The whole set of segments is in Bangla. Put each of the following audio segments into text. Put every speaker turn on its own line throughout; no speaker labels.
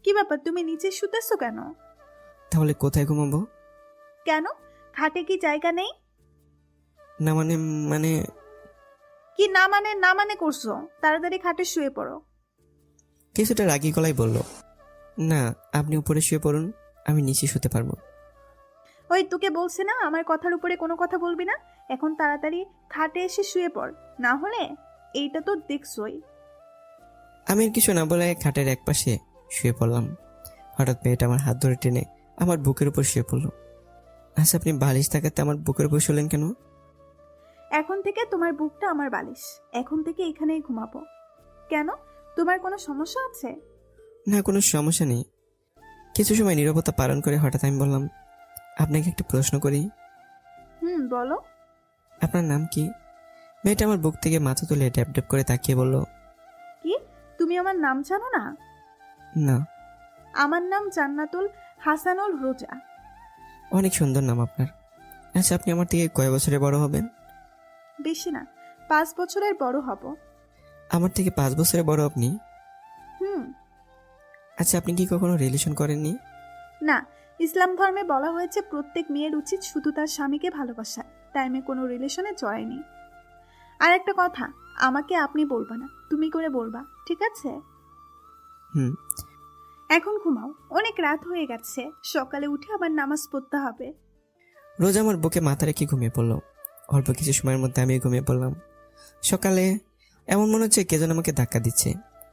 কি ব্যাপার, তুমি নিচে শুতেছো কেন?
তাহলে কোথায় ঘুমাবো?
কেন, খাটে কি জায়গা নেই?
না মানে মানে
কি না মানে না মানে করছো? তাড়াতাড়ি খাটে শুয়ে পড়ো।
কিছুটা রাগী গলায় বলল, না আপনি উপরে শুয়ে পড়ুন, আমি নিচে শুতে পারবো।
ওই, তোকে বলছে না আমার কথার উপরে কোনো কথা বলবি না। এখন তাড়াতাড়ি খাটে এসে শুয়ে পড়, না হলে এইটা তো দেখছই।
আমি আর কিছু না বলে খাটের একপাশে শুয়ে পড়লাম। হঠাৎ মেয়েটা আমার হাত ধরে টেনে আমার বুকের উপর শুয়ে পড়লো। আচ্ছা, আপনি বালিশ থাকাতে আমার বুকের উপর শুলেন কেন?
এখন থেকে তোমার বুকটা আমার বালিশ। এখন থেকে এখানেই ঘুমাবো। কেন, তোমার কোনো সমস্যা আছে?
না, কোনো সমস্যা নেই। কিছু সময় নীরবতা পালন করে হঠাৎ আমি বললাম, আপনাকে একটা প্রশ্ন করি।
বলো।
আপনার নাম কি? মেয়েটা আমার বুক থেকে মাথা তুলে ড্যাপ ড্যাপ করে তাকিয়ে বলল,
কি, তুমি আমার নাম জানো না?
না।
আমার নাম জান্নাতুল হাসানুল রোজা।
অনেক সুন্দর নাম আপনার। আচ্ছা, আপনি আমার থেকে কয় বছরে বড় হবেন?
বেশি না, 5 বছরের বড় হব।
আমার থেকে 5 বছরে বড় আপনি?
হুম।
আচ্ছা, আপনি কি কখনো রিলেশন করেননি?
না, ইসলাম ধর্মে বলা হয়েছে প্রত্যেক মেয়ের উচিত শুধু তার স্বামীকে ভালোবাসা, তাই আমি কোনো রিলেশনে জড়াইনি। আর একটা কথা, আমাকে আপনি বলবা না, তুমি করে বলবা, ঠিক আছে?
হুম।
এখন ঘুমাও, অনেক রাত হয়ে গেছে, সকালে উঠে আবার নামাজ পড়তে হবে।
রোজ আমার বুকে মাথা রেখে ঘুমিয়ে পড়লো। অল্প কিছু সময়ের মধ্যে আমি ঘুমিয়ে পড়লাম। সকালে এমন মনে হচ্ছে কে যেন আমাকে ধাক্কা দিচ্ছে।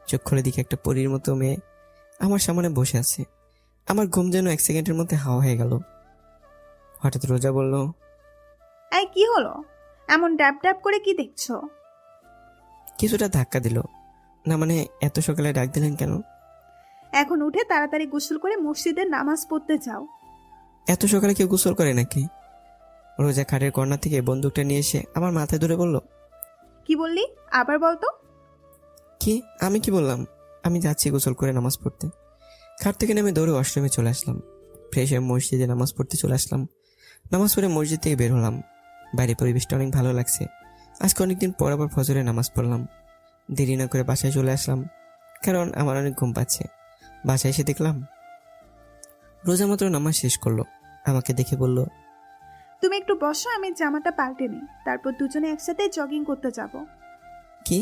চোখ খুলে দিকে একটা পরীর মতো মেয়ে আমার সামনে বসে আছে। আমার ঘুম যেন 1 সেকেন্ডের মধ্যে হাওয়া হয়ে গেল। হঠাৎ রোজা বলল,
এই কি হলো, এমন ড্যাব ড্যাব করে কি দেখছো?
কিছুটা ধাক্কা দিল। না মানে এত সকালে ডাক দিলেন কেন?
এখন উঠে তাড়াতাড়ি গোসল করে মসজিদে নামাজ পড়তে যাও।
এত সকালে কেউ গোসল করে নাকি? রোজা খাটের কর্নার থেকে বন্দুকটা নিয়ে এসে আমার মাথায় ধরে বলল,
কি বললি, আবার বলতো।
কি? আমি কি বললাম? আমি যাচ্ছি গোসল করে নামাজ পড়তে। খাট থেকে নেমে দৌড়ে ওয়াশরুমে চলে আসলাম। ফ্রেশ হয়ে মসজিদে নামাজ পড়তে চলে আসলাম। নামাজ পড়ে মসজিদ থেকে বের হলাম। বাইরের পরিবেশটা অনেক ভালো লাগছে। আজকে অনেকদিন পর আবার ফজরে নামাজ পড়লাম। দেরি না করে বাসায় চলে আসলাম, কারণ আমার অনেক ঘুম পাচ্ছে। বাসায় এসে দেখলাম রোজা মাত্র নামাজ শেষ করলো। আমাকে দেখে বলল,
তুমি একটু বসো, আমি জামাটা পাল্টে নিই, তারপর দুজনে একসাথে জগিং করতে যাব।
কি?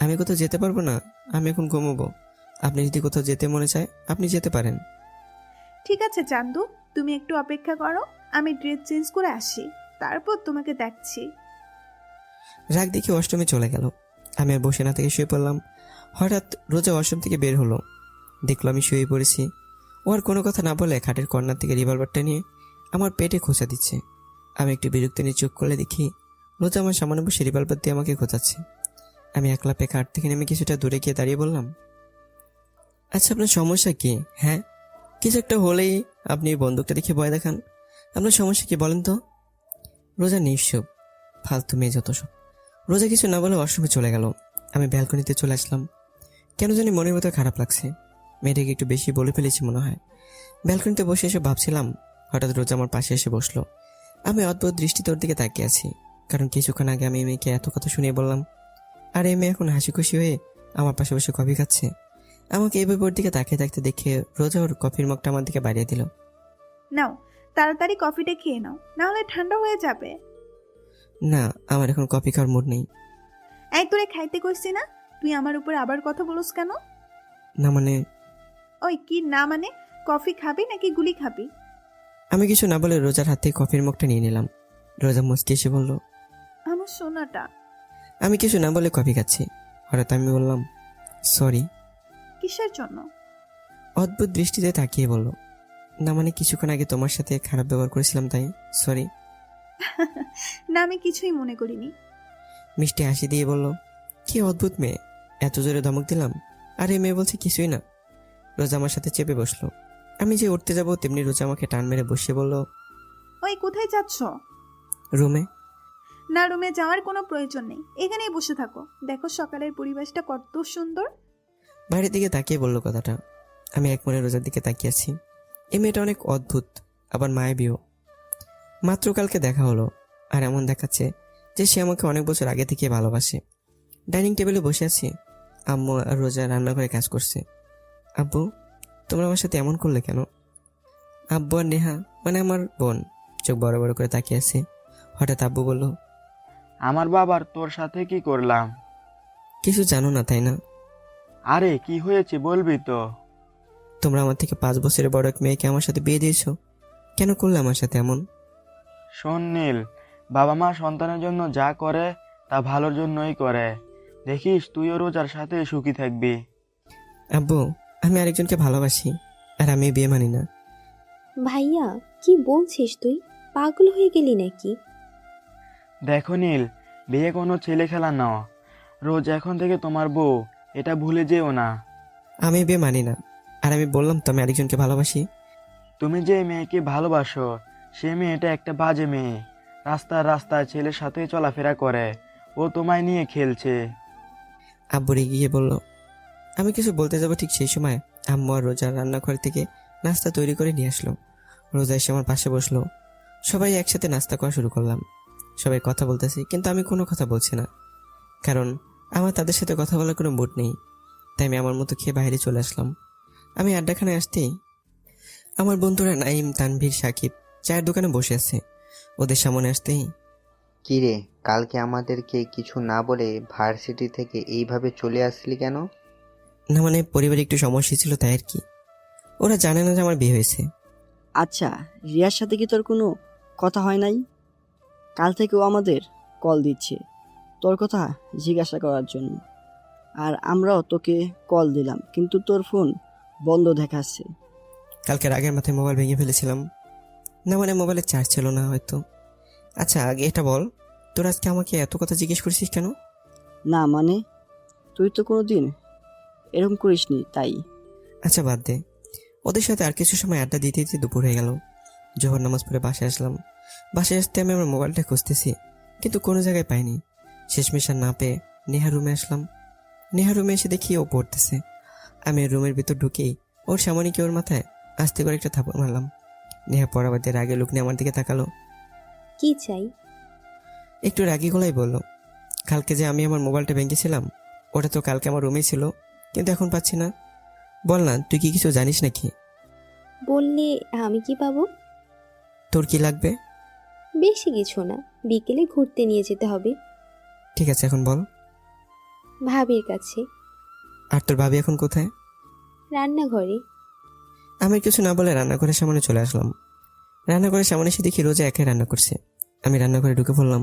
আমি কোথাও যেতে পারবো না, আমি এখন ঘুমোবো। আপনি যদি কোথাও যেতে মনে চায় আপনি যেতে পারেন।
ঠিক আছে চান্দু, তুমি একটু অপেক্ষা করো, আমি ড্রেস চেঞ্জ করে আসি, তারপর তোমাকে দেখছি।
রাগ দেখে ওয়াশরুমে চলে গেল। আমি আর বসে না থেকে শুয়ে পড়লাম। হঠাৎ রোজা ওয়াশরুম থেকে বের হলো। দেখলো আমি শুয়ে পড়েছি। ও আর কোনো কথা না বলে খাটের কর্নার থেকে রিভলভারটা নিয়ে আমার পেটে খোঁচা দিচ্ছে। আমি একটু বিরক্তি নিয়ে চোখ করলে দেখি রোজা আমার সামনে বসে রিভলভার দিয়ে আমাকে খোঁচাচ্ছে। আমি একলা পেয়ে খাট থেকে নেমে কিছুটা দূরে গিয়ে দাঁড়িয়ে বললাম, আচ্ছা আপনার সমস্যা কি? হ্যাঁ, কিছু একটা হলেই আপনি এই বন্দুকটা দেখে ভয় দেখান। আপনার সমস্যা কি বলেন তো? রোজা নিঃসব, ফালতু মেয়ে যত সব। রোজা কিছু না বলে ওয়াশরুমে চলে গেল। আমি ব্যালকনিতে চলে আসলাম। কেন জানি মনের মতো খারাপ লাগছে। মেয়েটাকে একটু বেশি বলে ফেলেছি মনে হয়। ব্যালকনিতে বসে এসে ভাবছিলাম, হঠাৎ রোজা আমার পাশে এসে বসলো। আমি অদ্ভুত দৃষ্টিতে ওর দিকে তাকিয়ে আছি, কারণ কিছুক্ষণ আগে আমি এই মেয়েকে এত কথা শুনিয়ে বললাম, আর এই মেয়ে এখন হাসি খুশি হয়ে আমার পাশে বসে কফি খাচ্ছে। আমাকে এইভাবে ওর দিকে তাকিয়ে থাকতে দেখে রোজা ওর কফির মগটা আমার দিকে বাড়িয়ে দিল।
নাও, তাড়াতাড়ি কফিটা খেয়ে নাও, না হলে ঠান্ডা হয়ে যাবে।
না, আমার এখন কফি খাওয়ার মুড নেই।
এই তোরে খাইতে কইছি না, তুই আমার উপর আবার কথা বলস কেন?
না মানে
ওই কি না মানে, কফি খাবি নাকি গুলি খাবি?
আমি কিছু না বলে রোজার হাত থেকে কফির মগটা নিয়ে নিলাম। রোজা মুচকি এসে বলল,
আমার সোনাটা।
আমি কিছু না বলে কফি খাচ্ছি। হঠাৎ আমি বললাম, সরি।
কিসের জন্য?
অদ্ভুত দৃষ্টিতে তাকিয়ে বলল, না মানে কিছুক্ষণ আগে তোমার সাথে খারাপ ব্যবহার করেছিলাম তাই সরি।
না, আমি কিছুই মনে করিনি।
মিষ্টি হাসি দিয়ে বলল, কি অদ্ভুত মেয়ে, এত জোরে ধমক দিলাম আর এই মেয়ে বলছে কিছুই না। রোজা আমার সাথে চেপে বসলো। আমি যে উঠতে যাব তেমনি রোজা আমাকে টান মেরে বসিয়ে বলল,
ওই কোথায় যাচ্ছ?
রুমে।
না, রুমে যাওয়ার কোনো প্রয়োজন নেই, এখানেই বসে থাকো, দেখো সকালের পরিবেশটা কত সুন্দর।
বাইরের দিকে তাকিয়ে বলল কথাটা। আমি এক মনে রোজার দিকে তাকিয়ে আছি। এই মেয়েটা অনেক অদ্ভুত, আবার মায়াবীও। মাত্র কালকে দেখা হলো, আর এমন দেখাচ্ছে যে সে আমাকে অনেক বছর আগে থেকে ভালোবাসে। ডাইনিং টেবিলে বসে আছি, আম্মু আর রোজা রান্নাঘরে কাজ করছে। আব্বু, তোমরা আমার সাথে এমন করলে কেন? আব্বু আর নেহা মানে আমার বোন চোখ বড় বড় করে তাকিয়ে আছে। হঠাৎ আব্বু বলল,
আমার বাবার তোর সাথে কি করলাম?
কিছু জানো না তাই না?
আরে কি হয়েছে বলবি তো?
তোমরা আমার থেকে 5 বছরের বড় এক মেয়েকে আমার সাথে বিয়ে দিয়েছো। কেন করলে আমার সাথে এমন?
শোন নীল, বাবা মা সন্তানের জন্য যা করে তা ভালোর জন্যই করে। দেখিস তুইও রোজার সাথে সুখী থাকবি।
আব্বু, আমি আরেকজনকে ভালোবাসি, আর আমি বিয়ে মানি না।
ভাইয়া, কি বলছিস তুই? পাগল হয়ে গেলি নাকি?
দেখো নীল, বিয়ে কোনো ছেলে খেলা না। রোজ এখন থেকে তোমার বউ, এটা ভুলে যেও না।
আমি বিয়ে মানি না, আর আমি বললাম তো আমি আরেকজনকে ভালোবাসি।
তুমি যে মেয়েকে ভালোবাসো সে মেয়েটা একটা বাজে মেয়ে। রাস্তায় রাস্তায় ছেলের সাথে চলাফেরা করে, ও তোমায় নিয়ে খেলছে।
আব্বু রেগে গিয়ে বলল। আমি কিছু বলতে যাবো ঠিক সেই সময় আম্মু আর রোজা রান্নাঘর থেকে নাস্তা তৈরি করে নিয়ে আসলো। রোজা এসে আমার পাশে বসলো। সবাই একসাথে নাস্তা করা শুরু করলাম। সবাই কথা বলতেছি, কিন্তু আমি কোনো কথা বলছি না, কারণ আমার তাদের সাথে কথা বলার কোনো মুড নেই। তাই আমি আমার মতো খেয়ে বাইরে চলে আসলাম। আমি আড্ডাখানে আসতেই আমার বন্ধুরা নাইম, তানভীর, সাকিব চায়ের দোকানে বসে আছে। ওদের সামনে আসতেই,
কিরে, কালকে আমাদেরকে কিছু না বলে ভার্সিটি থেকে এইভাবে চলে আসলি কেন?
না মানে পরিবারে একটু সমস্যা ছিল তাই আর কি। ওরা জানে না যে আমার বিয়ে হয়েছে।
আচ্ছা, রিয়ার সাথে কি তোর কোনো কথা হয় নাই? কাল থেকে ও আমাদের কল দিচ্ছে তোর কথা জিজ্ঞাসা করার জন্য। আর আমরাও তোকে কল দিলাম, কিন্তু তোর ফোন বন্ধ দেখাচ্ছে।
কালকে রাগের মাথায় মোবাইল ভেঙে ফেলেছিলাম। না মানে মোবাইলে চার্জ ছিল না হয়তো। আচ্ছা আগে এটা বল, তোর আজকে আমাকে এত কথা জিজ্ঞেস করছিস কেন?
না মানে, তুই তো কোনোদিন এরকম করিসনি তাই।
আচ্ছা বাদ দে। ওদের সাথে আর কিছু সময় আড্ডা দিতে দিতে দুপুর হয়ে গেল। জোহর নামাজ পড়ে বাসায় আসলাম। বাসায় আসতে আমি আমার মোবাইলটা খুঁজতেছি, কিন্তু কোনো জায়গায় পাইনি। শেষমেশ আর না পেয়ে নেহা রুমে আসলাম। নেহা রুমে এসে দেখি ও পড়তেছে। আমি ওর রুমের ভিতর ঢুকেই ওর সামনে কি ওর মাথায় আস্তে করে একটা থাপড় মারলাম। নেহা পড়াবাদের রাগে লুক নিয়ে আমার দিকে তাকালো।
কি চাই?
একটু রাগি গলায় বলল, কালকে যে আমি আমার মোবাইলটা ভেঙেছিলাম ওটা তো কালকে আমার রুমেই ছিল, কিন্তু এখন পাচ্ছি না। বল না, তুই কি কিছু জানিস নাকি?
বললে আমি কি পাবো?
তোর কি লাগবে?
বেশি কিছু না, বিকেলে ঘুরতে নিয়ে যেতে হবে।
ঠিক আছে, এখন বল।
ভাবির কাছে।
আর তোর ভাবি এখন কোথায়?
রান্নাঘরে।
আমি কিছু না বলে রান্নাঘরের সামনে চলে আসলাম। রান্নাঘরের সামনে এসে দেখি রোজা একাই রান্না করছে। আমি রান্নাঘরে ঢুকে পড়লাম।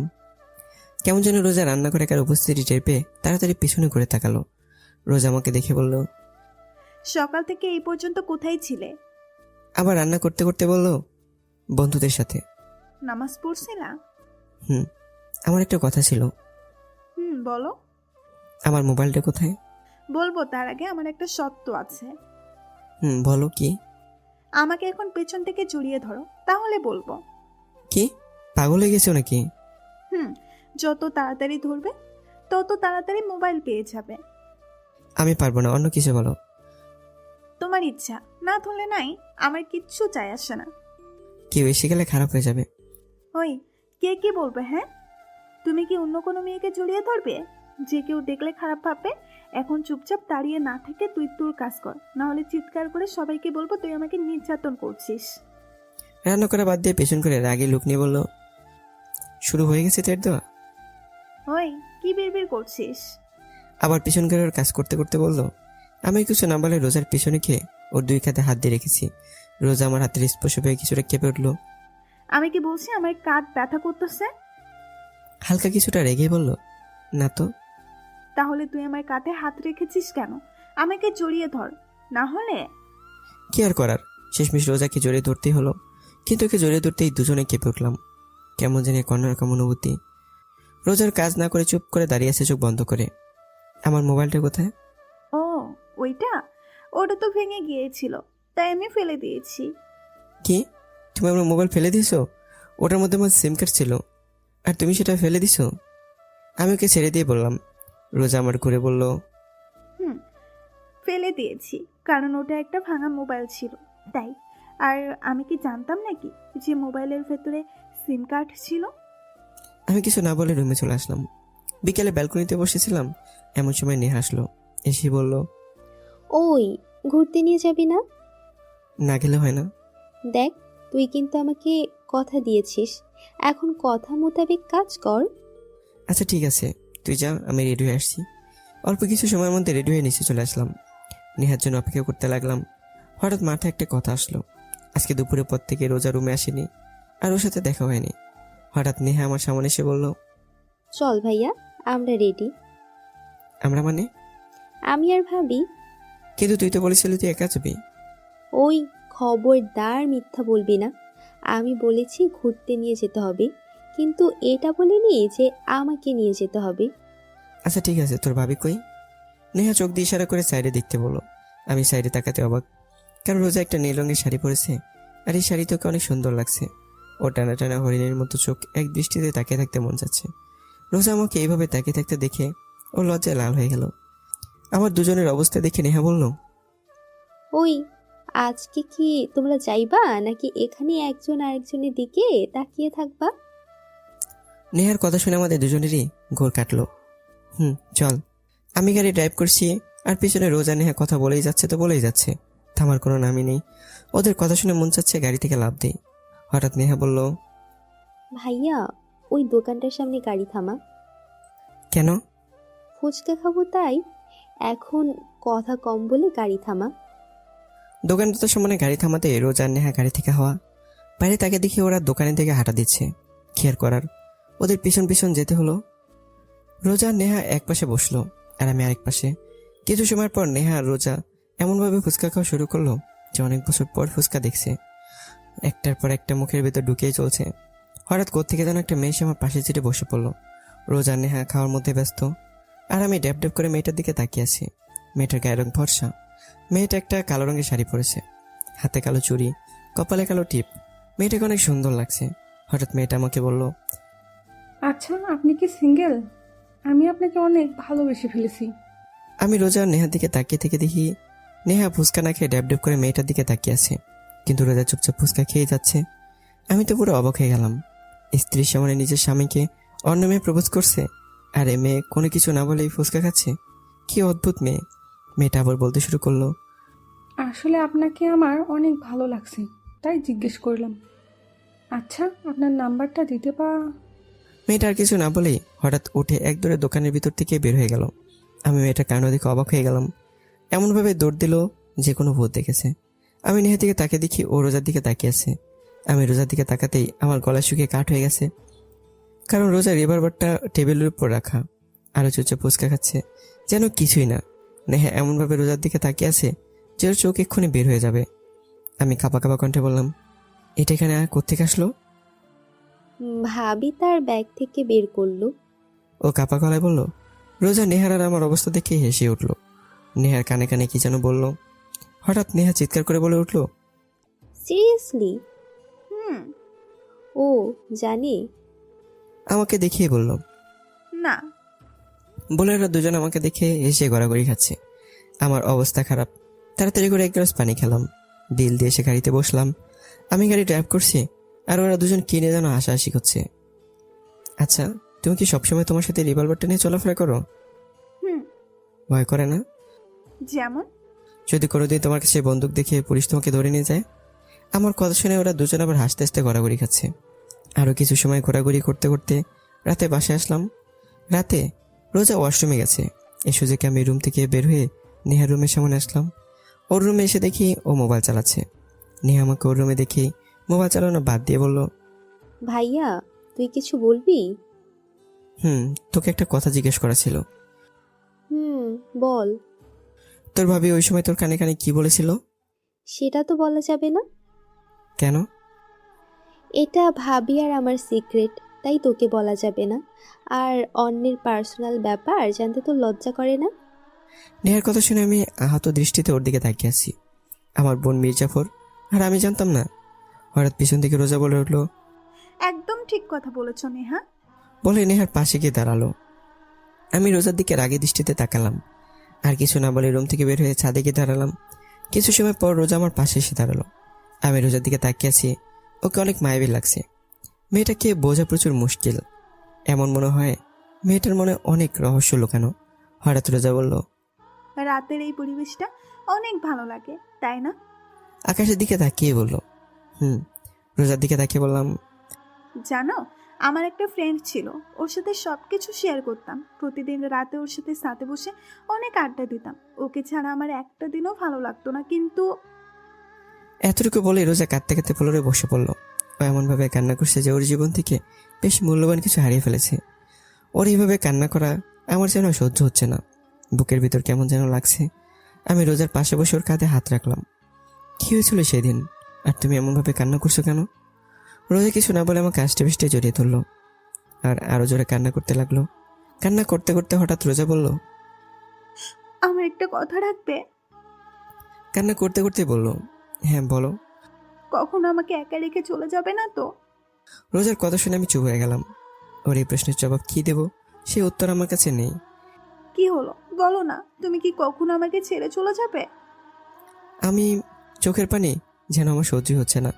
কেমন যেন রোজা রান্নাঘরে একার উপস্থিতি টের পেয়ে তাড়াতাড়ি পিছনে করে তাকালো। রোজা আমাকে দেখে বলল,
সকাল থেকে এই পর্যন্ত কোথায় ছিলে?
আবার রান্না করতে করতে বলল, বন্ধুদের সাথে।
নামাজ পড়ছিলা?
আমার একটা কথা ছিল।
বলো।
আমার মোবাইলটা কোথায়?
বলবো তার আগে আমার একটা সত্য আছে।
বলো কি?
আমাকে এখন পেছন থেকে জড়িয়ে ধরো, তাহলে বলবো।
কি পাগল হয়ে গেছো নাকি?
যত তাড়াতাড়ি ধরবে তত তাড়াতাড়ি মোবাইল পেয়ে যাবে।
আমি পারবো না, অন্য কিছু বলো।
তোমার ইচ্ছা, না ধরলে নাই, আমার কিচ্ছু চাই আসে না।
কেউ এসে গেলে খারাপ হয়ে যাবে।
ওই, কে কি বলবে? হ্যাঁ, তুমি কি অন্য কোনো মেয়েকে জড়িয়ে ধরবে? যে কেউ দেখলে খারাপ ভাববে। এখন চুপচাপ দাঁড়িয়ে না থেকে তুই তোর কাজ কর, না হলে চিৎকার করে সবাইকে বলবো তুই আমাকে নির্যাতন করছিস।
রান্না করা বাদ দিয়ে পেছন করে রাগে লুক নিয়ে বলল, শুরু হয়ে গেছে তের দেওয়া।
ওই, কি বিড়বিড় করছিস?
আবার পিছন করে ওর কাজ করতে করতে বলল, আমি কিছু না বলে রোজার পিছনে খেয়ে ওর 2 কাঁধে হাত দিয়ে রেখেছি। রোজা আমার হাতের স্পর্শ পেয়ে কিছুটা কেঁপে উঠলো।
আমি কি বলছি আমার কাঁধ ব্যথা করতেছে?
হালকা কিছুটা রেগে বলল, না তো।
তাহলে তুই আমার কাঁধে হাত রেখেছিস কেন? আমাকে জড়িয়ে ধর, না হলে।
কি আর করার, শেষমেশ রোজাকে জড়িয়ে ধরতেই হলো। কিন্তু ওকে জড়িয়ে ধরতেই দুজনে কেঁপে উঠলাম। কেমন জানি এক অন্যরকম অনুভূতি। রোজার কাজ না করে চুপ করে দাঁড়িয়ে আছে চোখ বন্ধ করে। আমার মোবাইলটা কোথায়?
ও, ওইটা? ওটা তো ভেঙে গিয়েছিল, তাই আমি ফেলে দিয়েছি।
কি, তুমি আমার মোবাইল ফেলে দিয়েছো? ওটার মধ্যে আমার সিম কার্ড ছিল, আর তুমি সেটা ফেলে দিছো? আমি ওকে ছেড়ে দিয়ে বললাম। রোজা আমার ঘুরে বলল,
ফেলে দিয়েছি কারণ ওটা একটা ভাঙা মোবাইল ছিল, তাই। আর আমি কি জানতাম নাকি যে মোবাইলের ভেতরে সিম কার্ড ছিল?
আমি কিছু না বলে রুমে চলে আসলাম। বিকেলে ব্যালকনিতে বসেছিলাম, এমন সময় নেহা আসলো। এসে বলল,
ওই, ঘুরতে নিয়ে যাবি না?
না গেলে হয় না।
দেখ, তুই কিন্তু আমাকে কথা দিয়েছিস, এখন কথা মোতাবেক কাজ কর।
আচ্ছা ঠিক আছে, তুই যা, আমি রেডি হয়ে আসছি। অল্প কিছু সময়ের মধ্যে রেডি হয়ে নিচে চলে আসলাম। নেহার জন্য অপেক্ষা করতে লাগলাম। হঠাৎ মাথায় একটা কথা আসলো। আজকে দুপুরের পর থেকে রোজা রুমে আসেনি, আর ওর সাথে দেখা হয়নি। হঠাৎ নেহা আমার সামনে এসে বলল,
চল ভাইয়া, আমরা রেডি।
আমরা মানে?
আমি আর ভাবি।
কিন্তু তুই তো বলেছিলি তুই একা যাবি।
ওই, খবরদার মিথ্যা বলবি না। আমি বলেছি ঘুরতে নিয়ে যেতে হবে, কিন্তু এটা বলিনি যে আমাকে নিয়ে যেতে হবে।
আচ্ছা ঠিক আছে, তোর ভাবি কই? নেহা চোখ দিয়ে ইশারা করে সাইডে দেখতে বলল। আমি সাইডে তাকাতে অবাক, কারণ রোজা একটা নীল রঙের শাড়ি পরেছে, আর এই শাড়ি তোকে অনেক সুন্দর লাগছে। ও টানা টানা হরিণের মতো চোখ এক দৃষ্টিতে তাকিয়ে থাকতে মন যাচ্ছে। রোজা আমাকে এইভাবে তাকিয়ে থাকতে দেখে ও লজ্জায় লাল হয়ে গেল। আমার দুজনের অবস্থা দেখে নেহা বলল,
ওই, আজকে কি তোমরা যাইবা নাকি এখানে একজন আরেকজনের দিকে তাকিয়ে থাকবা?
নেহার কথা শুনে আমাদের দুজনেরই ঘোর কাটলো। চল। আমি গাড়ি ড্রাইভ করছি, আর পিছনে রোজা নেহা কথা বলেই যাচ্ছে তো বলেই যাচ্ছে, থামার কোনো নামই নেই। ওদের কথা শুনে মন চাচ্ছে গাড়ি থেকে লাফ দিই। হঠাৎ নেহা বলল,
ভাইয়া, ওই দোকানটার সামনে গাড়ি থামা।
কেন?
ফুচকা খাবো তাই। এখন কথা কম বলে গাড়ি থামা।
দোকানটার সামনে গাড়ি থামাতে রোজা আর নেহা গাড়ি থেকে হওয়া। বাইরে তাকে দেখে ওরা দোকানের দিকে হাঁটা দিচ্ছে। কি আর করার, ওদের পিছন পিছন যেতে হলো। রোজা আর নেহা এক পাশে বসলো, আর আমি আরেক পাশে। কিছু সময় পর নেহা আর রোজা এমনভাবে ফুচকা খাওয়া শুরু করলো যে অনেক বছর পর ফুচকা দেখছে। একটার পর একটা মুখের ভেতর ঢুকেই চলছে। হঠাৎ কোত্থেকে যেন একটা মেয়ে এসে আমার পাশে চিটে বসে পড়লো। রোজা আর নেহা খাওয়ার মধ্যে ব্যস্ত, আর আমি ড্যাপ ড্যাপ করে মেয়েটার দিকে তাকিয়ে আছি। মেয়েটার গায়ের রং ফর্সা। মেয়েটা একটা কালো রঙের শাড়ি পরেছে, হাতে কালো চুড়ি, কপালে কালো টিপ। মেয়েটাকে অনেক সুন্দর লাগছে। হঠাৎ মেয়েটা আমাকে বলল,
আচ্ছা, আপনি কি সিঙ্গেল? আমি আপনাকে অনেক ভালোবেসে ফেলেছি।
আমি রোজা আর নেহার দিকে তাকিয়ে থেকে দেখি নেহা ফুচকা না খেয়ে ড্যাব ড্যাব করে মেয়েটার দিকে তাকিয়ে আছে, কিন্তু রোজা চুপচাপ ফুচকা খেয়ে যাচ্ছে। আমি তো পুরো অবাক হয়ে গেলাম। স্ত্রীর সামনে নিজের স্বামীকে অন্য মেয়ে প্রপোজ করছে, আর এ মেয়ে কোনো কিছু না বলেই ফুচকা খাচ্ছে। কি অদ্ভুত মেয়ে। মেয়েটা আবার বলতে শুরু করলো,
আসলে আপনাকে আমার অনেক ভালো লাগছে, তাই জিজ্ঞেস করলাম। আচ্ছা, আপনার নাম্বারটা দিতে
মেয়েটা আর কিছু না বলেই হঠাৎ উঠে এক দৌড়ে দোকানের ভিতর থেকে বের হয়ে গেল। আমি মেয়েটার কাণ্ড দেখে অবাক হয়ে গেলাম। এমনভাবে দৌড় দিল যে কোনো ভূত দেখেছে। আমি নেহার দিকে তাকিয়ে দেখি ও রোজার দিকে তাকিয়ে আছে। আমি রোজার দিকে তাকাতেই আমার গলা শুকিয়ে কাঠ হয়ে গেছে, কারণ রোজার রিভলভারটা টেবিলের উপর রাখা, আরো চুচে ফুচকা খাচ্ছে যেন কিছুই না। নেহা এমনভাবে রোজার দিকে তাকিয়ে আছে যে ওর চোখ এক্ষুনি বের হয়ে যাবে। আমি কাঁপা কাঁপা কণ্ঠে বললাম, এটা এখানে কোত্থেকে আসলো?
ভাবি তার ব্যাগ থেকে বের করলো।
ও কাপা গলায় বলল। রোজা নেহার আর আমার অবস্থা দেখে হেসে উঠল। নেহার কানে কানে কি যেন বলল। হঠাৎ নেহা চিৎকার করে বলে উঠল,
সিরিয়াসলি?
হুম।
ও জানে?
আমাকে দেখিয়ে বলল।
না।
বলে ওরা দুজন আমাকে দেখে হেসে গড়াগড়ি খাচ্ছে। আমার অবস্থা খারাপ। তাড়াতাড়ি করে এক গ্লাস পানি খেলাম, বিল দিয়ে এসে গাড়িতে বসলাম। আমি গাড়ি ড্রাইভ করছি, আর ওরা দুজন কিনে যেন হাসাহাসি করছে। আচ্ছা, তুমি কি সবসময় তোমার সাথে রিভলভারটা নিয়ে চলাফেরা করো?
হুম।
ভয় করে না?
যেমন?
যদি কোনোদিন তোমার কাছে বন্দুক দেখে পুলিশ তোমাকে ধরে নিয়ে যায়? আমার কথা শুনে ওরা দুজন আবার হাসতে হাসতে ঘোরাঘুরি খাচ্ছে। আরও কিছু সময় ঘোরাঘুরি করতে করতে রাতে বাসায় আসলাম। রাতে রোজা ওয়াশরুমে গেছে। এই সুযোগে আমি রুম থেকে বের হয়ে নেহার রুমের সামনে আসলাম। ওর রুমে এসে দেখি ও মোবাইল চালাচ্ছে। নেহা আমাকে ওর রুমে দেখি মোবাইল চালানো বাদ দিয়ে বলল,
ভাইয়া, তুই কিছু বলবি?
তোকে একটা কথা জিজ্ঞেস করা ছিল।
বল।
তোর ভাবি ওই সময় তোর কানে কানে কি বলেছিল?
সেটা তো বলা যাবে না।
কেন?
এটা ভাবি আর আমার সিক্রেট, তাই তোকে বলা যাবে না। আর অন্যের পার্সোনাল ব্যাপার জানতে তো লজ্জা করে না?
নেহার কথা শুনে আমি আহত দৃষ্টিতে ওর দিকে তাকিয়ে আছি। আমার বোন মির্জাফর, আর আমি জানতাম না। হঠাৎ পিছন থেকে রোজা বলে উঠলো,
একদম ঠিক কথা বলেছ নেহা।
বলে নেহার পাশে গিয়ে দাঁড়ালো। আমি রোজার দিকে রাগে দৃষ্টিতে তাকালাম, আর কিছু না বলে রুম থেকে বের হয়ে ছাদে গিয়ে দাঁড়ালাম। কিছু সময় পর রোজা আমার পাশে এসে দাঁড়ালো। আমি রোজার দিকে তাকিয়ে আছি। ওকে অনেক মায়াবী লাগছে। মেয়েটাকে বোঝা প্রচুর মুশকিল। এমন মনে হয় মেয়েটার মনে অনেক রহস্য লুকানো। হঠাৎ রোজা বলল,
রাতের এই পরিবেশটা অনেক ভালো লাগে, তাই না?
আকাশের দিকে তাকিয়ে বলল, রোজার দিকে তাকিয়ে বললাম,
জানো, আমার একটা ফ্রেন্ড ছিল, ওর সাথে সব কিছু শেয়ার করতাম। প্রতিদিন রাতে ওর সাথে সাথে বসে অনেক আড্ডা দিতাম। ওকে ছাড়া আমার একটা দিনও ভালো লাগতো না, কিন্তু
এতটুকু বলে রোজা কাঁদতে কাঁদতে ফ্লোরে বসে পড়ল। ও এমনভাবে কান্না করছে যে ওর জীবন থেকে বেশ মূল্যবান কিছু হারিয়ে ফেলেছে। ওর এইভাবে কান্না করা আমার যেন সহ্য হচ্ছে না। বুকের ভিতর কেমন যেন লাগছে। আমি রোজার পাশে বসে ওর কাঁধে হাত রাখলাম। কি হয়েছিল সেদিন, আর তুমি এমনভাবে কান্না করছো কেন? রোজা কিছু না বলে আমাকে আষ্টে পিষ্টে জড়িয়ে ধরলো আর আরো জোরে কান্না করতে লাগলো। কান্না করতে করতে হঠাৎ রোজা বলল,
আমার একটা কথা রাখবে?
কান্না করতে করতে বলল, হ্যাঁ বলো।
কখনো আমাকে একা রেখে চলে যাবে না তো?
রোজার কথা শুনে আমি চুপ হয়ে গেলাম। ওর এই প্রশ্নের জবাব কি দেব সে উত্তর আমার কাছে নেই।
কি হলো বলো না, তুমি কি কখনো আমাকে ছেড়ে চলে যাবে?
আমি চোখের পানি যেন আমার সহ্য হচ্ছে না।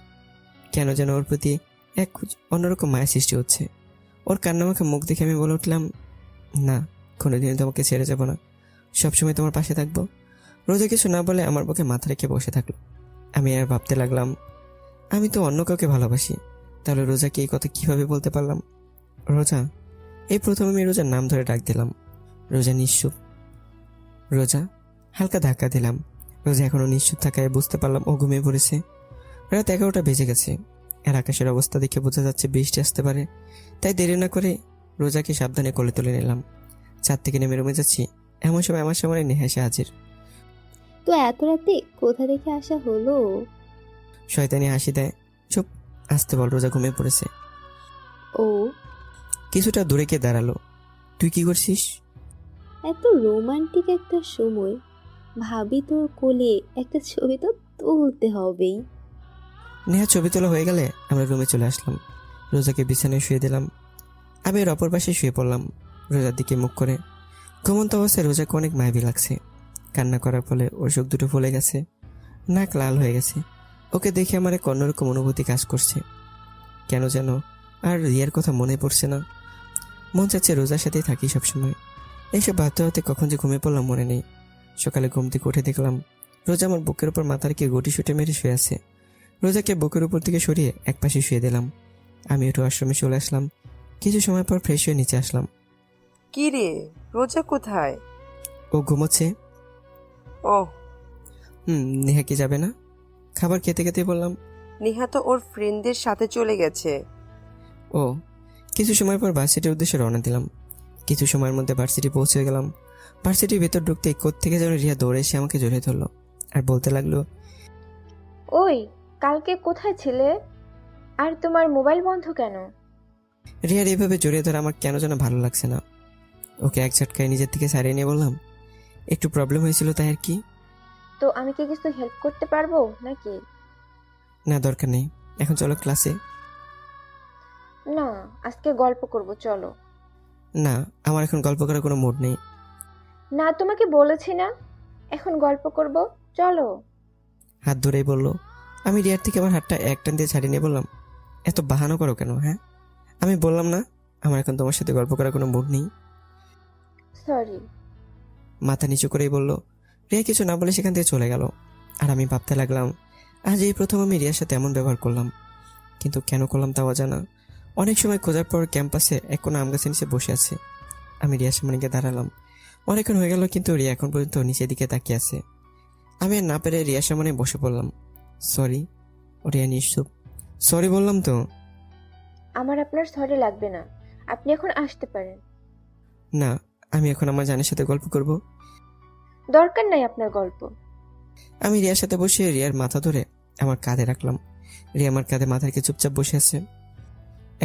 কেন যেন ওর প্রতি এক অন্যরকম মায়া সৃষ্টি হচ্ছে। ওর কান্নামাখা মুখ দেখে আমি বলে উঠলাম, না, কোনোদিনই তোমাকে ছেড়ে যাব না, সবসময় তোমার পাশে থাকবো। রোজা কিছু না বলে আমার বুকে মাথা রেখে বসে থাকলো। আমি আর ভাবতে লাগলাম, আমি তো অন্য কাউকে ভালোবাসি, তাহলে রোজাকে এই কথা কিভাবে বলতে পারলাম? রোজা, এই প্রথম আমি রোজার নাম ধরে ডাক দিলাম। রোজা নিশ্চুপ। রোজা, হালকা ধাক্কা দিলাম। রোজা এখনো নিশ্চুপ থাকায় বুঝতে পারলাম ও ঘুমিয়ে পড়েছে। রাত 11টা বেজে গেছে আর আকাশের অবস্থা দেখে বোঝা যাচ্ছে বৃষ্টি আসতে পারে। তাই দেরি না করে রোজাকে সাবধানে কোলে তুলে নিলাম। ছাদ থেকে নেমে রুমে যাচ্ছি, এমন সময় আমার সামনে নেহা এসে হাজির।
তো এত রাতে কোথা থেকে আসা হলো?
শয়তানি হাসি দেয়। চুপ, আসতে বল, রোজা ঘুমিয়ে পড়েছে।
ও,
কিছুটা দূরে গিয়ে দাঁড়ালো। তুই কি করছিস?
এত রোমান্টিক একটা সময়, ভাবি তোর কোলে একটা ছবি তো তুলতে হবেই।
নেহা ছবি তোলা হয়ে গেলে আমরা রুমে চলে আসলাম। রোজাকে বিছানায় শুয়ে দিলাম। আমি এর অপর পাশে শুয়ে পড়লাম রোজার দিকে মুখ করে। ঘুমন্ত অবস্থায় রোজাকে অনেক মায়াবী লাগছে। কান্না করার ফলে ওর চোখ দুটো ফুলে গেছে, নাক লাল হয়ে গেছে। ওকে দেখে আমার এক অন্যরকম অনুভূতি কাজ করছে। কেন যেন আর রিয়ার কথা মনে পড়ছে না। মন চাচ্ছে রোজার সাথেই থাকি সবসময়। এইসব ভাবতে ভাবতে কখন যে ঘুমিয়ে পড়লাম মনে নেই। সকালে ঘুম থেকে উঠে দেখলাম রোজা আমার বুকের উপর মাথা রেখে গুটি শুটে মেরে শুয়ে আছে। রোজাকে বুকের উপর থেকে সরিয়ে এক পাশে শুয়ে দিলাম। আমি একটু আশ্রমে চলে আসলাম। কিছু সময় পর ফ্রেশ হয়ে নিচে আসলাম।
কি রে, রোজা কোথায়?
ও ঘুমোচ্ছে।
ও,
নেহা কি যাবে না? খাবার খেতে খেতে বললাম।
নেহা তো ওর ফ্রেন্ডদের সাথে চলে গেছে।
ও, কিছু সময় পর ভার্সিটির উদ্দেশ্যে রওনা দিলাম। কিছু সময়ের মধ্যে ভার্সিটি পৌঁছে গেলাম। ভার্সিটির ভেতর ঢুকতেই কোত্থেকে যেন রিয়া দৌড়ে এসে আমাকে জড়িয়ে ধরলো আর বলতে লাগলো,
ওই, কালকে কোথায় ছিলে? আর তোমার মোবাইল বন্ধ কেন?
রিয়ার এইভাবে জড়িয়ে ধরে আমার কেন যেন ভালো লাগছে না। ওকে এক ঝটকায় নিজের থেকে সারিয়ে নিয়ে বললাম, একটু প্রবলেম হয়েছিল তাই আর কি।
তো আমি কি কিছু হেল্প করতে পারবো নাকি?
না, দরকার নেই, এখন চলো ক্লাসে।
না, আজকে গল্প করব, চলো।
না, আমার এখন গল্প করার কোনো মুড নেই।
না, তোমাকে বলেছি না এখন গল্প করব, চলো।
হাত ধরেই বললো। আমি রিয়ার থেকে আমার হাতটা এক টান দিয়ে ছাড়িয়ে নিয়ে বললাম, এত বাহানো করো কেন? হ্যাঁ, আমি বললাম না আমার এখন তোমার সাথে গল্প করার কোনো মুড নেই।
সরি।
মাথা নিচু করেই বলল। রিয়া কিছু না বলে সেখান থেকে চলে গেল। আর আমি ভাবতে লাগলাম, আজ এই প্রথম আমি রিয়ার সাথে এমন ব্যবহার করলাম, কিন্তু কেন করলাম তা অজানা। অনেক সময় খোঁজার পর ক্যাম্পাসে এক কোনো আম গাছের নিচে বসে আছে। আমি রিয়ার সামনে গিয়ে দাঁড়ালাম। অনেকক্ষণ হয়ে গেল কিন্তু রিয়া এখন পর্যন্ত নিচের দিকে তাকিয়ে আছে। আমি আর না পেরে রিয়ার সামনে বসে পড়লাম। সরি। রিয়া নিশ্চুপ। সরি বললাম তো।
আমার আপনার সরি লাগবে না, আপনি এখন আসতে পারেন।
না, আমি এখন আমার জানের সাথে গল্প করব।
দরকার নাই আপনার গল্প।
আমি রিয়ার সাথে বসে রিয়ার মাথা ধরে আমার কাঁধে রাখলাম। রিয়া আমার কাঁধে মাথা রেখে চুপচাপ বসে আছে।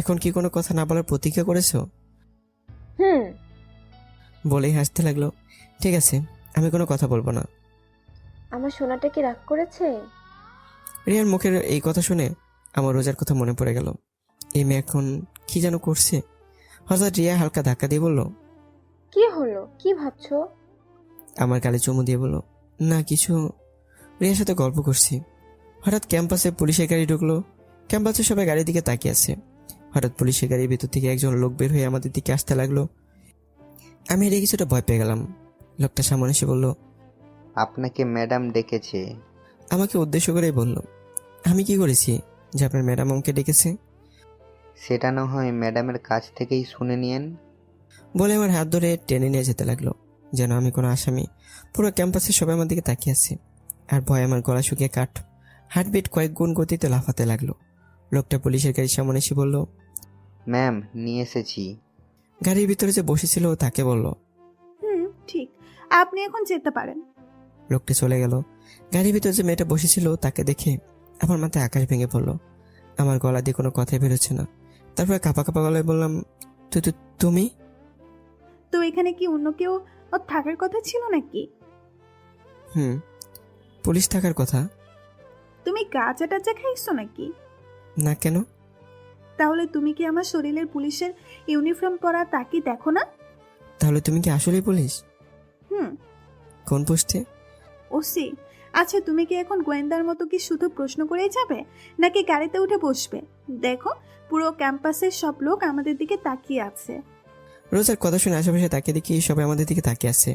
এখন কি কোনো কথা না বলার প্রতিজ্ঞা করেছো? বলেই হাসতে লাগলো। ঠিক আছে, আমি কোনো কথা বলবো না।
আমার সোনাটা কি রাগ করেছে?
রিয়ার মুখের এই কথা শুনে আমার রোজার কথা মনে পড়ে গেল। এই মেয়ে এখন কি যেন করছে। হঠাৎ রিয়া হালকা ধাক্কা দিয়ে বলল,
কি হলো, কি ভাবছো?
আমার গালে চুমু দিয়ে বলল, না কিছু। রিয়ার সাথে গল্প করছি। হঠাৎ ক্যাম্পাসে পুলিশের গাড়ি ঢুকলো। ক্যাম্পাসে সবাই গাড়ির দিকে তাকিয়ে আছে। হঠাৎ পুলিশের গাড়ির ভিতর থেকে একজন লোক বের হয়ে আমাদের দিকে আসতে লাগলো। আমি এর কিছুটা ভয় পেয়ে গেলাম। লোকটা সামনে এসে বলল,
আপনাকে ম্যাডাম ডেকেছে।
আমাকে উদ্দেশ্য করেই বলল, আমি কি করেছি যে আপনার ম্যাডাম আমাকে ডেকেছে?
সেটা না হয় ম্যাডামের কাছ থেকেই শুনে নিয়েন।
বলে আমার হাত ধরে টেনে নিয়ে যেতে লাগলো, যেন আমি কোনো আসামি। পুরো ক্যাম্পাসে সবাই আমার দিকে তাকিয়ে আছে, আর ভয় আমার গলা শুকিয়ে কাঠ। হার্টবিট কয়েক গুণ গতিতে লাফাতে লাগলো। লোকটা পুলিশের গাড়ির সামনে এসে বলল,
ম্যাম, নিয়ে এসেছি।
গাড়ির ভিতরে যে বসেছিল তাকে বলল।
ঠিক, আপনি এখন যেতে পারেন।
লোকটি চলে গেল। গাড়ির ভিতরে যে মেয়েটা বসেছিল তাকে দেখে আমার মাথায় আকাশ ভেঙে পড়লো। আমার গলা দিয়ে কোনো কথাই বেরোচ্ছে না। তারপরে কাঁপা কাঁপা গলায় বললাম, তুমি?
তো এখানে কি অন্য কেউ ওর থাকার কথা ছিল নাকি?
পুলিশ থাকার কথা।
তুমি গাঁজা টাজা খাইছো নাকি?
না, কেন?
তাহলে তুমি কি আমার শরীরের পুলিশের ইউনিফর্ম পরা তাকি দেখো না?
তাহলে তুমি কি আসলেই পুলিশ?
হুম।
কোন পোস্টে?
ওসি। আচ্ছা, তুমি কি এখন গোয়েন্দার মতো কি শুধু প্রশ্ন করেই যাবে, নাকি গাড়িতে উঠে বসবে? দেখো, পুরো ক্যাম্পাসের সব লোক আমাদের দিকে তাকিয়ে আছে।
রোজার কথা শুনে আশেপাশে তাকিয়ে দেখি সবাই আমাদের দিকে তাকিয়ে আছে।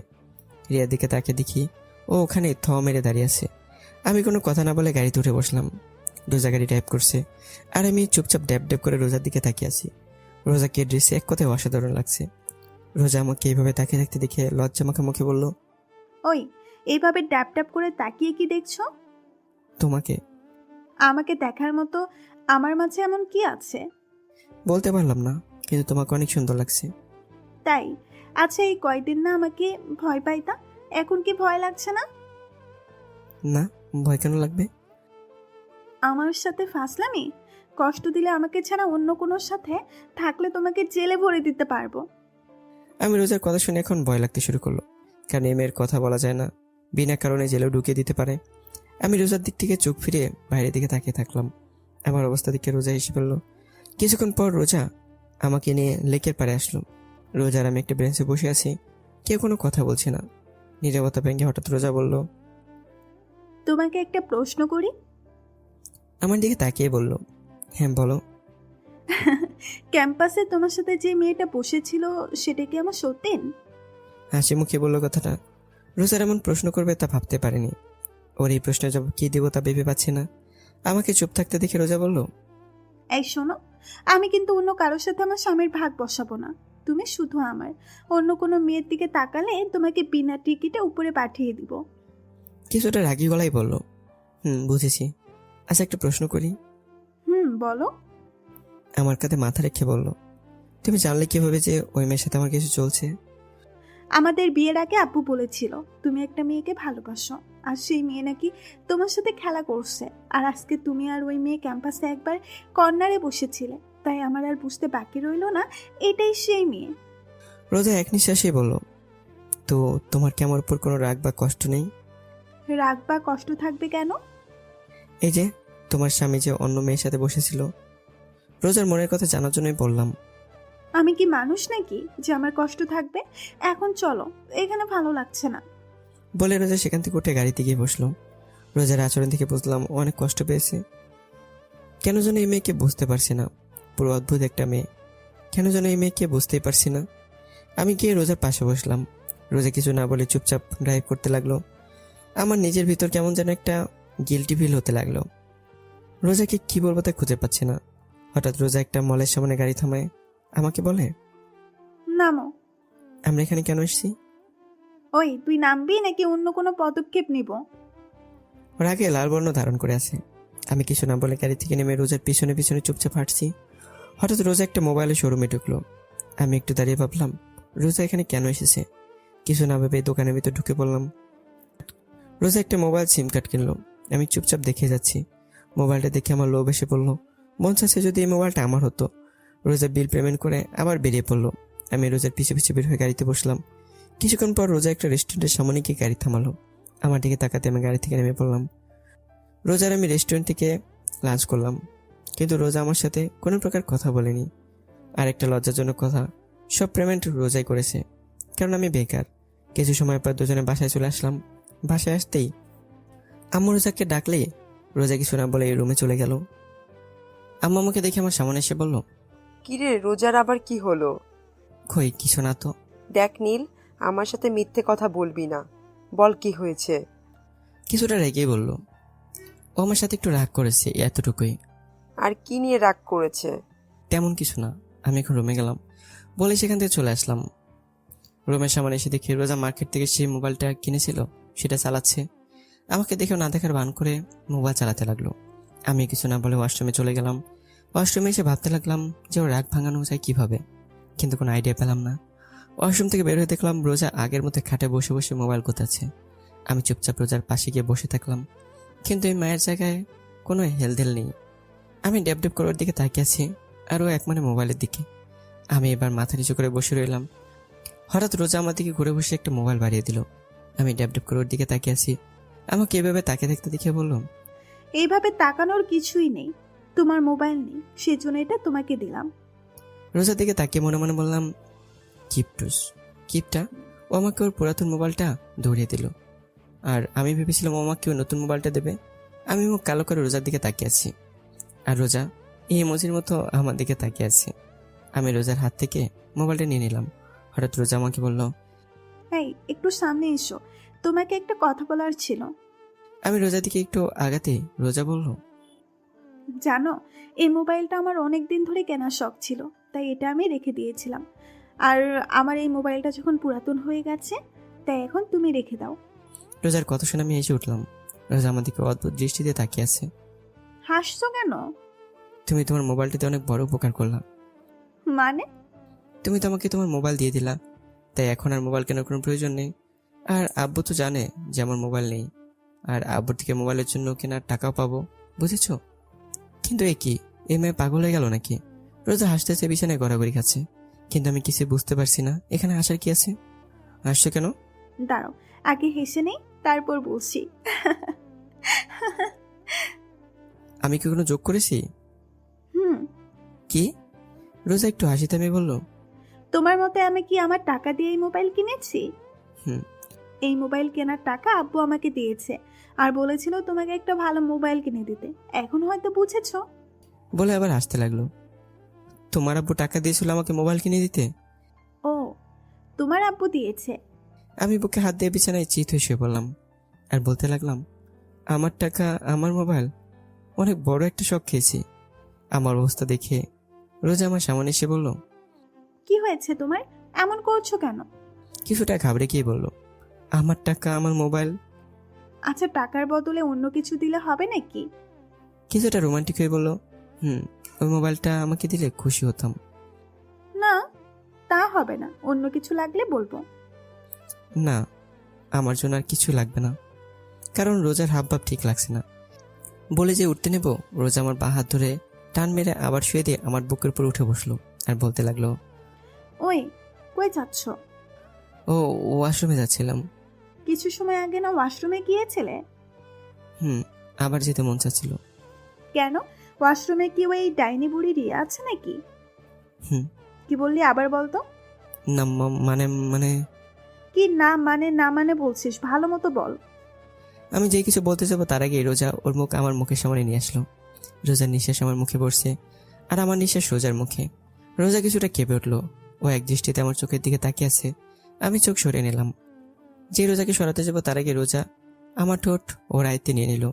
রিয়ার দিকে তাকিয়ে দেখি ও ওখানে থ মেরে দাঁড়িয়ে আছে। আমি কোনো কথা না বলে গাড়িতে উঠে বসলাম। রোজা গাড়ি ড্রাইভ করছে, আর আমি চুপচাপ ড্যাব ড্যাব করে রোজার দিকে তাকিয়ে আছি। রোজাকে ড্রেসে এক কথায় অসাধারণ লাগছে। রোজা আমাকে এইভাবে তাকিয়ে থাকতে দেখে লজ্জা মাখা মুখে বলল,
ওই, এইভাবে ড্যাপ ড্যাপ করে তাকিয়ে কি দেখছো?
তোমাকে।
আমাকে দেখার মতো আমার মাঝে এমন কি আছে?
বলতে পারলাম না, কিন্তু তোমাকে অনেক সুন্দর লাগছে।
তাই? আচ্ছা, এই কয়দিন না আমাকে ভয় পাইতা, এখন কি ভয় লাগছে না?
না, ভয় কেন লাগবে?
আমার সাথে ফাসলামি? কষ্ট দিলে আমাকে ছাড়া অন্য কোনোর সাথে থাকলে তোমাকে জেলে ভরে দিতে পারবো।
আমি রোজার কথা শুনে এখন ভয় লাগতে শুরু করলো, কারণ এই মেয়ের কথা বলা যায় না, বিনা কারণে জেলেও ঢুকিয়ে দিতে পারে। আমি রোজার দিক থেকে চোখ ফিরে বাইরের দিকে তাকিয়ে থাকলাম। আমার অবস্থা দেখে রোজা হেসে ফেললো। কিছুক্ষণ পর রোজা আমাকে নিয়ে লেকের পাড়ে আসলো। রোজার আমি একটা বেঞ্চে বসে আছি, কেউ কোনো কথা বলছে না। নীরবতা ভেঙে হঠাৎ রোজা বলল,
তোমাকে একটা প্রশ্ন করি।
আমার দিকে তাকিয়ে বলল, হ্যাঁ বলো।
ক্যাম্পাসে তোমার সাথে যে মেয়েটা বসেছিল সেটা কি আমার সতীন?
হাসি মুখে বললো কথাটা। রোজার এমন প্রশ্ন করবে তা ভাবতে পারিনি। ওর এই প্রশ্নের জবাব কি দেবো তা ভেবে পাচ্ছি না। আমাকে চুপ থাকতে দেখে রোজা বলল,
এই শোনো, আমি কিন্তু অন্য কারোর সাথে আমার স্বামীর ভাগ বসাবো না। তুমি শুধু আমার। অন্য কোনো মেয়ের দিকে তাকালে তোমাকে বিনা টিকিটে উপরে পাঠিয়ে দিব।
কিছুটা রাগী গলায় বলল, বুঝেছি। আচ্ছা, একটা প্রশ্ন করি।
বলো।
আমার কাঁধে মাথা রেখে বলল, তুমি জানলে কিভাবে যে ওই মেয়ের সাথে আমার কিছু চলছে?
আমাদের বিয়ের আগে আব্বু বলেছিল তুমি একটা মেয়েকে ভালোবাসো, আর সেই মেয়ে নাকি তোমার সাথে খেলা করছে। আর আজকে তুমি আর ওই মেয়ে ক্যাম্পাসে একবার কর্নারে বসেছিলে, তাই আমার আর বুঝতে বাকি রইলো না এটাই সেই মেয়ে।
রোজা এক নিঃশ্বাসে বলল, তো তোমার কি আমার উপর কোনো রাগ বা কষ্ট নেই?
রাগ বা কষ্ট থাকবে কেন?
এই যে তোমার স্বামী যে অন্য মেয়ের সাথে বসেছিল। রোজার মনের কথা জানার জন্যই বললাম।
আমি কি মানুষ নাকি যে আমার কষ্ট থাকবে? এখন চলো, এখানে ভালো লাগছে না।
বলে রোজা সেখান থেকে উঠে গাড়িতে গিয়ে বসলো। রোজার আচরণ থেকে বুঝলাম ও অনেক কষ্ট পেয়েছে। কেন যেন এই মেয়েকে বুঝতে পারছি না। পুরো অদ্ভুত একটা মেয়ে, কেন যেন এই মেয়েকে বুঝতেই পারছি না। আমি গিয়ে রোজার পাশে বসলাম। রোজা কিছু না বলে চুপচাপ ড্রাইভ করতে লাগলো। আমার নিজের ভিতর কেমন যেন একটা গিল্টি ফিল হতে লাগলো। রোজাকে কি বলবো তা খুঁজে পাচ্ছি না। হঠাৎ রোজা একটা মলের সামনে গাড়ি থামায় আমাকে বলে,
নামো।
আমরা এখানে কেন এসেছি?
ওই, তুই নামবি নাকি অন্য কোনো পদক্ষেপ নিব?
ওর আগে লাল বর্ণ ধারণ করে আছে। আমি কিছু না বলে গাড়ি থেকে নেমে রোজার পিছনে পিছনে চুপচাপ হাঁটছি। হঠাৎ রোজা একটা মোবাইলের শোরুমে ঢুকলো। আমি একটু দাঁড়িয়ে ভাবলাম রোজা এখানে কেন এসেছে। কিছু না ভেবে দোকানের ভিতর ঢুকে পড়লাম। রোজা একটা মোবাইল সিম কার্ড কিনলো। আমি চুপচাপ দেখে যাচ্ছি। মোবাইলটা দেখে আমার লোভ এসে পড়লো। মন চাচ্ছে যদি এই মোবাইলটা আমার হতো। রোজা বিল পেমেন্ট করে আবার বেরিয়ে পড়লো। আমি রোজার পিছু পিছু বের হয়ে গাড়িতে বসলাম। কিছুক্ষণ পর রোজা একটা রেস্টুরেন্টের সামনে গিয়ে গাড়ি থামালো। আমার দিকে তাকাতে আমি গাড়ি থেকে নেমে পড়লাম। রোজার আমি রেস্টুরেন্ট থেকে লাঞ্চ করলাম, কিন্তু রোজা আমার সাথে কোনো প্রকার কথা বলেনি। আর একটা লজ্জাজনক কথা, সব পেমেন্ট রোজাই করেছে, কারণ আমি বেকার। কিছু সময় পর দুজনে বাসায় চলে আসলাম। বাসায় আসতেই আম্মু রোজাকে ডাকলে রোজা কিছু না বলে রুমে চলে গেল। আম্মু আমাকে দেখে আমার সামনে এসে বলল,
কিরে, রোজার আবার কি হলো?
কই কিছু না তো।
দেখ নীল, আমার সাথে মিথ্যে কথা বলবি না, বল কি হয়েছে।
কিছুটা রেগেই বলল, ও আমার সাথে একটু রাগ করেছে, এতটুকুই।
আর কি নিয়ে রাগ করেছে?
তেমন কিছু না। আমি এখন রুমে গেলাম বলে সেখান থেকে চলে আসলাম। রুমের সামনে এসে দেখি রোজা মার্কেট থেকে সেই মোবাইলটা কিনেছিল সেটা চালাচ্ছে। আমাকে দেখেও না দেখার ভান করে মোবাইল চালাতে লাগলো। আমি কিছু না বলে ওয়াশরুমে চলে গেলাম। ওয়াশরুমে এসে ভাবতে লাগলাম যে ওর রাগ ভাঙানো যায় কিভাবে, কিন্তু কোনো আইডিয়া পেলাম না। ওয়াশরুম থেকে বের হয়ে দেখলাম রোজা আগের মতো খাটে বসে বসে মোবাইল কোথাচ্ছে। আমি চুপচাপ রোজার পাশে গিয়ে বসে থাকলাম, কিন্তু এই মায়ের জায়গায় কোনো হেলদেল নেই। আমি ড্যাব ড্যাব করার দিকে তাকিয়ে আছি, আর ও এক মানে মোবাইলের দিকে। আমি এবার মাথা নিচু করে বসে রইলাম। হঠাৎ রোজা আমার দিকে ঘুরে বসে একটা মোবাইল বাড়িয়ে দিল। আমি ড্যাব ড্যাব করে ওর দিকে তাকিয়ে আছি। আমাকে এভাবে তাকিয়ে দেখতে দেখে বললাম,
এইভাবে তাকানোর কিছুই নেই, তোমার মোবাইল নেই, সেজন্য এটা তোমাকে দিলাম।
রোজার দিকে তাকিয়ে মনে মনে বললাম, কিপটুস কিপটা। ও আমাকে ওর পুরাতন মোবাইলটা ধরিয়ে দিল, আর আমি ভেবেছিলাম ও আমাকে ওই নতুন মোবাইলটা দেবে। আমি মুখ কালো করে রোজার দিকে তাকিয়ে আছি, আর রোজা এই ইমোজির মতো আমার দিকে তাকিয়ে আছে। আমি রোজার হাত থেকে মোবাইলটা নিয়ে নিলাম। হঠাৎ রোজা আমাকে বলল,
এই একটু সামনে এসো, তোমাকে একটা কথা বলার ছিল।
আমি রোজার দিকে একটু আগাতেই রোজা বলল,
জানো, এই মোবাইলটা আমার অনেক দিন ধরে কেনার শখ ছিল, তাই এটা আমি রেখে দিয়েছিলাম। আর আমার এই মোবাইলটা যখন পুরাতন হয়ে গেছে, তাই এখন তুমি রেখে দাও।
রোজার কথা শুনে আমি এসে উঠলাম। রোজা আমার দিকে অদ্ভুত দৃষ্টিতে তাকিয়ে আছে।
হাসছো কেন?
তুমি তোমার মোবাইলটাতে অনেক বড় উপকার করলা।
মানে?
তুমি তো আমাকে তোমার মোবাইল দিয়ে দিলা, তাই এখন আর মোবাইল কেনার কোনো প্রয়োজন নেই। আর আব্বু তো জানে যে আমার মোবাইল নেই, আর আব্বুর থেকে মোবাইলের জন্য কেনার টাকাও পাবো, বুঝেছো? কিন্তু এ কি, এই মেয়ে পাগল হয়ে গেল নাকি? রোজা হাসতেছে, বিছানায় গড়াগড়ি খাচ্ছে, কিন্তু আমি কিছু বুঝতে পারছি না এখানে হাসার কি আছে। হাসছো কেন?
দাঁড়াও, আগে হেসে নেই, তারপর বলছি।
আমি কি কোনো যোগ করেছি?
হুম।
কি? রোজা একটু হাসি থামিয়ে বলল,
তোমার মতে আমি কি আমার টাকা দিয়ে এই মোবাইল কিনেছি?
হুম।
এই মোবাইল কেনার টাকা আব্বু আমাকে দিয়েছে, আর বলেছিল তোমাকে একটা ভালো মোবাইল কিনে দিতে। এখন হয়তো বুঝেছো।
বলে আবার হাসতে লাগলো। তোমার আব্বু টাকা দিয়েছিল আমাকে মোবাইল কিনে দিতে?
ও, তোমার আব্বু দিয়েছে?
আমি বুকে হাত দিয়ে বিছানায় চিত হয়ে শুয়ে পড়লাম, আর বলতে লাগলাম, আমার টাকা আমার মোবাইল, অনেক বড় একটা শখ খেয়েছি। আমার অবস্থা দেখে রোজা আমার সামনে এসে বলল,
কি হয়েছে তোমার, এমন করছো কেন?
কিছুটা ঘাবড়ে গিয়ে বলল, আমার টাকা আমার মোবাইল।
আচ্ছা, টাকার বদলে অন্য কিছু দিলে হবে নাকি?
কিছুটা রোমান্টিক হয়ে বলল, ওই মোবাইলটা আমাকে দিলে খুশি হতাম।
না, তা হবে না, অন্য কিছু লাগলে বলবো।
না, আমার জন্য আর কিছু লাগবে না, কারণ রোজার হাবভাব ঠিক লাগছে না। বলে যে উঠতে নেব, রোজা আমার বাঁ হাত ধরে টান মেরে আবার শুয়ে দিয়ে আমার বুকের উপর উঠে বসলো, আর বলতে লাগলো,
ওই, কই যাচ্ছ?
ও ওয়াশরুমে যাচ্ছিলাম।
কিছু সময় আগে না ওয়াশরুমে গিয়েছিলে?
আবার যেতে মন চাচ্ছিল।
কেন? ওয়াশরুমে কি ওই ডাইনি বুড়ি রিয়া আছে নাকি?
হুম।
কি বললি, আবার বলতো।
না মানে মানে
কি না মানে না মানে বলছিস, ভালো মতো বল।
আমি যে কিছু বলতে যাবো তার আগে রোজা ওর মুখ আমার মুখের সামনে নিয়ে আসলো। রোজার নিঃশ্বাস আমার মুখে পড়ছে, আর আমার নিঃশ্বাস রোজার মুখে। রোজা কিছুটা কেঁপে উঠলো, ও এক দৃষ্টিতে আমার চোখের দিকে তাকিয়ে আছে। আমি চোখ সরিয়ে নিলাম। যে রোজাকে সরাতে যাবো তার আগে রোজা আমার ঠোঁট ওর আয়ত্তে নিয়ে নিল।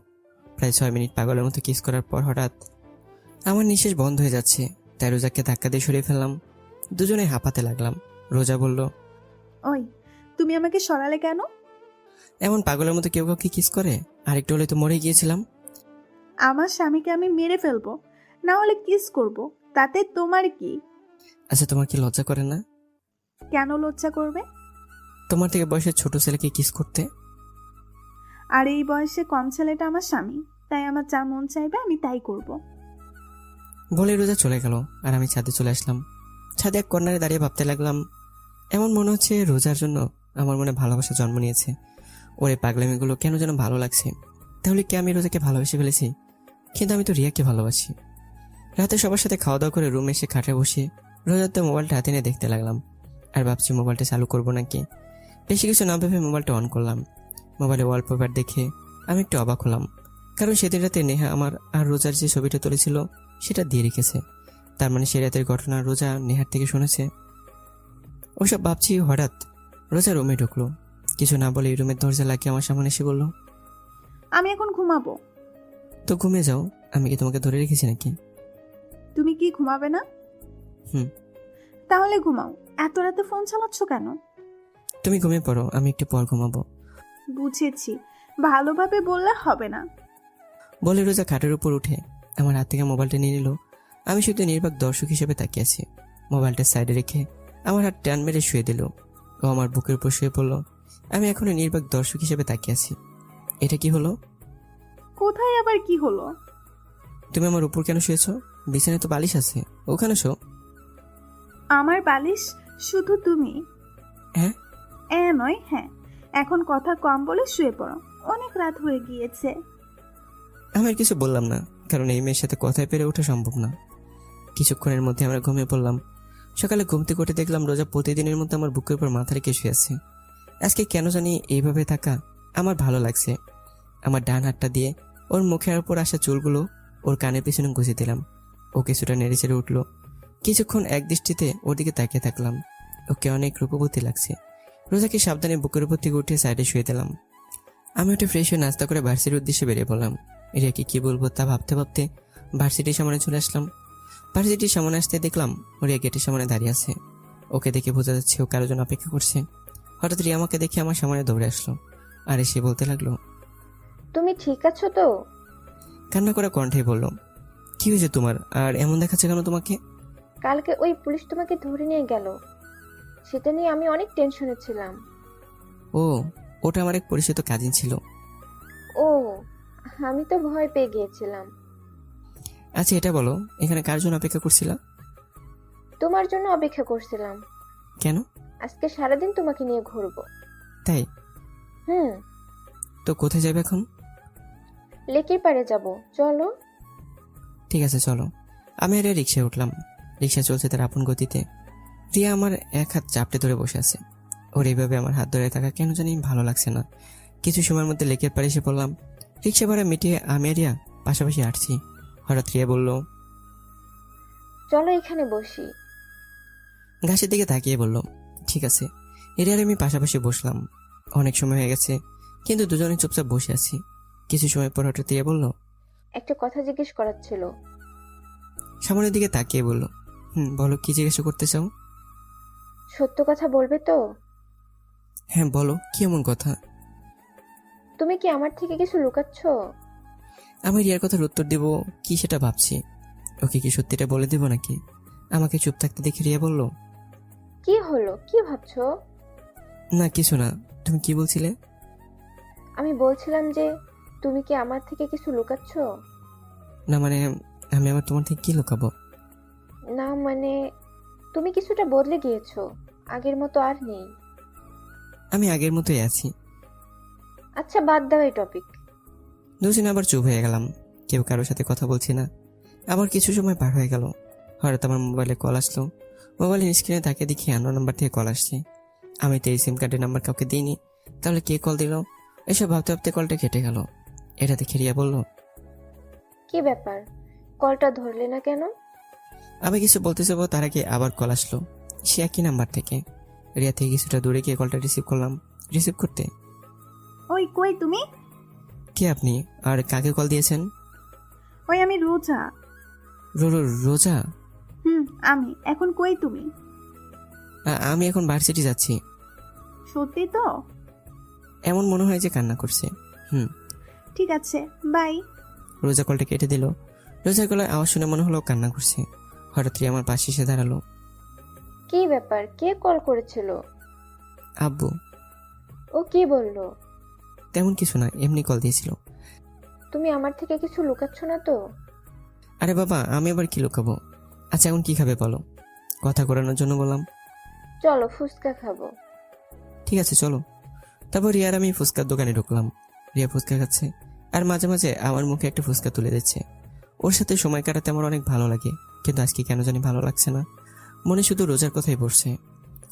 প্রায় 6 মিনিট পাগলের মতো কিস করার পর হঠাৎ আমার নিঃশ্বাস বন্ধ হয়ে যাচ্ছে, তাই রোজাকে ধাক্কা দিয়ে সরিয়ে ফেললাম। দুজনে হাঁপাতে লাগলাম। রোজা বলল,
ওই, তুমি আমাকে সরালে কেন?
এমন পাগলের মতো কেউ কাউকে কিস করে? আরেকটু হলে তো মরে গিয়েছিলাম।
আমার স্বামীকে আমি মেরে ফেলবো, না হলে কিস করব, তাতে তোমার কি?
আচ্ছা, তোমার কি লজ্জা করে না?
কেন লজ্জা করবে?
তোমার থেকে বয়সের ছোট ছেলেকে কিস করতে?
আর এই বয়সে কম ছেলেটা আমার স্বামী, তাই আমার যা মন চাইবে আমি তাই করব।
বলে রোজা চলে গেল, আর আমি ছাদে চলে আসলাম। ছাদে এক কর্নারে দাঁড়িয়ে ভাবতে লাগলাম, এমন মনে হচ্ছে রোজার জন্য আমার মনে ভালোবাসা জন্ম নিয়েছে। ওর এই পাগলামিগুলো কেন যেন ভালো লাগছে। তাহলে কি আমি রোজাকে ভালোবেসে ফেলেছি? কিন্তু আমি তো রিয়াকে ভালোবাসি। রাতে সবার সাথে খাওয়া দাওয়া করে রুমে এসে খাটে বসে রোজার তো মোবাইলটা হাতে নিয়ে দেখতে লাগলাম, আর ভাবছি মোবাইলটা চালু করবো নাকি। বেশি কিছু না ভেবে মোবাইলটা অন করলাম। মোবাইলে ওয়ালপেপার দেখে আমি একটু অবাক হলাম, কারণ সেদিন রাতে নেহা আমার আর রোজার যে ছবিটা তুলেছিল সেটা দিয়ে রেখেছে। তার মানে সে রাতের ঘটনা রোজা নেহার থেকে শুনেছে। ওসব ভাবছি, হঠাৎ রোজা রুমে ঢুকলো। কিছু না বলে রুমের দরজা লাগিয়ে আমার সামনে এসে বলল,
আমি এখন ঘুমাবো।
তো ঘুমিয়ে যাও, আমি কি তোমাকে ধরে রেখেছি নাকি?
তুমি কি ঘুমাবে না?
হুম।
তাহলে ঘুমাও, এত রাতে ফোন চালাচ্ছ কেন?
তুমি ঘুমিয়ে পড়ো, আমি একটু পর ঘুমাবো।
বুঝেছি, ভালোভাবে বললে হবে না।
বলে রোজা খাটের উপর উঠে আমার হাত থেকে মোবাইলটা নিয়ে নিল। আমি শুধু নির্বাক দর্শক হিসেবে তাকিয়ে আছি। মোবাইলটা সাইডে রেখে আমার হাত টান মেরে শুয়ে দিল। ও আমার বুকের উপর শুয়ে পড়ল। আমি এখনো নির্বাক দর্শক হিসেবে তাকিয়ে আছি। এটা কি হলো?
কোথায় আবার কি হলো?
তুমি আমার উপর কেন শুয়েছো? বিছানায় তো বালিশ আছে, ওখানে শো।
আমার বালিশ শুধু তুমি?
হ্যাঁ।
নয় হ্যাঁ। এখন কথা কম বলে শুয়ে পড়ো, অনেক রাত হয়ে গিয়েছে।
আমি আর কিছু বললাম না, কারণ এই মেয়ের সাথে কথায় পেরে ওঠা সম্ভব না। কিছুক্ষণের মধ্যে আমরা ঘুমিয়ে পড়লাম। সকালে ঘুম থেকে উঠে দেখলাম রোজা প্রতিদিনের মধ্যে আমার বুকের উপর মাথা রেখে শুয়ে আছে। আজকে কেন জানি এইভাবে থাকা আমার ভালো লাগছে। আমার ডান হাতটা দিয়ে ওর মুখের উপর আসা চুলগুলো ওর কানের পিছনে গুঁজে দিলাম। ও কিছুটা নেড়ে চেড়ে উঠলো। কিছুক্ষণ এক দৃষ্টিতে ওর দিকে তাকিয়ে থাকলাম। ওকে অনেক রূপবতী লাগছে। রোজাকে সাবধানে বুকের উপর থেকে উঠে সাইডে শুয়ে দিলাম। আমি ওটা ফ্রেশ হয়ে নাস্তা করে ভার্সিটির উদ্দেশ্যে বেরিয়ে পড়লাম। রিয়াকে কি বলবো তা ভাবতে ভাবতে ভার্সিটির সামনে চলে আসলাম। ভার্সিটির সামনে আসতে দেখলাম রিয়া গেটের সামনে দাঁড়িয়ে আছে। ওকে দেখে বোঝা যাচ্ছে ও কারোর জন্য অপেক্ষা করছে। হঠাৎ রিয়া আমাকে দেখে আমার সামনে দৌড়ে আসলো আর এসে বলতে লাগলো,
তুমি ঠিক আছো তো?
কান্না করে কণ্ঠে বলল, কি হয়েছে তোমার, আর এমন দেখাচ্ছে কেন তোমাকে?
কালকে ওই পুলিশ তোমাকে ধরে নিয়ে গেল, সেটা নিয়ে আমি অনেক টেনশনে ছিলাম।
ও, ওটা আমার এক পরিচিত কাজিন ছিল।
ও, আমি তো ভয় পেয়ে গিয়েছিলাম।
আচ্ছা এটা বলো, এখানে কার জন্য অপেক্ষা করছিলা?
তোমার জন্য অপেক্ষা করছিলাম।
কেন?
আজকে সারাদিন তোমাকে নিয়ে ঘুরবো।
তাই?
হুম।
তো কোথায় যাবে এখন?
লেকের পাড়ে যাব, চলো।
ঠিক আছে চলো। আমি আর রিক্সায় উঠলাম। রিক্সা চলছে তার আপন গতিতে। রিয়া আমার এক হাত চাপটে ধরে বসে আছে। ওর এইভাবে আমার হাত ধরে থাকা কেন জানি ভালো লাগছে না। কিছু সময়ের মধ্যে লেকের পাড়ে এসে পড়লাম। রিক্সা ভাড়া মিটিয়ে আমি আর রিয়া পাশাপাশি হাঁটছি। হঠাৎ রিয়া বলল,
চলো এখানে বসি।
ঘাসের দিকে তাকিয়ে বলল, ঠিক আছে। এর আর আমি পাশাপাশি বসলাম। অনেক সময় হয়ে গেছে কিন্তু দুজনে চুপচাপ বসে আছি। কিছু সময় পর হঠাৎ রিয়া বলল,
একটা কথা জিজ্ঞেস করার ছিল।
সামনের দিকে তাকিয়ে বলল, বলো, কি জিজ্ঞাসা করতে চাও?
সত্য কথা বলবে তো?
হ্যাঁ বলো, কি এমন কথা?
তুমি কি আমার থেকে কিছু লুকাচ্ছ?
আমি রিয়ার কথার উত্তর দেব কি সেটা ভাবছি। ওকে কি সত্যিটা বলে দেব নাকি? আমাকে চুপ থাকতে দেখে রিয়া বলল,
কি হলো, কি ভাবছো?
না কিছু না। তুমি কি বলছিলে?
আমি বলছিলাম যে তুমি কি আমার থেকে কিছু লুকাচ্ছ?
না মানে আমি আবার তোমার থেকে কি লুকাবো?
না মানে তুমি কিছুটা বদলে গিয়েছো, আগের মতো আর নেই।
আমি আগের মতোই আছি।
আচ্ছা বাদ দাও এই টপিক।
দুজনে আবার চুপ হয়ে গেলাম। কেউ কারোর সাথে কথা বলছি না। আবার কিছু সময় পার হয়ে গেল। হঠাৎ আমার মোবাইলে কল আসলো। মোবাইলের স্ক্রিনে তাকিয়ে দেখি অন্য নাম্বার থেকে কল আসছে। আমি তো এই সিম কার্ডের নাম্বার কাউকে দিইনি, তাহলে কে কল দিল? এসব ভাবতে ভাবতে কলটা কেটে গেল। এটা দেখে রিয়া বলল,
কি ব্যাপার, কলটা ধরলে না কেন?
আমি কিছু বলতে যাবো তার আগে আবার কল আসলো, সে একই নাম্বার থেকে। রিয়া থেকে কিছুটা দূরে গিয়ে কলটা রিসিভ করলাম। রিসিভ করতে,
ওই কই তুমি?
কে আপনি আর কাকে কল দিয়েছেন?
ওই আমি রোজা।
রোজা?
আমি। এখন কই তুমি?
আমি এখন ভার্সিটি যাচ্ছি।
সত্যি তো?
এমন মনে হয় যে কান্না করছে।
ঠিক আছে, বাই।
রোজা কলটা কেটে দিল। রোজার গলায় আওয়াজ শুনে মনে হলো কান্না করছে। হঠাৎ আমার পাশে এসে দাঁড়ালো।
কি ব্যাপার, কে কল করেছিল?
আব্বু।
ও কি বললো?
তেমন কিছু না, এমনি কল দিয়েছিল।
তুমি আমার থেকে কিছু লুকাচ্ছ না তো?
আরে বাবা, আমি আবার কি লুকাবো? আচ্ছা এখন কি খাবে বলো? কথা ঘোরানোর জন্য বললাম।
চলো ফুচকা খাবো।
ঠিক আছে চলো। তারপর রিয়ার আমি ফুচকার দোকানে ঢুকলাম। রিয়া ফুচকা খাচ্ছে আর মাঝে মাঝে আমার মুখে একটা ফুচকা তুলে দিচ্ছে। ওর সাথে সময় কাটাতে আমার অনেক ভালো লাগে, কিন্তু আজকে কেন জানি ভালো লাগছে না। মনে শুধু রোজার কথাই পড়ছে।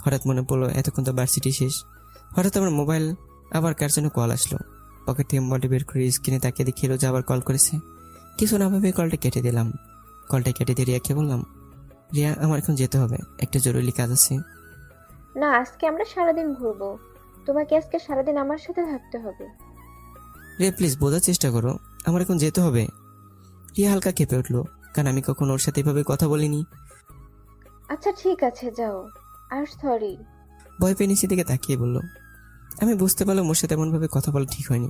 হঠাৎ মনে পড়লো এতক্ষণ তো ভার্সিটি শেষ। হঠাৎ আমার মোবাইল আবার কার জন্য কল আসলো। পকেট থেকে মোবাইলটা বের করে স্ক্রিনে তাকিয়ে দেখি রোজা আবার কল করেছে। কিছু না ভাবে কলটা কেটে দিলাম। কলটা কেটে দিয়ে রিয়াকে বললাম, রিয়া আমার এখন যেতে হবে, একটা জরুরি কাজ আছে।
না, আজকে আমরা সারাদিন ঘুরবো, তোমাকে আজকে সারাদিন আমার সাথে থাকতে হবে।
রিয়া প্লিজ বোঝার চেষ্টা করো, আমার এখন যেতে হবে। রিয়া হালকা কেঁপে উঠলো, কারণ আমি কখনো ওর সাথে এভাবে কথা বলিনি।
আচ্ছা ঠিক আছে যাও, আর সরি।
ভয় পেয়ে নিচের দিকে তাকিয়ে বলল। আমি বুঝতে পারলাম ওর সাথে এমনভাবে কথা বলা ঠিক হয়নি।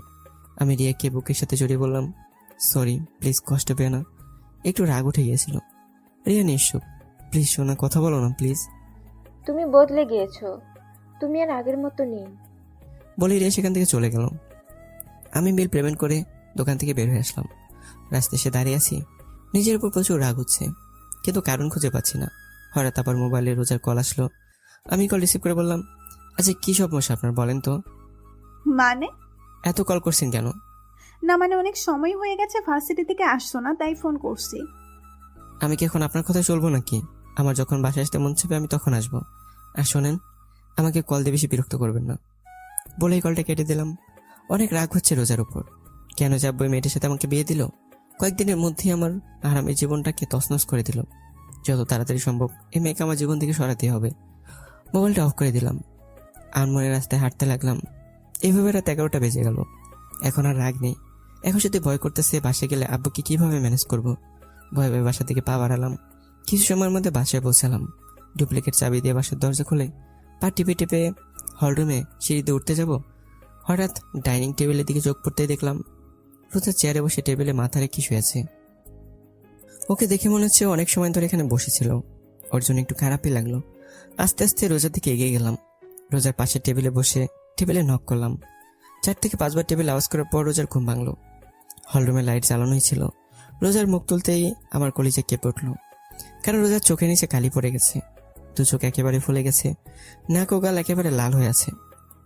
আমি রিয়াকে বুকের সাথে জড়িয়ে বললাম, সরি, প্লিজ কষ্ট পেও না। একটু রাগ উঠে গিয়েছিল। রিয়া নিশ্চুপ। প্লিজ শোনা, কথা বলো না প্লিজ।
তুমি বদলে গিয়েছো, তুমি আর আগের মতো নেই।
বলে রিয়া সেখান থেকে চলে গেল। আমি বিল পেমেন্ট করে দোকান থেকে বের হয়ে আসলাম। রাস্তায় এসে দাঁড়িয়ে আছি, নিজের উপর প্রচুর রাগ হচ্ছে, কিন্তু কারণ খুঁজে পাচ্ছি না। হঠাৎ আবার মোবাইলে রোজার কল আসলো। আমি কল রিসিভ করে বললাম, আচ্ছা কি সমস্যা আপনার বলেন তো?
মানে?
এত কল করছেন কেন?
না মানে অনেক সময় হয়ে গেছে, ভার্সিটি থেকে আসছো না, তাই ফোন করছি।
আমি কি এখন আপনার কথা চলবো নাকি? আমার যখন বাসায় আসতে মন চাইবে আমি তখন আসবো। আর শোনেন, আমাকে কল দিয়ে বেশি বিরক্ত করবেন না। বলেই কলটা কেটে দিলাম। অনেক রাগ হচ্ছে রোজার উপর। কেন যাবো এই মেয়েটার সাথে আমাকে বিয়ে দিল? কয়েকদিনের মধ্যেই আমার আরামের জীবনটাকে তছনছ করে দিল। যত তাড়াতাড়ি সম্ভব এই মেয়েকে আমার জীবন থেকে সরাতে হবে। মোবাইলটা অফ করে দিলাম। আনমনে রাস্তায় হাঁটতে লাগলাম। এইভাবে রাত 11টা বেজে গেল। এখন আর রাগ নেই। এখন শুধু ভয় করতেছে বাসায় গেলে আব্বুকে কিভাবে ম্যানেজ করব। ভয়ে ভয়ে বাসা থেকে পা বাড়ালাম। কিছু সময়ের মধ্যে বাসায় পৌঁছালাম। ডুপ্লিকেট চাবি দিয়ে বাসার দরজা খুলে পা টিপে টিপে হলরুমে সিঁড়িতে উঠতে যাব, হঠাৎ ডাইনিং টেবিলের দিকে চোখ পড়তেই দেখলাম রোজা চেয়ারে বসে টেবিলে মাথা রেখে শুয়ে আছে। ওকে দেখে মনে হচ্ছে অনেক সময় ধরে এখানে বসেছিল। ওর জন্য একটু খারাপই লাগলো। আস্তে আস্তে রোজার দিকে এগিয়ে গেলাম। রোজার পাশে টেবিলে বসে টেবিলে নক করলাম। 4 থেকে 5 বার টেবিল আওয়াজ করার পর রোজার ঘুম ভাঙলো। হলরুমে লাইট জ্বালানোই ছিল। রোজার মুখ তুলতেই আমার কলিজা কেঁপে উঠল, কারণ রোজার চোখের নিচে কালি পড়ে গেছে। দু চোখ একেবারে ফুলে গেছে, নাক ও গাল একেবারে লাল হয়ে আছে।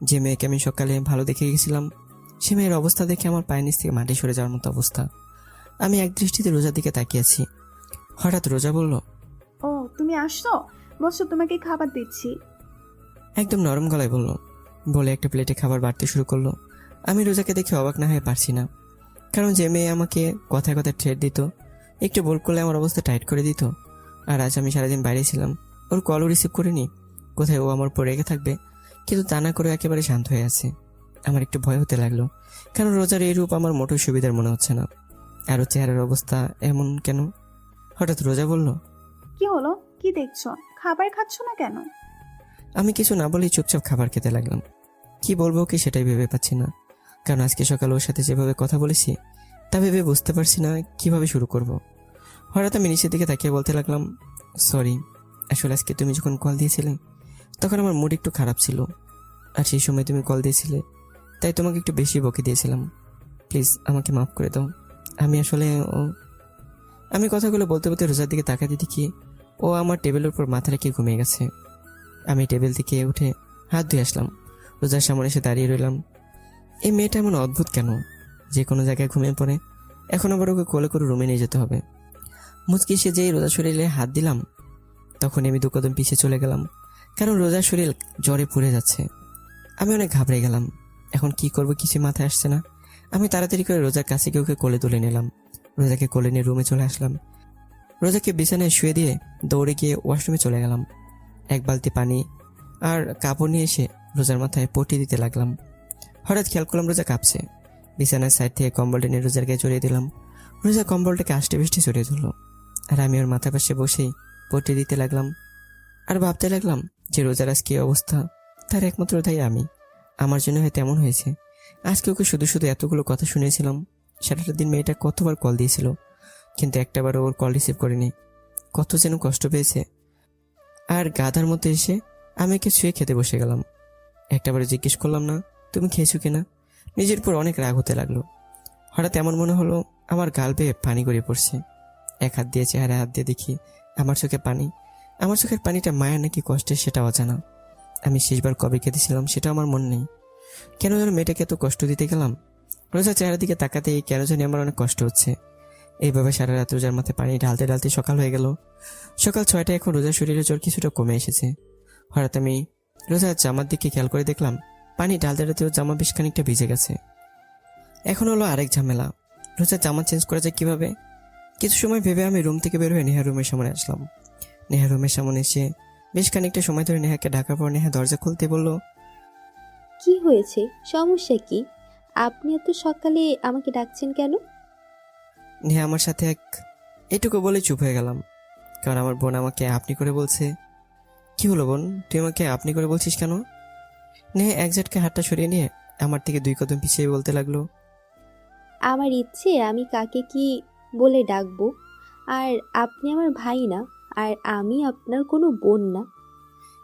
যে মেয়েকে আমি সকালে ভালো দেখে গেছিলাম, সে মেয়ের অবস্থা দেখে আমার পায়ের নিচ থেকে মাটি সরে যাওয়ার মতো অবস্থা। আমি এক দৃষ্টিতে রোজার দিকে তাকিয়েছি। হঠাৎ রোজা বলল,
ও তুমি আসছো, বসো, তোমাকে খাবার দিচ্ছি।
একদম নরম গলায় বলল। বলে একটা প্লেটে খাবার বাড়তে শুরু করলো। আমি রোজাকে দেখে অবাক না হয়ে পারছি না, কারণ যে মেয়ে আমাকে কথায় কথায় ট্রেড দিত, একটু ভুল করলে আমার অবস্থা টাইট করে দিত, আর আজ আমি সারাদিন বাইরে ছিলাম, ওর কলও রিসিভ করিনি। কোথায় ও আমার উপর রেগে থাকবে, কিন্তু তা না করে একেবারে শান্ত হয়ে আছে। আমার একটু ভয় হতে লাগলো, কারণ রোজার এই রূপ আমার মোটেও সুবিধার মনে হচ্ছে না। আর ওর চেহারার অবস্থা এমন কেন? হঠাৎ রোজা বলল,
কি হলো, কি দেখছো, খাবার খাচ্ছ না কেন?
আমি কিছু না বলেই চুপচাপ খাবার খেতে লাগলাম। কি বলবো কি সেটাই ভেবে পাচ্ছি না, কারণ আজকে সকালে ওর সাথে যেভাবে কথা বলেছি তা ভেবে বুঝতে পারছি না কিভাবে শুরু করব। হঠাৎ আমি নিচের দিকে তাকিয়ে বলতে লাগলাম, সরি, আসলে আজকে তুমি যখন কল দিয়েছিলে তখন আমার মুড একটু খারাপ ছিল, আর সেই সময় তুমি কল দিয়েছিলে তাই তোমাকে একটু বেশি বকে দিয়েছিলাম। প্লিজ আমাকে মাফ করে দাও। আমি আসলে আমি কথাগুলো বলতে বলতে রোজার দিকে তাকাতে দেখি ও আমার টেবিলের উপর মাথা রেখে ঘুমিয়ে গেছে। আমি টেবিল থেকে উঠে হাত ধুয়ে আসলাম। রোজার সামনে এসে দাঁড়িয়ে রইলাম। এই মেয়েটা এমন অদ্ভুত কেন, যে কোনো জায়গায় ঘুমিয়ে পড়ে, এখন আবার ওকে কোলে করে রুমে নিয়ে যেতে হবে। মুচকি সে যেই রোজার শরীরে হাত দিলাম, তখন আমি 2 কদম পিছিয়ে চলে গেলাম, কারণ রোজার শরীর জ্বরে পুড়ে যাচ্ছে। আমি অনেক ঘাবড়ে গেলাম। এখন কি করবো কিছু মাথায় আসছে না। আমি তাড়াতাড়ি করে রোজার কাছে গিয়ে ওকে কোলে তুলে নিলাম। রোজাকে কোলে নিয়ে রুমে চলে আসলাম। রোজাকে বিছানায় শুয়ে দিয়ে দৌড়ে গিয়ে ওয়াশরুমে চলে গেলাম। 1 বালতি পানি আর কাপড় নিয়ে এসে রোজার মাথায় পটি দিতে লাগলাম। হঠাৎ খেয়াল করলাম রোজা কাঁপছে। বিছানার সাইড থেকে কম্বলটা নিয়ে রোজার গায়ে জড়িয়ে দিলাম। রোজা কম্বলটাকে আষ্টে বৃষ্টি জড়িয়ে ধরলো, আর আমি ওর মাথার পাশে বসেই পটি দিতে লাগলাম। আর ভাবতে লাগলাম যে রোজার আজ কি অবস্থা, তার একমাত্র দায়ী আমি। আমার জন্য হয়তো এমন হয়েছে। আজকে ওকে শুধু শুধু এতগুলো কথা শুনিয়েছিলাম। সারাটা দিন মেয়েটা কতবার কল দিয়েছিল, কিন্তু একটাবারও ওর কল রিসিভ করেনি। কত যেন কষ্ট পেয়েছে। আর গাধার মতো এসে আমি একে শুয়ে খেতে বসে গেলাম। একটাবারে জিজ্ঞেস করলাম না তুমি খেয়েছো কিনা। নিজের উপর অনেক রাগ হতে লাগলো। হঠাৎ এমন মনে হলো আমার গাল বেয়ে পানি গড়িয়ে পড়ছে। এক হাত দিয়ে চেহারায় হাত দিয়ে দেখি আমার চোখে পানি। আমার চোখের পানিটা মায়া নাকি কষ্টের সেটা অজানা। আমি শেষবার কবে কেঁদেছিলাম সেটা আমার মনে নেই। কেন যেন মেয়েটাকে এত কষ্ট দিতে গেলাম। রোজা চেহারার দিকে তাকাতেই কেন জানি আমার অনেক কষ্ট হচ্ছে। এইভাবে সারা রাত রোজার মাথায় পানি ঢালতে ঢালতে সকাল হয়ে গেল। সকাল 6টায় এখন রোজার শরীরে জ্বর কিছুটা কমে এসেছে। হঠাৎ আমি রোজার জামার দিকে খেয়াল করে দেখলাম পানি ঢালতে ঢালতে ওর জামা বেশ খানিকটা ভিজে গেছে। এখন হলো আরেক ঝামেলা, রোজার জামা চেঞ্জ করা যায় কিভাবে। কিছু সময় ভেবে আমি রুম থেকে বের হয়ে নেহার রুমের সামনে আসলাম। নেহার রুমের সামনে এসে বেশ খানিকটা সময় ধরে নেহাকে ঢাকার পর নেহা দরজা খুলতে বলল,
কি হয়েছে, সমস্যা কি? আপনি এত সকালে আমাকে ডাকছেন কেন?
নেহা আমার সাথে এটুকু বলে চুপ হয়ে গেলাম, কারণ আমার বোন আমাকে আপনি করে বলছে। কি হলো বোন, তুই আমাকে আপনি করে বলছিস কেন? নেহা এক ঝটকে হাতটা সরিয়ে নিয়ে আমার থেকে 2 কদম পিছিয়ে বলতে লাগলো,
আমার ইচ্ছে আমি কাকে কি বলে ডাকবো। আর আপনি আমার ভাই না, আর আমি আপনার কোনো বোন না।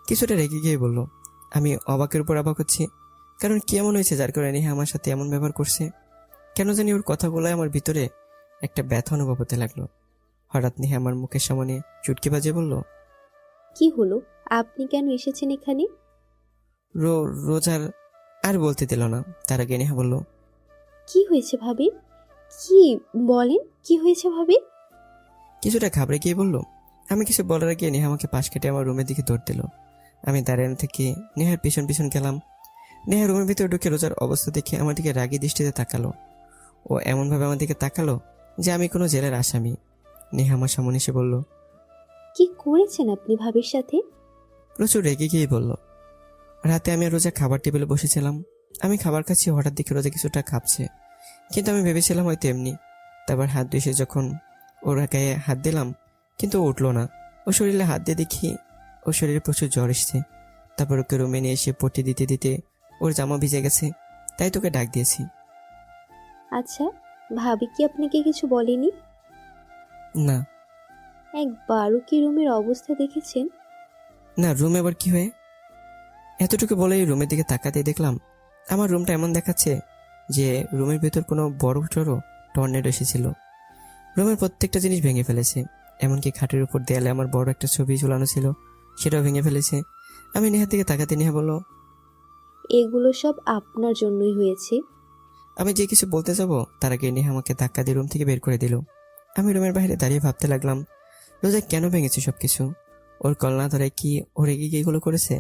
কিছুটা রেগে গিয়ে বলল। আমি অবাকের উপর অবাক হচ্ছি, কারণ কি এমন হয়েছে যার কারণে নেহা আমার সাথে এমন ব্যবহার করছে। কেন জানি ওর কথাগুলোয় আমার ভিতরে একটা ব্যথা অনুভব হতে লাগলো। হঠাৎ নেহা আমার মুখের সামনে চুটকি বাজিয়ে বলল,
কি হলো, আপনি কেন এসেছেন এখানে?
রোজার আর বলতে দিল না। তার আগে নেহা বলল,
কি হয়েছে ভাবি? কি বলেন, কি হয়েছে ভাবি?
কিছুটা ঘাবড়ে গিয়ে বলল। আমি কিছু বলার আগে নেহা আমাকে পাশ কেটে আমার রুমের দিকে দৌড় দিল। আমি দাঁড়ানো থেকে নেহার পিছন পিছন গেলাম। নেহা রুমের ভিতরে ঢুকে রোজার অবস্থা দেখে আমার দিকে রাগী দৃষ্টিতে তাকালো। ও এমনভাবে আমার দিকে তাকালো যে আমি কোনো জেলের আসামি। নেহা আমার সামনে এসে বলল,
কি করেছেন আপনি ভাবির সাথে?
প্রচুর রেগে গিয়ে বলল, রাতে আমি আর রোজা খাবার টেবিলে বসেছিলাম। আমি খাবার খাচ্ছি, হঠাৎ দেখে রোজা কিছুটা কাঁপছে, কিন্তু আমি ভেবেছিলাম হয়তো এমনি। তারপর হাত ধুয়ে যখন ওর গায়ে হাত দিলাম, কিন্তু ও উঠলো না। ও শরীরে হাত দিয়ে দেখি ওর শরীরে প্রচুর জ্বর এসছে। তারপর ওকে রুমে নিয়ে এসে পটি দিতে দিতে ওর জামা ভিজে গেছে, তাই তোকে ডাক দিয়েছি।
আচ্ছা, ভাবি কি আপনাকে কিছু বলেনি?
না
একবারও কি রুমের অবস্থা দেখেছেন?
না, রুমে আবার কি হয়ে? এতটুকু বলে রুমের দিকে তাকাতে দেখলাম আমার রুমটা এমন দেখাচ্ছে যে রুমের ভেতর কোনো বড় সড়ো টর্নেডো এসেছিল। রুমের প্রত্যেকটা জিনিস ভেঙে ফেলেছে, এমনকি খাটের উপর দেয়ালে আমার বড় একটা ছবি ঝুলানো ছিল, সেটাও ভেঙে ফেলেছে। আমি নেহার দিকে তাকাতে নেহা বলল,
এগুলো সব আপনার জন্যই হয়েছে।
আমি যে কিছু বলতে যাব তার আগে নেহা আমাকে ধাক্কা দিয়ে রুম থেকে বের করে দিল। আমি রুমের বাইরে দাঁড়িয়ে ভাবতে লাগলাম, রোজা কেন ভেঙেছে সবকিছু? ওর কলনা ধরে কি ও রেগে গিয়ে এগুলো করেছে,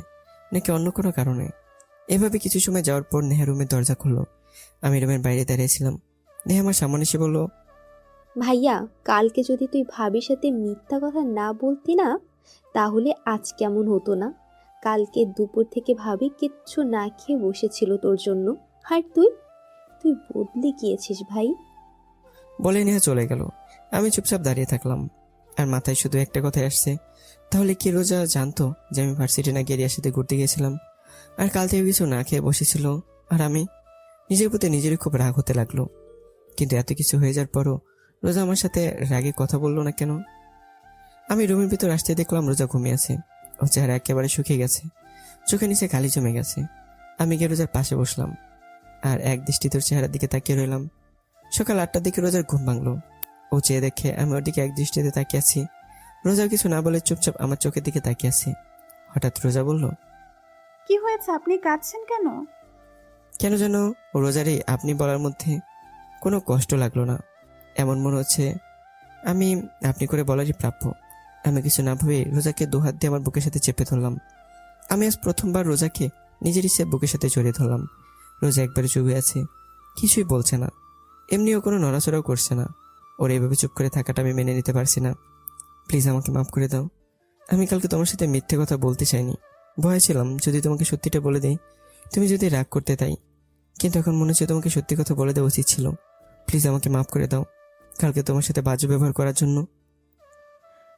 নাকি অন্য কোনো কারণে? এভাবে কিছু সময় যাওয়ার পর নেহা রুমের দরজা খুললো। আমি রুমের বাইরে দাঁড়িয়েছিলাম। নেহা আমার সামনে এসে বলল,
ভাইয়া, কালকে যদি তুই ভাবির সাথে মিথ্যা কথা না বলতি না, তাহলে আজ কেমন হতো না। কালকে দুপুর থেকে ভাবি কিচ্ছু না খেয়ে বসেছিল তোর জন্য। আর তুই তুই বদলে গিয়েছিস ভাই।
বলে নেহা চলে গেল। আমি চুপচাপ দাঁড়িয়ে থাকলাম, আর মাথায় শুধু একটা কথাই আসছে, তাহলে কি রোজা জানতো যে আমি ভার্সিটি না গিয়ে রিয়ার সাথে ঘুরতে গিয়েছিলাম, আর কাল থেকে কিছু না খেয়ে বসেছিল? আর আমি নিজের প্রতি নিজেরই খুব রাগ হতে লাগলো। কিন্তু এত কিছু হয়ে যাওয়ার পরও রোজা আমার সাথে রাগে কথা বললো না কেন? আমি রুমের ভিতর আসতে দেখলাম রোজা ঘুমিয়ে আছে। ওর চেহারা একেবারে শুকিয়ে গেছে, চোখের নিচে কালি জমে গেছে। আমি গিয়ে রোজার পাশে বসলাম আর এক দৃষ্টিতে ওর চেহারার দিকে তাকিয়ে রইলাম। সকাল 8টার দিকে রোজার ঘুম ভাঙলো। ও চেয়ে দেখে আমি ওর দিকে এক দৃষ্টিতে তাকিয়ে আছি। রোজা কিছু না বলে চুপচাপ আমার চোখের দিকে তাকিয়ে আছে। হঠাৎ রোজা বলল,
কি হয়েছে, আপনি কাঁদছেন কেন?
কেন যেন ও রোজারই আপনি বলার মধ্যে কোনো কষ্ট লাগলো না। এমন মনে হচ্ছে আমি আপনি করে বলারই প্রাপ্য। আমি কিছু না ভেবে রোজাকে 2 হাত দিয়ে আমার বুকের সাথে চেপে ধরলাম। আমি আজ প্রথমবার রোজাকে নিজের ইচ্ছে বুকের সাথে জড়িয়ে ধরলাম। রোজা একবারে চুপে আছে, কিছুই বলছে না, এমনিও কোনো নড়াচড়াও করছে না। ওর এইভাবে চুপ করে থাকাটা আমি মেনে নিতে পারছি না। প্লিজ আমাকে মাফ করে দাও। আমি কালকে তোমার সাথে মিথ্যে কথা বলতে চাইনি। ভয় ছিলাম যদি তোমাকে সত্যিটা বলে দেই তুমি যদি রাগ করতে, তাই। কিন্তু এখন মনে হচ্ছে তোমাকে সত্যি কথা বলে দেওয়া উচিত ছিল। প্লিজ আমাকে মাফ করে দাও কালকে তোমার সাথে বাজে ব্যবহার করার জন্য।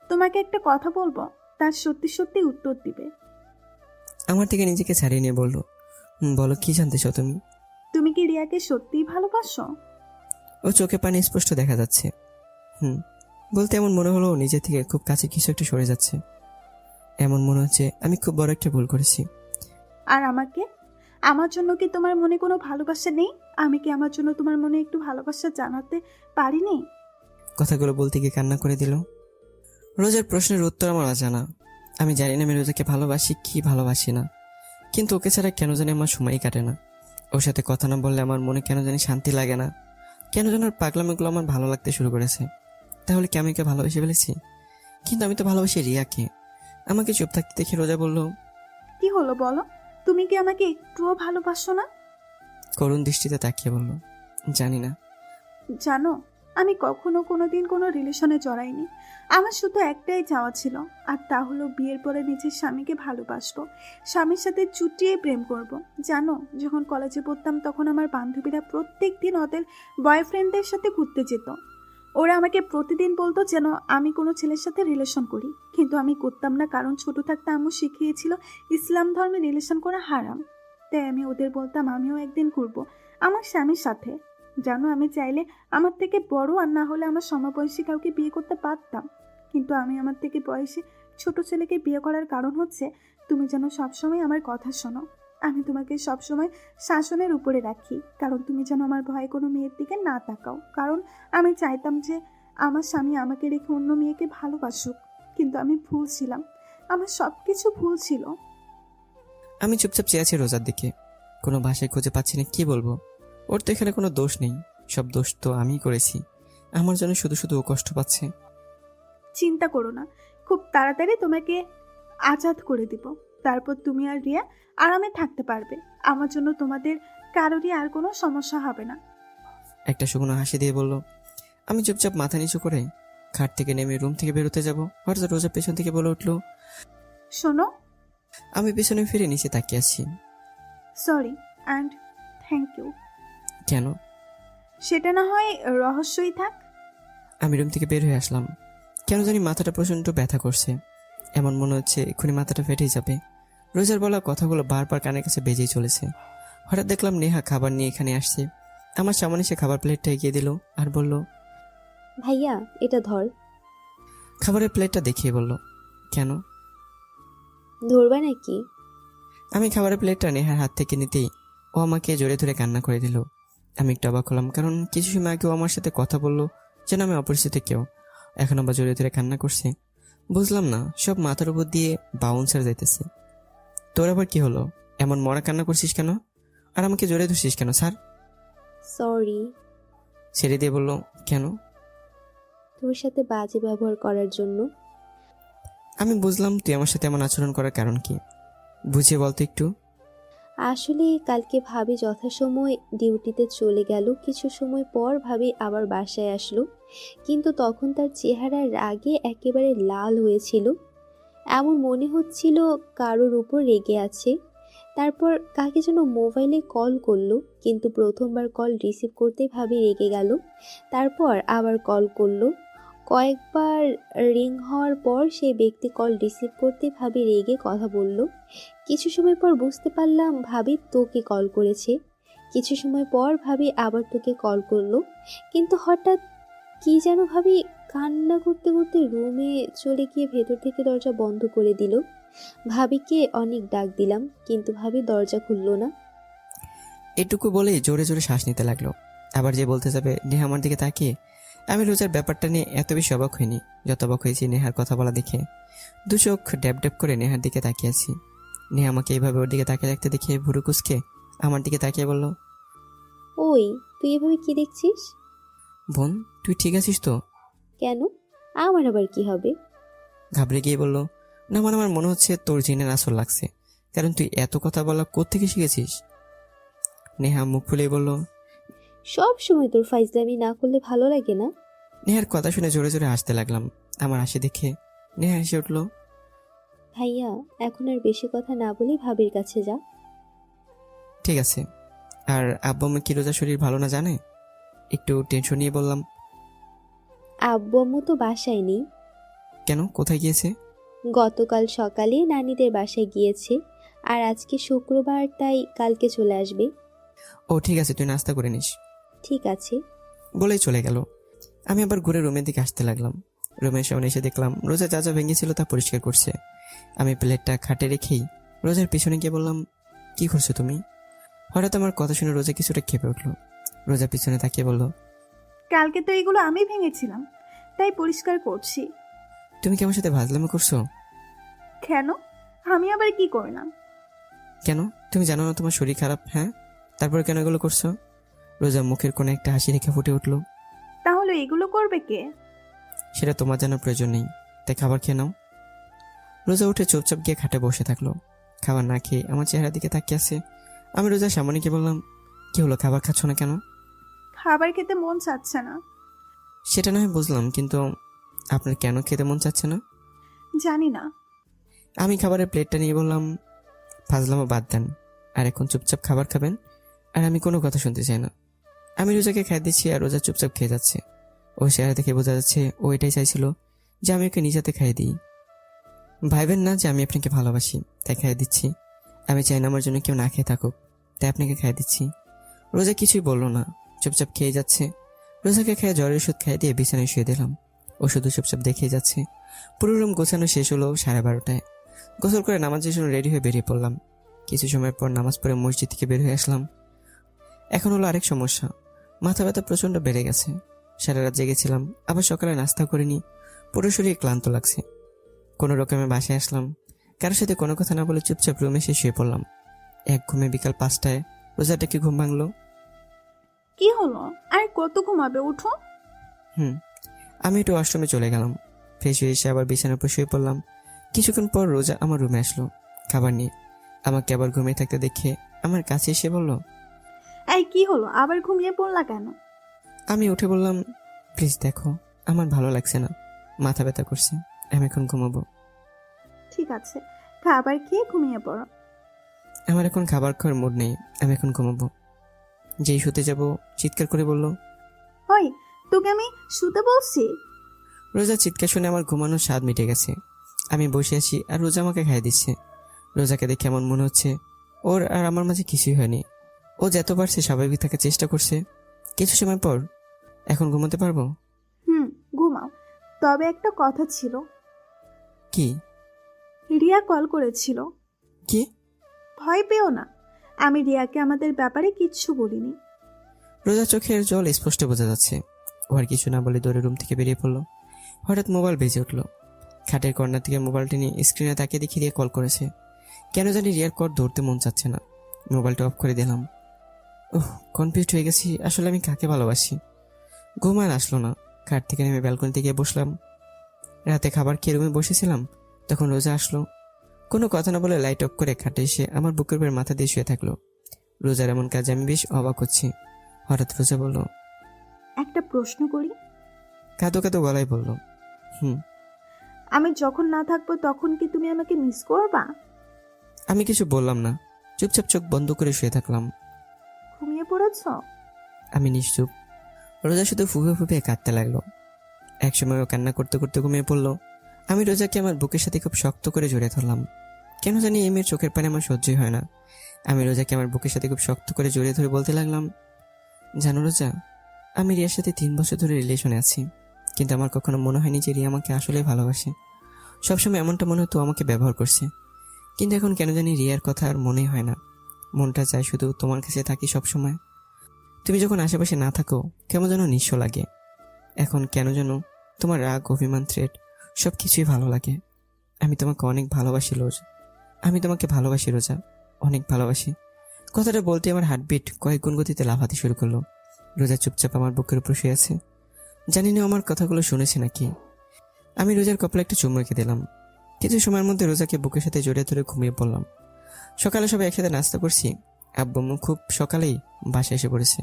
তোমাকে একটা কথা বলবো, তার সত্যি সত্যি উত্তর দিবে।
আমার থেকে নিজেকে ছাড়িয়ে নিয়ে বললো, বলো, কি জানতে চাও তুমি?
তুমি কি রিয়াকে সত্যিই ভালোবাসো?
ও চোখে পানি স্পষ্ট দেখা যাচ্ছে। বলতে এমন মনে হলো নিজে থেকে খুব কাছে কিছু একটা সরে যাচ্ছে। এমন মনে হচ্ছে আমি খুব বড় একটা ভুল করেছি।
আর আমাকে, আমার জন্য কি তোমার মনে কোনো ভালোবাসা নেই? আমি কি আমার জন্য তোমার মনে একটু ভালোবাসা জানাতে পারিনি?
কথাগুলো বলতে গিয়ে কান্না করে দিল। রোজার প্রশ্নের উত্তর আমার অজানা। আমি জানি না আমি রোজাকে ভালোবাসি কি ভালোবাসি না, কিন্তু ওকে ছাড়া কেন জানি আমার সময়ই কাটে না। ওর সাথে কথা না বললে আমার মনে কেন জানি শান্তি লাগে না। কেন যেন ওর পাগলামিগুলো আমার ভালো লাগতে শুরু করেছে। তাহলে কি আমি ওকে ভালোবেসে ফেলেছি? কিন্তু আমি তো ভালোবাসি রিয়াকে। আমাকে চুপ থাকতে দেখে রোজা বলল,
কি হলো বলো, তুমি কি আমাকে একটুও ভালোবাসো না?
করুণ দৃষ্টিতে তাকিয়ে বলল, জানি না।
জানো, আমি কখনো কোনোদিন কোনো রিলেশনে জড়াইনি। আমার শুধু একটাই চাওয়া ছিল, আর তা হলো বিয়ের পরে নিজের স্বামীকে ভালোবাসবো, স্বামীর সাথে চুটিয়ে প্রেম করব। জানো, যখন কলেজে পড়তাম তখন আমার বান্ধবীরা প্রত্যেক দিন ওদের বয়ফ্রেন্ডদের সাথে ঘুরতে যেত। ওরা আমাকে প্রতিদিন বলতো যেন আমি কোনো ছেলের সাথে রিলেশন করি, কিন্তু আমি করতাম না, কারণ ছোট থাকতে আম্মু শিখিয়েছিল ইসলাম ধর্মে রিলেশন করা হারাম। তাই আমি ওদের বলতাম আমিও একদিন করবো আমার স্বামীর সাথে। জানো, আমি চাইলে আমার থেকে বড় আর না হলে আমার সমবয়সী কাউকে বিয়ে করতে পারতাম, কিন্তু আমি আমার থেকে বয়সে ছোট ছেলেকে বিয়ে করার কারণ হচ্ছে তুমি যেন সবসময় আমার কথা শোনো। আমি তোমাকে সবসময় শাসনের উপরে রাখি, কারণ তুমি যেন আমার ভয়ে কোনো মেয়ের দিকে না তাকাও, কারণ আমি চাইতাম যে আমার স্বামী আমাকে রেখে অন্য মেয়েকে ভালোবাসুক। কিন্তু আমি ভুল ছিলাম, আমার সব কিছু ভুল ছিল।
আমি চুপচাপ চেয়ে আছি রোজার দিকে, কোনো ভাষায় খুঁজে পাচ্ছি না কি বলবো। ওর তো এখানে কোনো দোষ নেই, সব দোষ তো আমিই করেছি। আমার জন্য শুধু শুধু ও কষ্ট পাচ্ছে।
চিন্তা করো না, খুব তাড়াতাড়ি তোমাকে আজাদ করে দিব। তারপর তুমি আর রিয়া আরামে থাকতে পারবে। আমার জন্য তোমাদের কারোরই আর কোনো সমস্যা হবে না।
একটা শুকনো হাসি দিয়ে বলল। আমি চুপচাপ মাথা নিচু করে খাট থেকে নেমে রুম থেকে বেরোতে যাব, হঠাৎ রোজা পেছন থেকে বলে উঠলো।
শোনো,
আমি পেছনে ফিরে নিচে তাকিয়ে আছি।
Sorry and thank you.
কেন?
সেটা না হয় রহস্যই থাক।
আমি রুম থেকে বের হয়ে আসলাম। কেন জানি মাথাটা প্রচন্ড ব্যথা করছে, এমন মনে হচ্ছে এক্ষুনি মাথাটা ফেটেই যাবে। রোজার বলা কথাগুলো বারবার কানের কাছে বেজেই চলেছে। হঠাৎ দেখলাম নেহা খাবার নিয়ে এখানে আসছে। আমার সামনে সে খাবার প্লেটটা এগিয়ে দিল আর বলল,
ভাইয়া এটা ধর।
খাবারের প্লেটটা দেখিয়ে বলল, কেন?
ধরবা নাকি?
আমি খাবারের প্লেটটা নেহার হাত থেকে নিতেই ও আমাকে জোরে ধরে কান্না করে দিল। আমি একটু অবাক হলাম, কারণ কিছু সময় আগে ও আমার সাথে কথা বললো যেন আমি অপরিচিত কেউ, এখন আবার জোরে ধরে কান্না করছে। বুঝলাম না, সব মাথার উপর দিয়ে বাউন্সার যাইতেছে। তোর আবার কি হলো? এমন মরা কান্না করছিস কেন? আর আমাকে জোরে ধরছিস কেন? Sir
sorry.
ছেড়ে দিয়ে বলল, কেন?
তোর সাথে বাজে ব্যবহার করার জন্য।
আমি বুঝলাম তুই আমার সাথে এমন আচরণ করার কারণ কি, বুঝিয়ে বলতো একটু।
আসলে কালকে ভাবি যথাসময় ডিউটিতে চলে গেল, কিছু সময় পর ভাবি আবার বাসায় আসলো, কিন্তু তখন তার চেহারা রাগে একেবারে লাল হয়েছিল। এমন মনে হচ্ছিল কারোর উপর রেগে আছে। তারপর কাকে যেন মোবাইলে কল করলো, কিন্তু প্রথমবার কল রিসিভ করতে ভাবি রেগে গেল। তারপর আবার কল করলো, কয়েকবার রিং হওয়ার পর সেই ব্যক্তি কল রিসিভ করতে ভাবি রেগে কথা বলল। কিছু সময় পর বুঝতে পারলাম ভাবি তোকে কল করেছে। কিছু সময় পর ভাবি আবার তোকে কল করলো, কিন্তু হঠাৎ কি যেন ভাবি কান্না করতে করতে রুমে চলে গিয়ে ভেতর থেকে দরজা বন্ধ করে দিল। ভাবিকে অনেক ডাক দিলাম, কিন্তু ভাবি দরজা খুললো না।
এটুকু বলেই জোরে জোরে শ্বাস নিতে লাগলো। আবার যে বলতে যাবে, নেহা আমার দিকে তাকিয়ে। আমি রোজার ব্যাপারটা নিয়ে এত বেশি অবাক হইনি যত অবাক হয়েছি নেহার কথা বলা দেখে। দু চোখ ড্যাব ড্যাব করে নেহার দিকে তাকিয়ে আছি। নেহা আমাকে এইভাবে ওর দিকে তাকিয়ে রাখতে দেখে ভুরু কুচকে আমার দিকে তাকিয়ে বলল,
ওই তুই এভাবে কি দেখছিস?
বোন তুই ঠিক আছিস তো?
কেন, আমার আবার কি হবে?
ঘাবড়ে গিয়ে বলল, না মানে আমার মনে হচ্ছে তোর জিনের আসর লাগছে, কারণ তুই এত কথা বলা কোত্থেকে শিখেছিস? নেহা মুখ ফুলিয়ে বলল,
সব সময় তোর ফাইজলামি না করলে ভালো লাগে না।
নেহার কথা শুনে জোরে জোরে হাসতে লাগলাম। আমার হাসি দেখে নেহা হেসে উঠল।
ভাইয়া এখন আর বেশি কথা না বলে ভাবির কাছে যা।
ঠিক আছে। আর আব্বু আম্মু কি রোজা শরীর ভালো না জানে? একটু টেনশন নিয়ে বললাম।
আব্বু আম্মু তো বাসায় নেই।
কেন, কোথায় গিয়েছে?
গতকাল সকালে নানিদের বাসায় গিয়েছে, আর আজকে শুক্রবার তাই কালকে চলে আসবে।
ও ঠিক আছে, তুই নাস্তা করে নিস।
ঠিক আছে
বলেই চলে গেল। আমি আবার ঘুরে রুমের দিকে আসতে লাগলাম। রুমের সামনে এসে দেখলাম রোজা যা যা ভেঙেছিল তা পরিষ্কার করছে। আমি প্লেটটা খাটে রেখেই রোজার পিছনে গিয়ে বললাম, কি করছো তুমি? হঠাৎ আমার কথা শুনে রোজা কিছুটা ক্ষেপে উঠলো। রোজা পিছনে তাকিয়ে বলল,
কালকে তো এগুলো আমি ভেঙেছিলাম, তাই পরিষ্কার করছি।
তুমি কি আমার সাথে ভাজলামি করছো?
কেন, আমি আবার কি করলাম?
কেন, তুমি জানো না তোমার শরীর খারাপ? হ্যাঁ, তারপরে কেন এগুলো করছো? রোজা মুখের কোণে একটা হাসি রেখে ফুটে উঠলো।
তাহলে এগুলো করবে কে?
সেটা তোমার জানার প্রয়োজন নেই, তাই খাবার খেয়ে নাও। রোজা উঠে চুপচাপ গিয়ে খাটে বসে থাকলো। খাবার না খেয়ে আমার চেহারার দিকে তাকিয়ে আছে। আমি রোজার সামনে গিয়ে বললাম, কি হলো, খাবার খাচ্ছ না কেন?
খাবার খেতে মন চাচ্ছে না।
সেটা না হয় বুঝলাম, কিন্তু আপনার কেন খেতে মন চাচ্ছে না?
জানি না।
আমি খাবারের প্লেটটা নিয়ে বললাম, ফাজলামো বাদ দেন, আর এখন চুপচাপ খাবার খাবেন, আর আমি কোনো কথা শুনতে চাই না। আমি রোজাকে খেয়ে দিচ্ছি আর রোজা চুপচাপ খেয়ে যাচ্ছে। ও চেহারা দেখে বোঝা যাচ্ছে ও এটাই চাইছিল যে আমি ওকে নিজেতে খাইয়ে দিই। ভাইবেন না যে আমি আপনাকে ভালোবাসি তাই খাইয়ে দিচ্ছি। আমি চাই না আমার জন্য কেউ না খেয়ে থাকুক, তাই আপনাকে খাইয়ে দিচ্ছি। রোজা কিছুই বললো না, চুপচাপ খেয়ে যাচ্ছে। রোজাকে খেয়ে জ্বরের ওষুধ খাইয়ে দিয়ে বিছানায় শুয়ে দিলাম। ও শুধু চুপচাপ দেখেই যাচ্ছে। পুরো রুম গোছানো শেষ হলো 12:30টায়। গোসল করে নামাজের জন্য রেডি হয়ে বেরিয়ে পড়লাম। কিছু সময় পর নামাজ পড়ে মসজিদ থেকে বের হয়ে আসলাম। এখন হলো আরেক সমস্যা, মাথা ব্যথা প্রচণ্ড বেড়ে গেছে। সারা রাত জেগেছিলাম, আবার সকালে নাস্তা করিনি, পুরো শরীর ক্লান্ত লাগছে। কোনো রকমে বাসায় আসলাম, কারোর সাথে কোনো কথা না বলে চুপচাপ রুমে এসে শুয়ে পড়লাম। এক ঘুমে বিকাল 5টায় রোজাটা কি ঘুম ভাঙলো।
কি হলো? আর কত ঘুমাবে? উঠো।
আমি একটু ওয়াশরুমে চলে গেলাম। ফ্রেশ হয়ে এসে আবার বিছানার উপর শুয়ে পড়লাম। কিছুক্ষণ পর রোজা আমার রুমে আসলো খাবার নিয়ে। আমাকে আবার ঘুমিয়ে থাকতে দেখে আমার কাছে এসে বলল,
এই কি হলো? আবার ঘুমিয়ে পড়লা কেন?
আমি উঠে বললাম, প্লিজ দেখো, আমার ভালো লাগছে না, মাথা ব্যথা করছে, আমি এখন ঘুমাবো।
ঠিক আছে, খাবার খেয়ে ঘুমিয়ে পড়ো।
আমার এখন খাবার খাওয়ার মুড নেই, আমি এখন ঘুমাবো। যেই শুতে যাব চিৎকার করে বলল,
হই, তোকে আমি শুতে বলছি।
রোজা চিৎকার শুনে আমার ঘুমানোর স্বাদ মিটে গেছে। আমি বসে আছি আর রোজা আমাকে খাইয়ে দিচ্ছে। রোজাকে দেখে এমন মনে হচ্ছে ওর আর আমার মাঝে কিছুই হয়নি। ও যত পারছে স্বাভাবিক থাকার চেষ্টা করছে। কিছু সময় পর, এখন ঘুমাতে পারবো?
ঘুমাও। তবে একটা কথা ছিল।
কি?
রিয়া কল করেছিল।
কি?
ভয় পেও না, আমি রিয়াকে আমাদের ব্যাপারে কিচ্ছু বলিনি।
রোজা চোখের জল স্পষ্ট বোঝা যাচ্ছে। ও আর কিছু না বলে দৌড়ে রুম থেকে বেরিয়ে পড়লো। হঠাৎ মোবাইল বেজে উঠলো। খাটের কর্নার থেকে মোবাইলটি নিয়ে স্ক্রিনে তাকিয়ে দেখি রিয়া কল করেছে। কেন জানি রিয়ার কল ধরতে মন চাচ্ছে না। মোবাইলটা অফ করে দিলাম। কনফিউজড হয়ে গেছি, আসলে আমি কাকে ভালোবাসি। ঘুম আর আসলো না। খাট থেকে নেমে ব্যালকনিতে গিয়ে বসলাম। রাতে খাবার খেয়ে রুমে বসেছিলাম, তখন রোজা আসলো। কোনো কথা না বলে লাইট অফ করে খাটে এসে আমার বুকের উপর মাথা দিয়ে শুয়ে থাকলো। রোজার এমন কাজে আমি বেশ অবাক হচ্ছি। হঠাৎ রোজা বলল,
একটা প্রশ্ন করি?
কাঁদো কাঁদো গলায় বলল,
আমি যখন না থাকবো তখন কি তুমি আমাকে মিস করবা?
আমি কিছু বললাম না, চুপচাপ চোখ বন্ধ করে শুয়ে থাকলাম।
ঘুমিয়ে পড়েছ?
আমি নিশ্চুপ। রোজা শুধু ফুফে ফুফে কাঁদতে লাগলো। একসময় ও কান্না করতে করতে ঘুমিয়ে পড়লো। আমি রোজাকে আমার বুকের সাথে খুব শক্ত করে জড়িয়ে ধরলাম। কেন জানি এই মেয়ের চোখের পানি আমার সহ্যই হয় না। আমি রোজাকে আমার বুকের সাথে খুব শক্ত করে জড়িয়ে ধরে বলতে লাগলাম, জানো রোজা, আমি রিয়ার সাথে 3 বছর ধরে রিলেশনে আছি, কিন্তু আমার কখনো মনে হয়নি যে রিয়া আমাকে আসলেই ভালোবাসে। সবসময় এমনটা মনে হতো আমাকে ব্যবহার করছে, কিন্তু এখন কেন জানি রিয়ার কথা আর মনেই হয় না। মনটা চায় শুধু তোমার কাছে থাকি সবসময়। তুমি যখন আশেপাশে না থাকো কেমন যেন নিঃস্ব লাগে। এখন কেন যেন তোমার রাগ, অভিমান, থ্রেট সব কিছুই ভালো লাগে। আমি তোমাকে অনেক ভালোবাসি রোজা, আমি তোমাকে ভালোবাসি রোজা, অনেক ভালোবাসি। কথাটা বলতে আমার হার্টবিট কয়েক গুণ গতিতে লাফাতে শুরু করলো। রোজা চুপচাপ আমার বুকের উপর শুয়ে আছে। জানি না আমার কথাগুলো শুনেছে নাকি। আমি রোজার কপালে একটা চুমু রেখে দিলাম। কিছু সময়ের মধ্যে রোজাকে বুকের সাথে জড়িয়ে ধরে ঘুমিয়ে পড়লাম। সকালে সবাই একসাথে নাস্তা করছি। আব্বু আম্মু খুব সকালেই বাসায় এসে পড়েছে।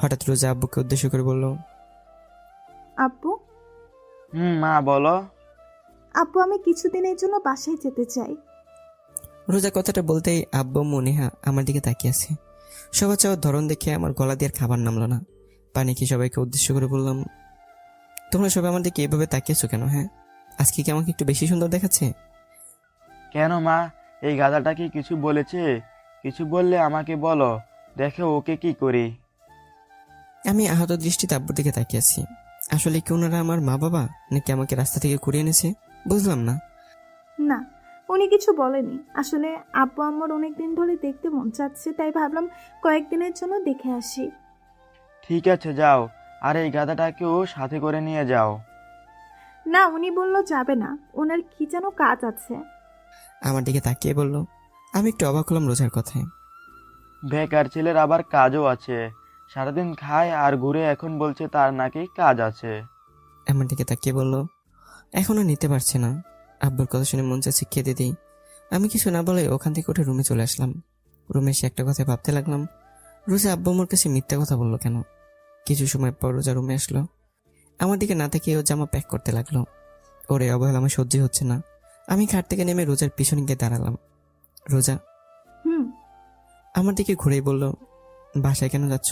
হঠাৎ রোজা আব্বুকে উদ্দেশ্য করে বলল,
আব্বু,
মা বলো।
আব্বু, আমি কিছুদিনের জন্য বাসায় যেতে চাই।
রোজা কথাটা বলতেই আব্বু আম্মু নেহা আমার দিকে তাকিয়ে আছে। সবার চাওয়ার ধরন দেখে আমার গলা দিয়ে আর খাবার নামলো না। পানি খেয়ে সবাইকে উদ্দেশ্য করে বললাম, তোমরা সবাই আমার দিকে এভাবে তাকিয়েছো কেন? হ্যাঁ, আজকে কি আমাকে একটু বেশি সুন্দর দেখাচ্ছে?
কেন মা, এই গাধাটা কি কিছু বলেছে? কিছু বললে আমাকে বলো, দেখো ওকে কি করি।
আমি আহত দৃষ্টিতে আব্বুর দিকে তাকিয়ে আছি। আসলে কি ওনারা আমার মা বাবা, নাকি আমাকে রাস্তা থেকে কুড়িয়ে এনেছে? বুঝলাম না।
না, উনি কিছু বলেনি। আসলে আব্বু আম্মুর অনেকদিন ধরে দেখতে মন চাচ্ছে, তাই ভাবলাম কয়েকদিনের জন্য দেখে আসি।
ঠিক আছে যাও, আর এই গাধাটাকেও সাথে করে নিয়ে যাও।
না, উনি বললো যাবে না, ওনার কি যেন কাজ আছে।
আমার দিকে তাকিয়ে বলল। আমি একটু অবাক হলাম রোজার কথায়।
বেকার ছেলের আবার কাজও আছে, সারাদিন খায় আর ঘুরে, এখন বলছে তার নাকি কাজ আছে।
আমার দিকে তাকিয়ে বলল, এখনো নিতে পারছে না। আব্বুর কথা শুনে মন চাচ্ছে খেতে দিই। আমি কিছু না বলে ওখান থেকে উঠে রুমে চলে আসলাম। রুমে এসে একটা কথা ভাবতে লাগলাম, রোজা আব্বু আমার কাছে মিথ্যা কথা বললো কেন? কিছু সময় পর রোজা রুমে আসলো। আমার দিকে না তাকিয়ে ও জামা প্যাক করতে লাগলো। ওরে অবহেলা আমার সহ্য হচ্ছে না। আমি খাট থেকে নেমে রোজার পিছনে গিয়ে দাঁড়ালাম। রোজা আমার দিকে ঘুরেই বলল, বাসায় কেন যাচ্ছ?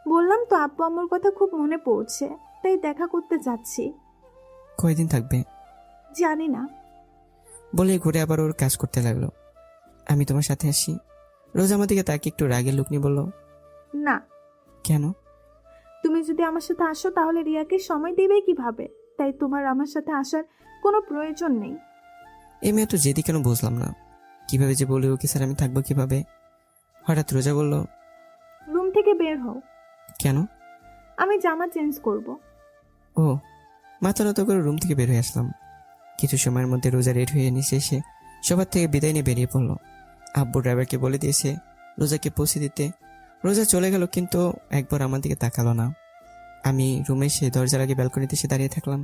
বললাম তো, আব্বু আম্মুর কথা খুব মনে পড়ছে। তাই দেখা করতে যাচ্ছি।
কয়দিন থাকবে?
জানি না।
বলে ঘুরে আবার ওর কাজ করতে লাগলো। আমি তোমার সাথে আসি। রোজ আমার দিকে তাকে একটু রাগের লুক নিয়ে বলল,
না,
কেন?
তুমি যদি আমার সাথে আসো তাহলে রিয়াকে সময় দিবে কিভাবে? তাই তোমার আমার সাথে আসার কোনো প্রয়োজন নেই।
এই মেয়ে তো যেদি কেন বুঝলাম না। কিভাবে যে বলি ওকে স্যার আমি থাকবো কিভাবে? হঠাৎ রোজা বলল,
রুম থেকে বের হও।
কেন?
আমি জামা চেঞ্জ করব।
ও, মাথা নত করে রুম থেকে বের হয়ে আসলাম। কিছু সময়ের মধ্যে রোজা রেড হয়ে নিচে এসে সবার থেকে বিদায় নিয়ে বেরিয়ে পড়লো। আব্বু ড্রাইভারকে বলে দিয়েছে রোজাকে পৌঁছে দিতে। রোজা চলে গেল, কিন্তু একবার আমার দিকে তাকালো না। আমি রুমে এসে দরজার আগে ব্যালকনিতে এসে দাঁড়িয়ে থাকলাম।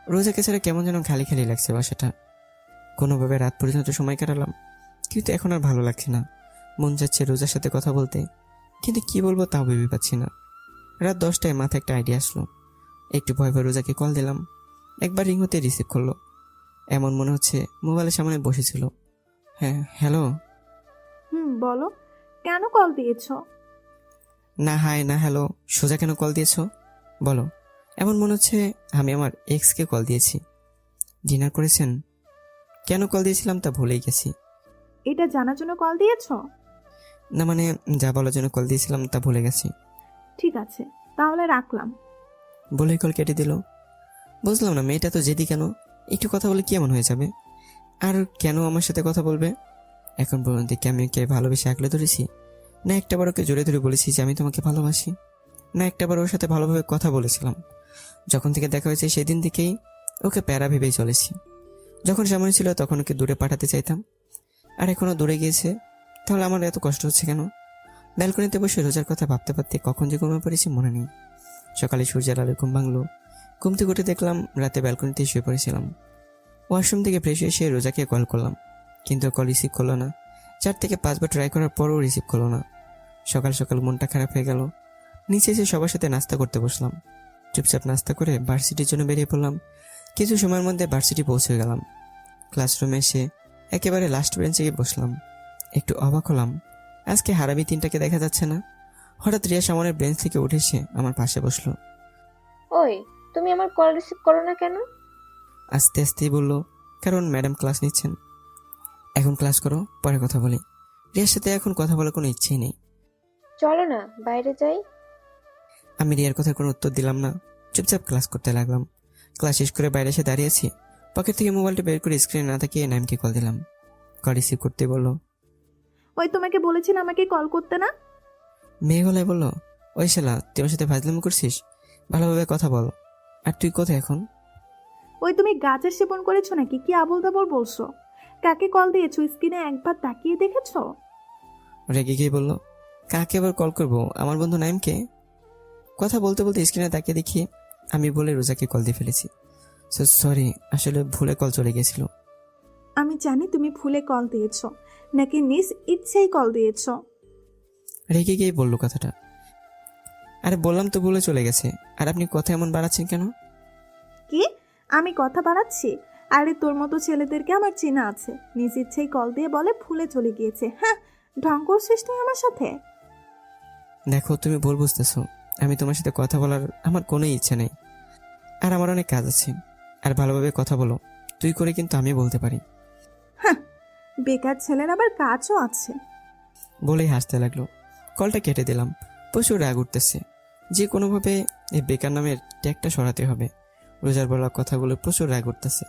রোজাকে ছাড়া কেমন যেন খালি খালি লাগছে বাসাটা। কোনোভাবে রাত পর্যন্ত সময় কাটালাম, কিন্তু এখন আর ভালো লাগছে না। মন যাচ্ছে রোজার সাথে কথা বলতে, কিন্তু কি বলবো তাও ভেবে পাচ্ছি না। রাত 10টায় মাথায় একটা আইডিয়া আসলো। একটু ভয় ভয় রোজাকে কল দিলাম। একবার রিং হতে রিসিভ করলো। এমন মনে হচ্ছে মোবাইলের সামনে বসেছিল। হ্যাঁ, হ্যালো।
বলো, কেন কল দিয়েছো?
না হাই না হ্যালো, সোজা কেন কল দিয়েছো বলো? এমন মনে হচ্ছে আমি আমার এক্সকে কল দিয়েছি। ডিনার করেছেন? কেন কল দিয়েছিলাম তা ভুলেই গেছি।
এটা জানার জন্য কল দিয়েছো?
না মানে যা বলার জন্য কল দিয়েছিলাম তা ভুলে গেছি।
ঠিক আছে, তাহলে রাখলাম।
বলেই কল কেটে দিল। বুঝলাম না মেয়েটা তো যেদি কেন, একটু কথা বলে কি এমন হয়ে যাবে? আর কেন আমার সাথে কথা বলবে? এখন পর্যন্ত কি আমি ওকে ভালোবেসে আঁকলে ধরেছি? না একটাবার ওকে জোরে ধরে বলেছি যে আমি তোমাকে ভালোবাসি? না একটাবার ওর সাথে ভালোভাবে কথা বলেছিলাম? যখন থেকে দেখা হয়েছে সেদিন থেকেই ওকে প্যারা ভেবেই চলেছি। যখন সামনে ছিল তখন ওকে দূরে পাঠাতে চাইতাম, আর এখনো দূরে গিয়েছে। তাহলে আমার এত কষ্ট হচ্ছে কেন? ব্যালকনিতে বসে রোজার কথা ভাবতে ভাবতে কখন যে ঘুমিয়ে পড়েছি মনে নেই। সকালে সূর্যের আলোয় ঘুম ভাঙলো। ঘুম থেকে উঠে দেখলাম রাতে ব্যালকনিতে শুয়ে পড়েছিলাম। ওয়াশরুম থেকে ফ্রেশ হয়ে এসে রোজাকে কল করলাম, কিন্তু কল রিসিভ করলো না। 4 থেকে 5 বার ট্রাই করার পরও রিসিভ করলো না। সকাল সকাল মনটা খারাপ হয়ে গেল। নিচে এসে সবার সাথে নাস্তা করতে বসলাম। চুপচাপ নাস্তা করে ভার্সিটির জন্য বেরিয়ে পড়লাম। কিছু সময়ের মধ্যে ভার্সিটি পৌঁছে গেলাম। ক্লাসরুমে এসে একেবারে লাস্ট বেঞ্চে গিয়ে বসলাম। একটু অবাক হলাম, আজকে হারামি 3টাকে দেখা যাচ্ছে না। হঠাৎ রিয়া সামনের বেঞ্চ থেকে উঠে এসে আমার পাশে বসলো।
ওই, তুমি আমার কল রিসিভ করো না কেন?
আস্তে আস্তেই বললো, কারণ ম্যাডাম ক্লাস নিচ্ছেন। এখন ক্লাস করো, পরে কথা বলি। রিয়ার সাথে এখন কথা বলার কোনো ইচ্ছেই নেই।
চলো না বাইরে যাই।
আমি রিয়ার কথার কোনো উত্তর দিলাম না, চুপচাপ ক্লাস করতে লাগলাম। ক্লাস শেষ করে বাইরে এসে দাঁড়িয়েছি। পকেট থেকে মোবাইলটা বের করে স্ক্রিনে না তাকিয়ে নাইমকে কল দিলাম। কল রিসিভ করতে বললো,
ওই তোমাকে বলেছিলাম আমাকে কল করতে না?
মেয়ে গলায় বললো, ওই শালা তুই আমার সাথে ফাজলামি করছিস? ভালোভাবে কথা বল। আর তুই কোথায় এখন?
ওই তুমি গাছের সেবন করেছো নাকি? কি আবোল তাবোল বলছো? কাকে কল দিয়েছো স্ক্রিনে একবার তাকিয়ে দেখেছো?
রেগে গিয়ে বললো, কাকে আবার কল করবো? আমার বন্ধু নাইমকে। কথা বলতে বলতে স্ক্রিনে তাকিয়ে দেখি আমি বলে রোজাকে কল দিয়ে ফেলেছি। সরি, আসলে ভুলে কল চলে গেছিল।
আমি জানি তুমি ভুলে কল দিয়েছো নাকি নিজ ইচ্ছেই কল দিয়েছো।
রেগে গিয়ে বললো কথাটা। আরে বললাম তো ভুলে চলে গেছে, আর আপনি কথা এমন বাড়াচ্ছেন কেন?
কি আমি কথা বাড়াচ্ছি? আরে তোর মতো ছেলেদেরকে আমার চেনা আছে, নিজ ইচ্ছেই কল দিয়ে বলে ভুলে চলে গিয়েছে। হ্যাঁ, ঢং করছিস তুই আমার সাথে?
দেখো তুমি ভুল বুঝতেছো। আমি তোমার সাথে কথা বলার আমার কোনো ইচ্ছা নেই, আর আমার অনেক কাজ আছে। আর ভালোভাবে কথা বলো, তুই করে কিন্তু আমি বলতে পারি।
হ্যাঁ, বেকার ছেলের আবার কাজও আছে।
বলেই হাসতে লাগলো। কলটা কেটে দিলাম। প্রচুর রাগ উঠতেছে, যে কোনোভাবে এই বেকার নামের ট্যাগটা সরাতে হবে। রোজার বলা কথাগুলো প্রচুর রাগ উঠতেছে।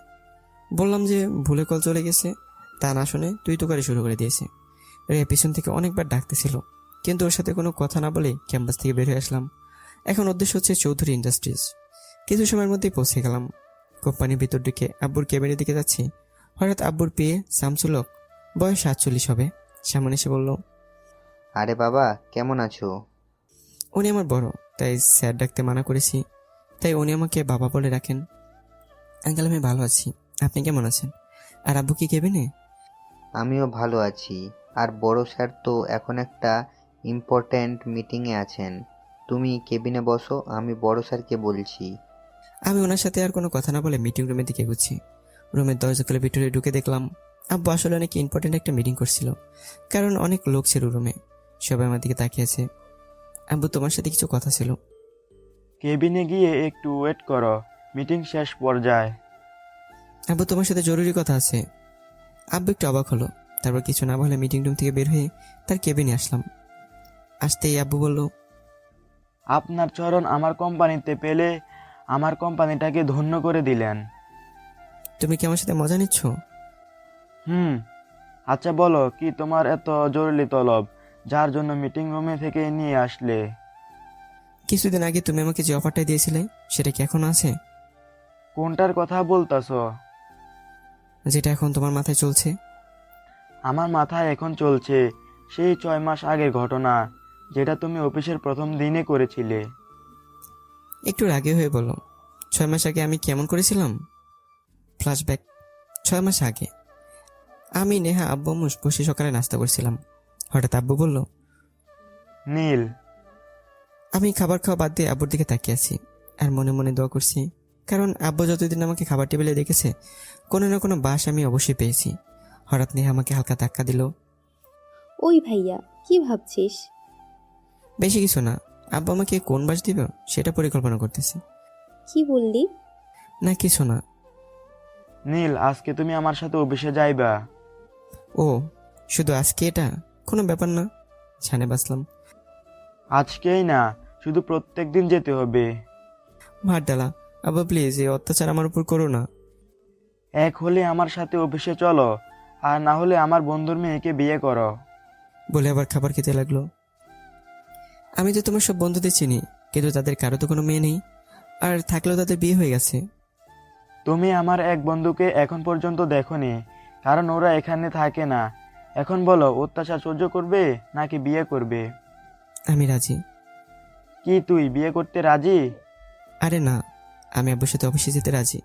বললাম যে ভুলে কল চলে গেছে, তা না শুনে তুই তো করে শুরু করে দিয়েছে। রিয়া পিছন থেকে অনেকবার ডাকতেছিল, কিন্তু ওর সাথে কোনো কথা না বলে ক্যাম্পাস থেকে বের হয়ে আসলাম। এখন উদ্দেশ্য হচ্ছে চৌধুরী ইন্ডাস্ট্রিজ। কিছু সময়ের মধ্যেই পৌঁছে গেলাম। কোম্পানির ভিতর ঢুকে আব্বুর ক্যাবিনের দিকে যাচ্ছি। হঠাৎ আব্বুর পেয়ে শামসুলক, বয়স 47 হবে, সামনে এসে বলল,
আরে বাবা, কেমন আছো?
উনি আমার বড়, তাই স্যার ডাকতে মানা করেছি, তাই উনি আমাকে বাবা বলে রাখেন। আঙ্কেল আমি ভালো আছি, আপনি কেমন আছেন? আর আব্বু কি কেবিনে?
আমিও ভালো আছি। আর বড় স্যার তো এখন একটা ইম্পর্ট্যান্ট মিটিংয়ে আছেন। তুমি কেবিনে বসো, আমি বড় স্যারকে বলছি।
আমি ওনার সাথে আর কোনো কথা না বলে মিটিং রুমের দিকে এগোচ্ছি। রুমের দরজা খুলে ভিতরে ঢুকে দেখলাম আব্বু আসলে অনেক ইম্পর্টেন্ট একটা মিটিং করছিল, কারণ অনেক লোক ছিল রুমে। সবাই আমার দিকে তাকিয়েছে। আব্বু তোমার সাথে কিছু কথা ছিল।
কেবিনে গিয়ে একটু ওয়েট করো, মিটিং শেষ পর্যায়ে।
আব্বু তোমার সাথে জরুরি কথা আছে। আব্বু একটু অবাক হলো, তারপর কিছু না বলে মিটিং রুম থেকে বের হয়ে তার কেবিনে আসলাম। আসতেই আব্বু বলল,
আপনার চরণ আমার কোম্পানিতে পেলে আমার কোম্পানিটাকে ধন্য করে দিলেন।
তুমি কি আমার সাথে মজা নিচ্ছ?
আচ্ছা বলো, কি তোমার এত জরুরি তলব যার জন্য মিটিং রুমে থেকে নিয়ে আসলে?
কিছুদিন আগে তুমি আমাকে যে অফারটা দিয়েছিলে সেটা কি এখনো আছে?
কোনটার কথা বলতাছো?
যেটা এখন তোমার মাথায় চলছে।
আমার মাথায় এখন চলছে সেই 6 মাস আগের ঘটনা, যেটা তুমি অফিসের প্রথম দিনে করেছিলে।
একটু রাগে হয়ে বলল, 6 মাস আগে আমি কেমন করেছিলাম? ফ্ল্যাশব্যাক। 6 মাস আগে আমি, নেহা, আব্বু আম্মু বসে সকালে নাস্তা করছিলাম। হঠাৎ আব্বু বলল,
নীল।
আমি খাবার খাওয়া বাদ দিয়ে আব্বুর দিকে তাকিয়ে আছি আর মনে মনে দোয়া করছি, কারণ আব্বু যতদিন আমাকে খাবার টেবিলে দেখেছে কোনো না কোনো বাস আমি অবশ্যই পেয়েছি। হঠাৎ নেহা আমাকে হালকা ধাক্কা দিল।
ওই ভাইয়া, কি ভাবছিস?
বেশি কিছু না, আব্বু আমাকে কোন বাস দিবে সেটা পরিকল্পনা করতেছি।
কি বললি?
না কিছু না।
নীল, আজকে তুমি আমার সাথে অফিসে যাইবা।
ও শুধু আজকে? এটা কোনো ব্যাপার না, ছানে বাসলাম।
আজকেই না, শুধু প্রত্যেক দিন যেতে হবে।
ভাট ডালা, আব্বা প্লিজ এই অত্যাচার আমার উপর করো না।
এক হলে আমার সাথে অফিসে চলো, আর না হলে আমার বন্ধুর মেয়েকে বিয়ে করো।
বলে আবার খাবার খেতে লাগলো। আমি তো তোমার সব বন্ধুদের চিনি, কিন্তু তাদের কারো তো কোনো মেয়ে নেই, আর থাকলেও তাদের বিয়ে হয়ে গেছে।
তুমি আমার এক বন্ধুকে এখন পর্যন্ত দেখোনি, কারণ ওরা এখানে থাকে না। এখন বলো, অত্যাচার সহ্য করবে নাকি বিয়ে করবে?
আমি রাজি।
কি তুই বিয়ে করতে রাজি?
আরে না, আমি আব্বুর সাথে অফিসে যেতে রাজি।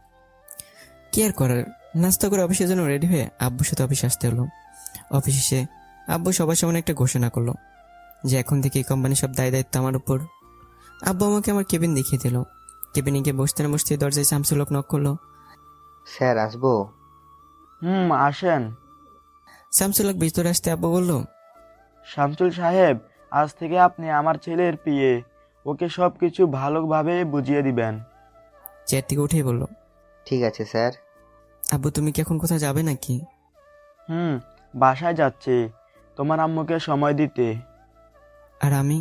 কি আর করার, নাস্তা করে অফিসের জন্য রেডি হয়ে আব্বুর সাথে অফিসে আসতে হলো। অফিস এসে আব্বু সবার সামনে একটা ঘোষণা করলো যে এখন থেকে এই কোম্পানির সব দায় দায়িত্ব আমার উপর। আব্বু আমাকে আমার কেবিন দেখিয়ে দিল। কেবিনে গিয়ে বসতে না বসতে দরজায় শামসুল হক নক করলো।
স্যার আসবো?
আসেন।
শামসুল হক ভিতরে আসতে আব্বু বলল,
শামসুল সাহেব, আজ থেকে আপনি আমার ছেলের পিএ। ওকে সব কিছু ভালোভাবে বুঝিয়ে দিবেন।
চেয়ার থেকে উঠেই বলল,
ঠিক আছে স্যার।
আব্বু তুমি কি এখন কোথাও যাবে নাকি?
বাসায় যাচ্ছি তোমার আম্মুকে সময় দিতে।
আর আমি?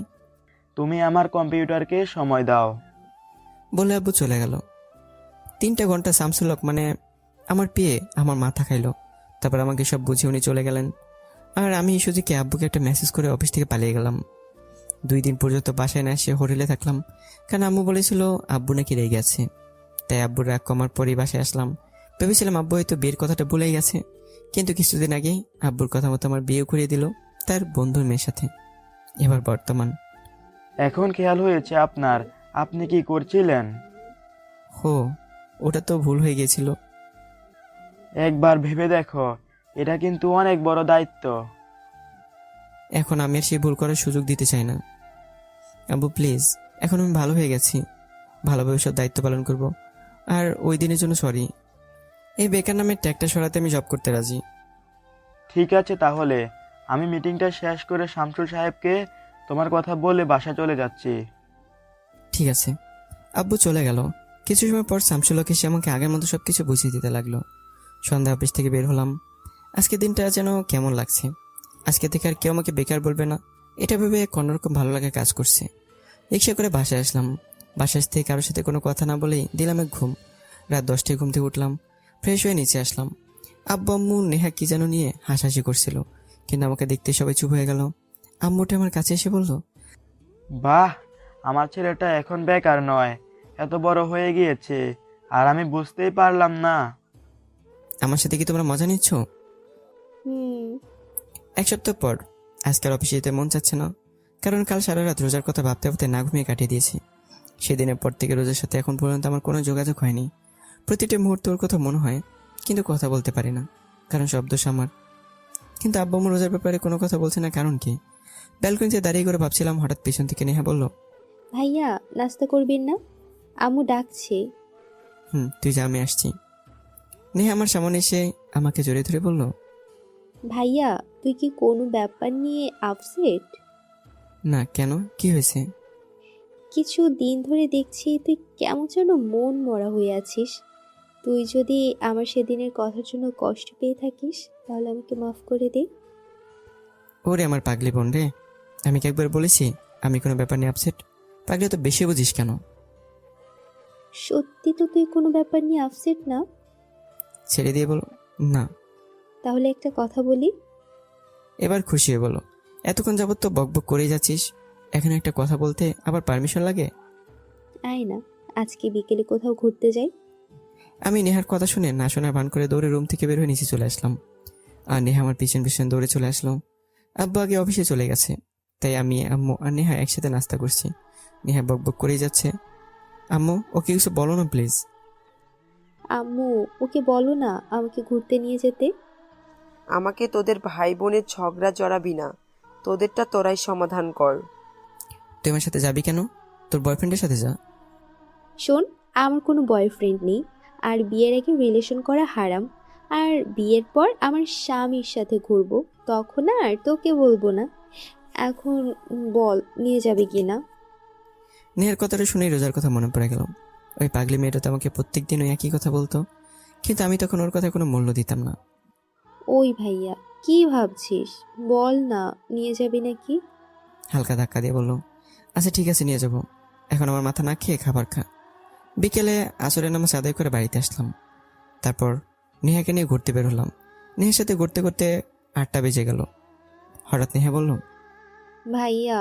তুমি আমার কম্পিউটারকে সময় দাও।
বলে আব্বু চলে গেল। 3টা ঘন্টা শামসুল হক মানে আমার পিয়ে আমার মাথা খাইলো। তারপর আমাকে সব বুঝিয়ে উনি চলে গেলেন, আর আমি এই সুযোগে আব্বুকে একটা মেসেজ করে অফিস থেকে পালিয়ে গেলাম। 2 দিন পর্যন্ত বাসায় না এসে হোটেলে থাকলাম, কারণ আম্মু বলেছিল আব্বু নাকি রেগে গেছে। তাই আব্বুর রাগ কমার পরই বাসায় আসলাম। ভেবেছিলাম আব্বু হয়তো বিয়ের কথাটা ভুলেই গেছে, কিন্তু কিছুদিন আগেই আব্বুর কথা মতো আমার বিয়ে করিয়ে দিল তার বন্ধুর মেয়ের সাথে। এবার বর্তমান।
এখন খেয়াল হয়েছে আপনার, আপনি কি করছিলেন?
হো, ওটা তো ভুল হয়ে গিয়েছিল।
একবার ভেবে দেখো, এটা কিন্তু অনেক বড় দায়িত্ব।
এখন আমি আর সেই ভুল করার সুযোগ দিতে চাই না। আব্বু প্লিজ, এখন আমি ভালো হয়ে গেছি, ভালোভাবে সব দায়িত্ব পালন করব। আর ওই দিনের জন্য সরি। এই বেকার নামের ট্যাগটা সরাতে আমি জব করতে রাজি।
ঠিক আছে, তাহলে আমি মিটিংটা শেষ করে শামসুল সাহেবকে তোমার কথা বলে বাসা চলে যাচ্ছি।
ঠিক আছে। আব্বু চলে গেল। কিছু সময় পর শামসুল হক এসে আমাকে আগের মতো সবকিছু বুঝিয়ে দিতে লাগলো। সন্ধ্যা অফিস থেকে বের হলাম। আজকে দিনটা যেন কেমন লাগছে। আজকে থেকে আর কেউ আমাকে বেকার বলবে না, এটা ভেবে কোনোরকম ভালো লাগা কাজ করছে। রিক্সা করে বাসায় আসলাম। বাসায় থেকে কারোর সাথে কোনো কথা না বলেই দিলাম এক ঘুম। রাত 10টায় ঘুম থেকে উঠলাম, ফ্রেশ হয়ে নিচে আসলাম। আব্বু আম্মু নেহা কি যেন নিয়ে হাসাহাসি করছিল, কিন্তু আমাকে দেখতে সবাই চুপ হয়ে গেল। আম্মুটা আমার কাছে এসে বলল,
বাহ, আমার ছেলেটা এখন বেকার নয়, এত বড় হয়ে গিয়েছে, আর আমি বুঝতেই পারলাম না।
আমার সাথে কি তোমরা মজা নিচ্ছ?
হুম।
1 সপ্তাহ পর আজকাল অফিসে যেতে মন চাচ্ছে না, কারণ কাল সারা রাত রোজার কথা ভাবতে ভাবতে না ঘুমিয়ে কাটিয়ে দিয়েছি। সেদিনের পর থেকে রোজার সাথে এখন পর্যন্ত আমার কোনো যোগাযোগ হয়নি। প্রতিটি মুহূর্তে ওর কথা মনে হয়, কিন্তু কথা বলতে পারি না, কারণ শব্দ আমার। কিন্তু আব্বু আম্মু রোজার ব্যাপারে কোনো কথা বলছে না, কারণ কি? ব্যালকনিতে দাঁড়িয়ে করে ভাবছিলাম, হঠাৎ পেছন থেকে নেহা বলল,
ভাইয়া, নাস্তা করবেন না? আম্মু ডাকছে।
তুই যা, আমি আসছি। নেহা আমার সামনে এসে আমাকে জড়িয়ে ধরে বলল,
ভাইয়া, তুই কি কোনো ব্যাপার নিয়ে আপসেট?
না, কেন, কি হয়েছে?
কিছু দিন ধরে দেখছি তুই কেমন যেন মন মরা হয়ে আছিস। তুই যদি আমার সেদিনের কথার জন্য কষ্ট পেয়ে থাকিস তাহলে আমাকে মাফ করে দে।
ওরে আমার পাগলি বোন রে, আমি কি একবার বলেছি আমি কোনো ব্যাপার নিয়ে আপসেট? পাগলি তো বেশি বুঝিস কেন?
সত্যি তো তুই কোনো ব্যাপার নিয়ে আপসেট না?
ছেড়ে দিয়ে বলো না।
তাহলে একটা কথা বলি।
এবার খুশি হয়ে বলো। এতক্ষণ যাবত তো বকবক করেই যাচ্ছিস, এখন একটা কথা বলতে আবার পারমিশন লাগে?
আয় না, আজকে বিকেলে কোথাও ঘুরতে যাই।
আমি নেহার কথা শুনে না শোনার ভান করে দৌড়ে রুম থেকে বের হয়ে নিচে চলে আসলাম। আর নেহা আমার পিছন পিছন দৌড়ে চলে আসলো। আব্বু আগে অফিসে চলে গেছে, তাই আমি, আম্মু আর নেহা একসাথে নাস্তা করছি। নেহা বকবক করেই যাচ্ছে। আম্মু, ওকে কিছু বলো না প্লিজ।
আম্মু, ওকে বলো না আমাকে ঘুরতে নিয়ে যেতে।
আমাকে তোদের ভাই বোনের ঝগড়া জড়াবি না, তোদেরটা তোরাই সমাধান কর।
তুই আমার সাথে যাবি কেন? তোর বয়ফ্রেন্ডের সাথে যা।
শোন, আমার কোনো বয়ফ্রেন্ড নেই, আর বিয়ের আগে রিলেশন করা হারাম। আর বিয়ের পর আমার স্বামীর সাথে ঘুরবো, তখন আর তোকে বলবো না। এখন বল নিয়ে যাবে কি না।
নেহার কথাটা শুনেই রোজার কথা মনে পড়ে গেল। ওই পাগলি মেয়েটা তো আমাকে প্রত্যেকদিন ওই একই কথা বলতো, কিন্তু আমি তখন ওর কথা কোনো মূল্য দিতাম না।
ওই ভাইয়া, কি ভাবছিস? বল না নিয়ে যাবি নাকি।
হালকা ধাক্কা দিয়ে বললো, আচ্ছা ঠিক আছে নিয়ে যাবো, এখন আমার মাথা না খেয়ে খাবার খা। বিকেলে আসরের নামাজ আদায় করে বাড়িতে আসলাম। তারপর নেহাকে নিয়ে ঘুরতে বের হলাম। নেহার সাথে ঘুরতে ঘুরতে 8টা বেজে গেল। হঠাৎ নেহা বলল,
ভাইয়া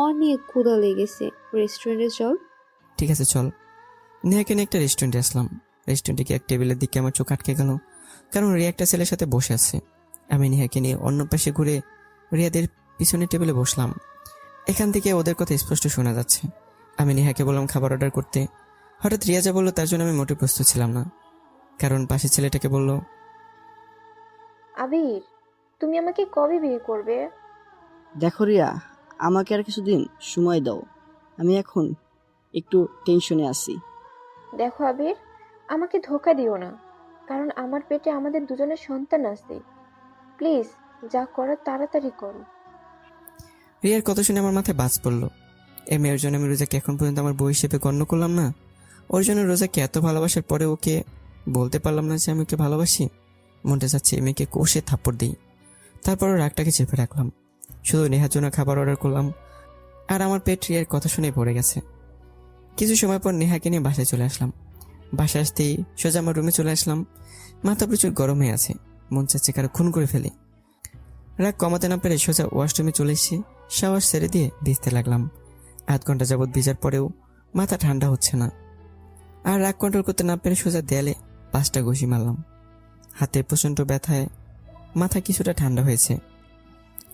অনেক ক্ষুধা লেগেছে, রেস্টুরেন্টে চল।
ঠিক আছে চল। নেহাকে নিয়ে একটা রেস্টুরেন্টে আসলাম। রেস্টুরেন্টে গিয়ে এক টেবিলের দিকে আমার চোখ আটকে গেল, কারণ রিয়া একটা ছেলের সাথে বসে আছে। আমি নেহাকে নিয়ে অন্য পাশে ঘুরে রিয়াদের পিছনের টেবিলে বসলাম। এখান থেকে ওদের কথা স্পষ্ট শোনা যাচ্ছে। আমি নেহাকে বললাম খাবার অর্ডার করতে। হঠাৎ রিয়া যা বললো তার জন্য আমি মোটেও প্রস্তুত ছিলাম না, কারণ পাশের ছেলেটাকে বলল,
আবির, তুমি আমাকে কবে বিয়ে করবে?
দেখো রিয়া, আমাকে আর কিছুদিন সময় দাও, আমি এখন একটু টেনশনে আছি।
দেখো আবির, আমাকে ধোকা দিও না, কারণ আমার পেটে আমাদের দুজনের সন্তান আছে। প্লিজ, যা করার তাড়াতাড়ি করো।
রিয়ার কথা শুনে আমার মাথায় বাজ পড়ল। এই মেয়ের জন্য আমি রোজাকে এখন পর্যন্ত আমার বউ হিসেবে গণ্য করলাম না। ওর জন্য রোজাকে এত ভালোবাসার পরে ওকে বলতে পারলাম না যে আমি ওকে ভালোবাসি। মনটা চাচ্ছে এই মেয়েকে কষে থাপ্পড় দিই। তারপরও রাগটাকে চেপে রাখলাম। শুধু নেহার জন্য খাবার অর্ডার করলাম, আর আমার পেট রিয়ার কথা শুনে পড়ে গেছে। কিছু সময় পর নেহাকে নিয়ে বাসায় চলে আসলাম। বাসায় আসতেই সোজা আমার রুমে চলে আসলাম। মাথা প্রচুর গরম হয়ে আছে, মন চাচ্ছে কারো খুন করে ফেলি। রাগ কমাতে না পেরে সোজা ওয়াশরুমে চলে এসেছি। শাওয়ার ছেড়ে দিয়ে ভিজতে লাগলাম। 8 ঘন্টা যাবৎ ভিজার পরেও মাথা ঠান্ডা হচ্ছে না। আর রাগ কন্ট্রোল করতে না পেরে সোজা দেয়ালে 5টা ঘুষি মারলাম। হাতে প্রচণ্ড ব্যথায় মাথা কিছুটা ঠান্ডা হয়েছে।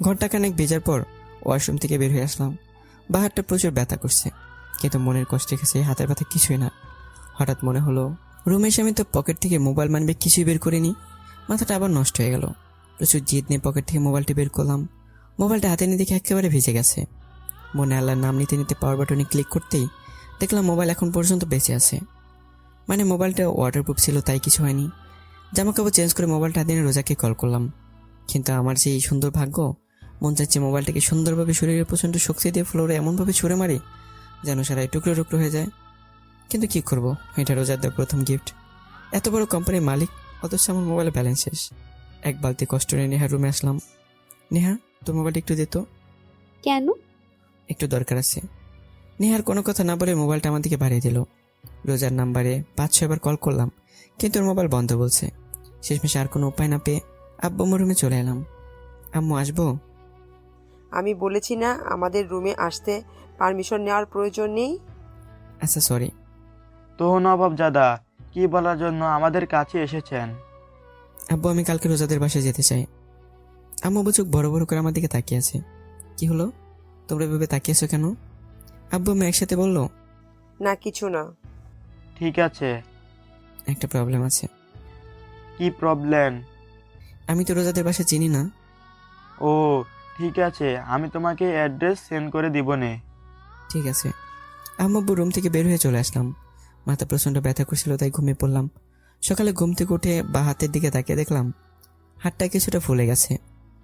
ঘন্টাখানেক ভেজার পর ওয়াশরুম থেকে বের হয়ে আসলাম। বাহারটা প্রচুর ব্যথা করছে, কিন্তু মনের কষ্টে কাছে হাতের ব্যথা কিছুই না। হঠাৎ মনে হলো রুমে এসে আমি তো পকেট থেকে মোবাইল মানিব্যাগ কিছুই বের করিনি। মাথাটা আবার নষ্ট হয়ে গেল। প্রচুর জিদ নিয়ে পকেট থেকে মোবাইলটি বের করলাম। মোবাইলটা হাতে নিয়ে দেখে একেবারে ভিজে গেছে। মনে আল্লাহর নাম নিতে নিতে পাওয়ার বাটনে ক্লিক করতেই দেখলাম মোবাইল এখন পর্যন্ত বেঁচে আছে। মানে মোবাইলটা ওয়াটারপ্রুফ ছিল, তাই কিছু হয়নি। জামা কাপড় চেঞ্জ করে মোবাইলটা হাতে নিয়ে রোজাকে কল করলাম, কিন্তু আমার যে এই সুন্দর ভাগ্য, মন চাচ্ছে মোবাইলটাকে সুন্দরভাবে শরীরে প্রচণ্ড শক্তি দিয়ে ফ্লোরে এমনভাবে ছুঁড়ে মারি যেন সারাই টুকরো টুকরো হয়ে যায়। কিন্তু কি করব, এটা রোজার দেওয়া প্রথম গিফট। এত বড় কোম্পানির মালিক, অথচ আমার মোবাইলে ব্যালেন্স শেষ। এক বালতি কষ্ট নিয়ে নেহার রুমে আসলাম। নেহা, তোর মোবাইলটা একটু দে তো।
কেন?
একটু দরকার আছে। নেহার কোনো কথা না বলে মোবাইলটা আমার দিকে বাড়িয়ে দিল। রোজার নাম্বারে 5-6 বার কল করলাম, কিন্তু ওর মোবাইল বন্ধ বলছে। শেষমেশে আর কোনো উপায় না পেয়ে আব্বু আমার রুমে চলে এলাম। আম্মু আসবো?
আমি বলেছি না আমাদের রুমে আসতে পারমিশন নেওয়ার প্রয়োজন নেই।
আচ্ছা সরি।
তো নবাব দাদা, কি বলার জন্য আমাদের কাছে এসেছেন?
আব্বু, আমি কালকে রোজাদের বাসায় যেতে চাই। আম্মু বুঝুক বড় বড় করে আমার দিকে তাকিয়ে আছে। কি হলো, তোমরা এভাবে তাকিয়েছো কেন? আব্বু আমি একসাথে বললো,
না কিছু না।
ঠিক আছে।
একটা প্রবলেম আছে।
কি প্রবলেম?
আমি তো রোজাদের বাসা চিনি না।
ও ঠিক আছে, আমি তোমাকে অ্যাড্রেস সেন্ড করে দিব নে।
ঠিক আছে। আম্মু আব্বু রুম থেকে বের হয়ে চলে আসলাম। মাথা প্রচণ্ড ব্যথা করছিল, তাই ঘুমিয়ে পড়লাম। সকালে ঘুম থেকে উঠে বা হাতের দিকে তাকিয়ে দেখলাম হাতটা কিছুটা ফুলে গেছে।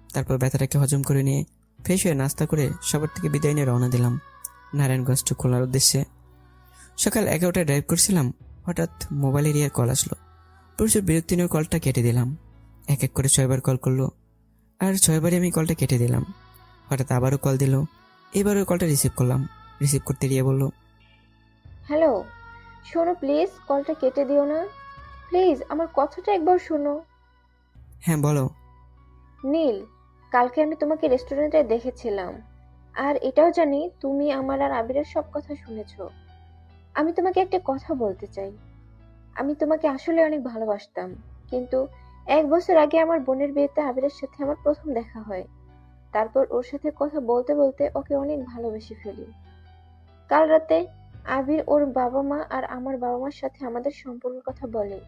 তারপর ব্যথাটাকে হজম করে নিয়ে ফ্রেশ হয়ে নাস্তা করে সবার থেকে বিদায় নিয়ে রওনা দিলাম। নারায়ণগঞ্জ টু খুলনার উদ্দেশ্যে। সকাল 11টায় ড্রাইভ করছিলাম, হঠাৎ মোবাইলে রিয়ার কল আসলো। প্রচুর বিরক্তি নিয়ে কলটা কেটে দিলাম। এক এক করে 6বার কল করলো, আর 6বারই আমি কলটা কেটে দিলাম। হঠাৎ আবারও কল দিল, এবারও কলটা রিসিভ করলাম। রিসিভ করতে রিয়া বলল,
হ্যালো, শোনো প্লিজ, কলটা কেটে দিও না। প্লিজ আমার কথাটা একবার শোনো।
হ্যাঁ বলো।
নীল, কালকে আমি তোমাকে রেস্টুরেন্টে দেখেছিলাম, আর এটাও জানি তুমি আমার আর আবিরের সব কথা শুনেছো। আমি তোমাকে একটা কথা বলতে চাই। আমি তোমাকে আসলে অনেক ভালোবাসতাম, কিন্তু 1 বছর আগে আমার বোনের বিয়েতে আবিরের সাথে আমার প্রথম দেখা হয়। তারপর ওর সাথে কথা বলতে বলতে ওকে অনেক ভালোবেসে ফেলি। কাল রাতে আবির ওর বাবা মা আর আমার বাবা মার সাথে আমাদের সম্পর্কের কথা বলে,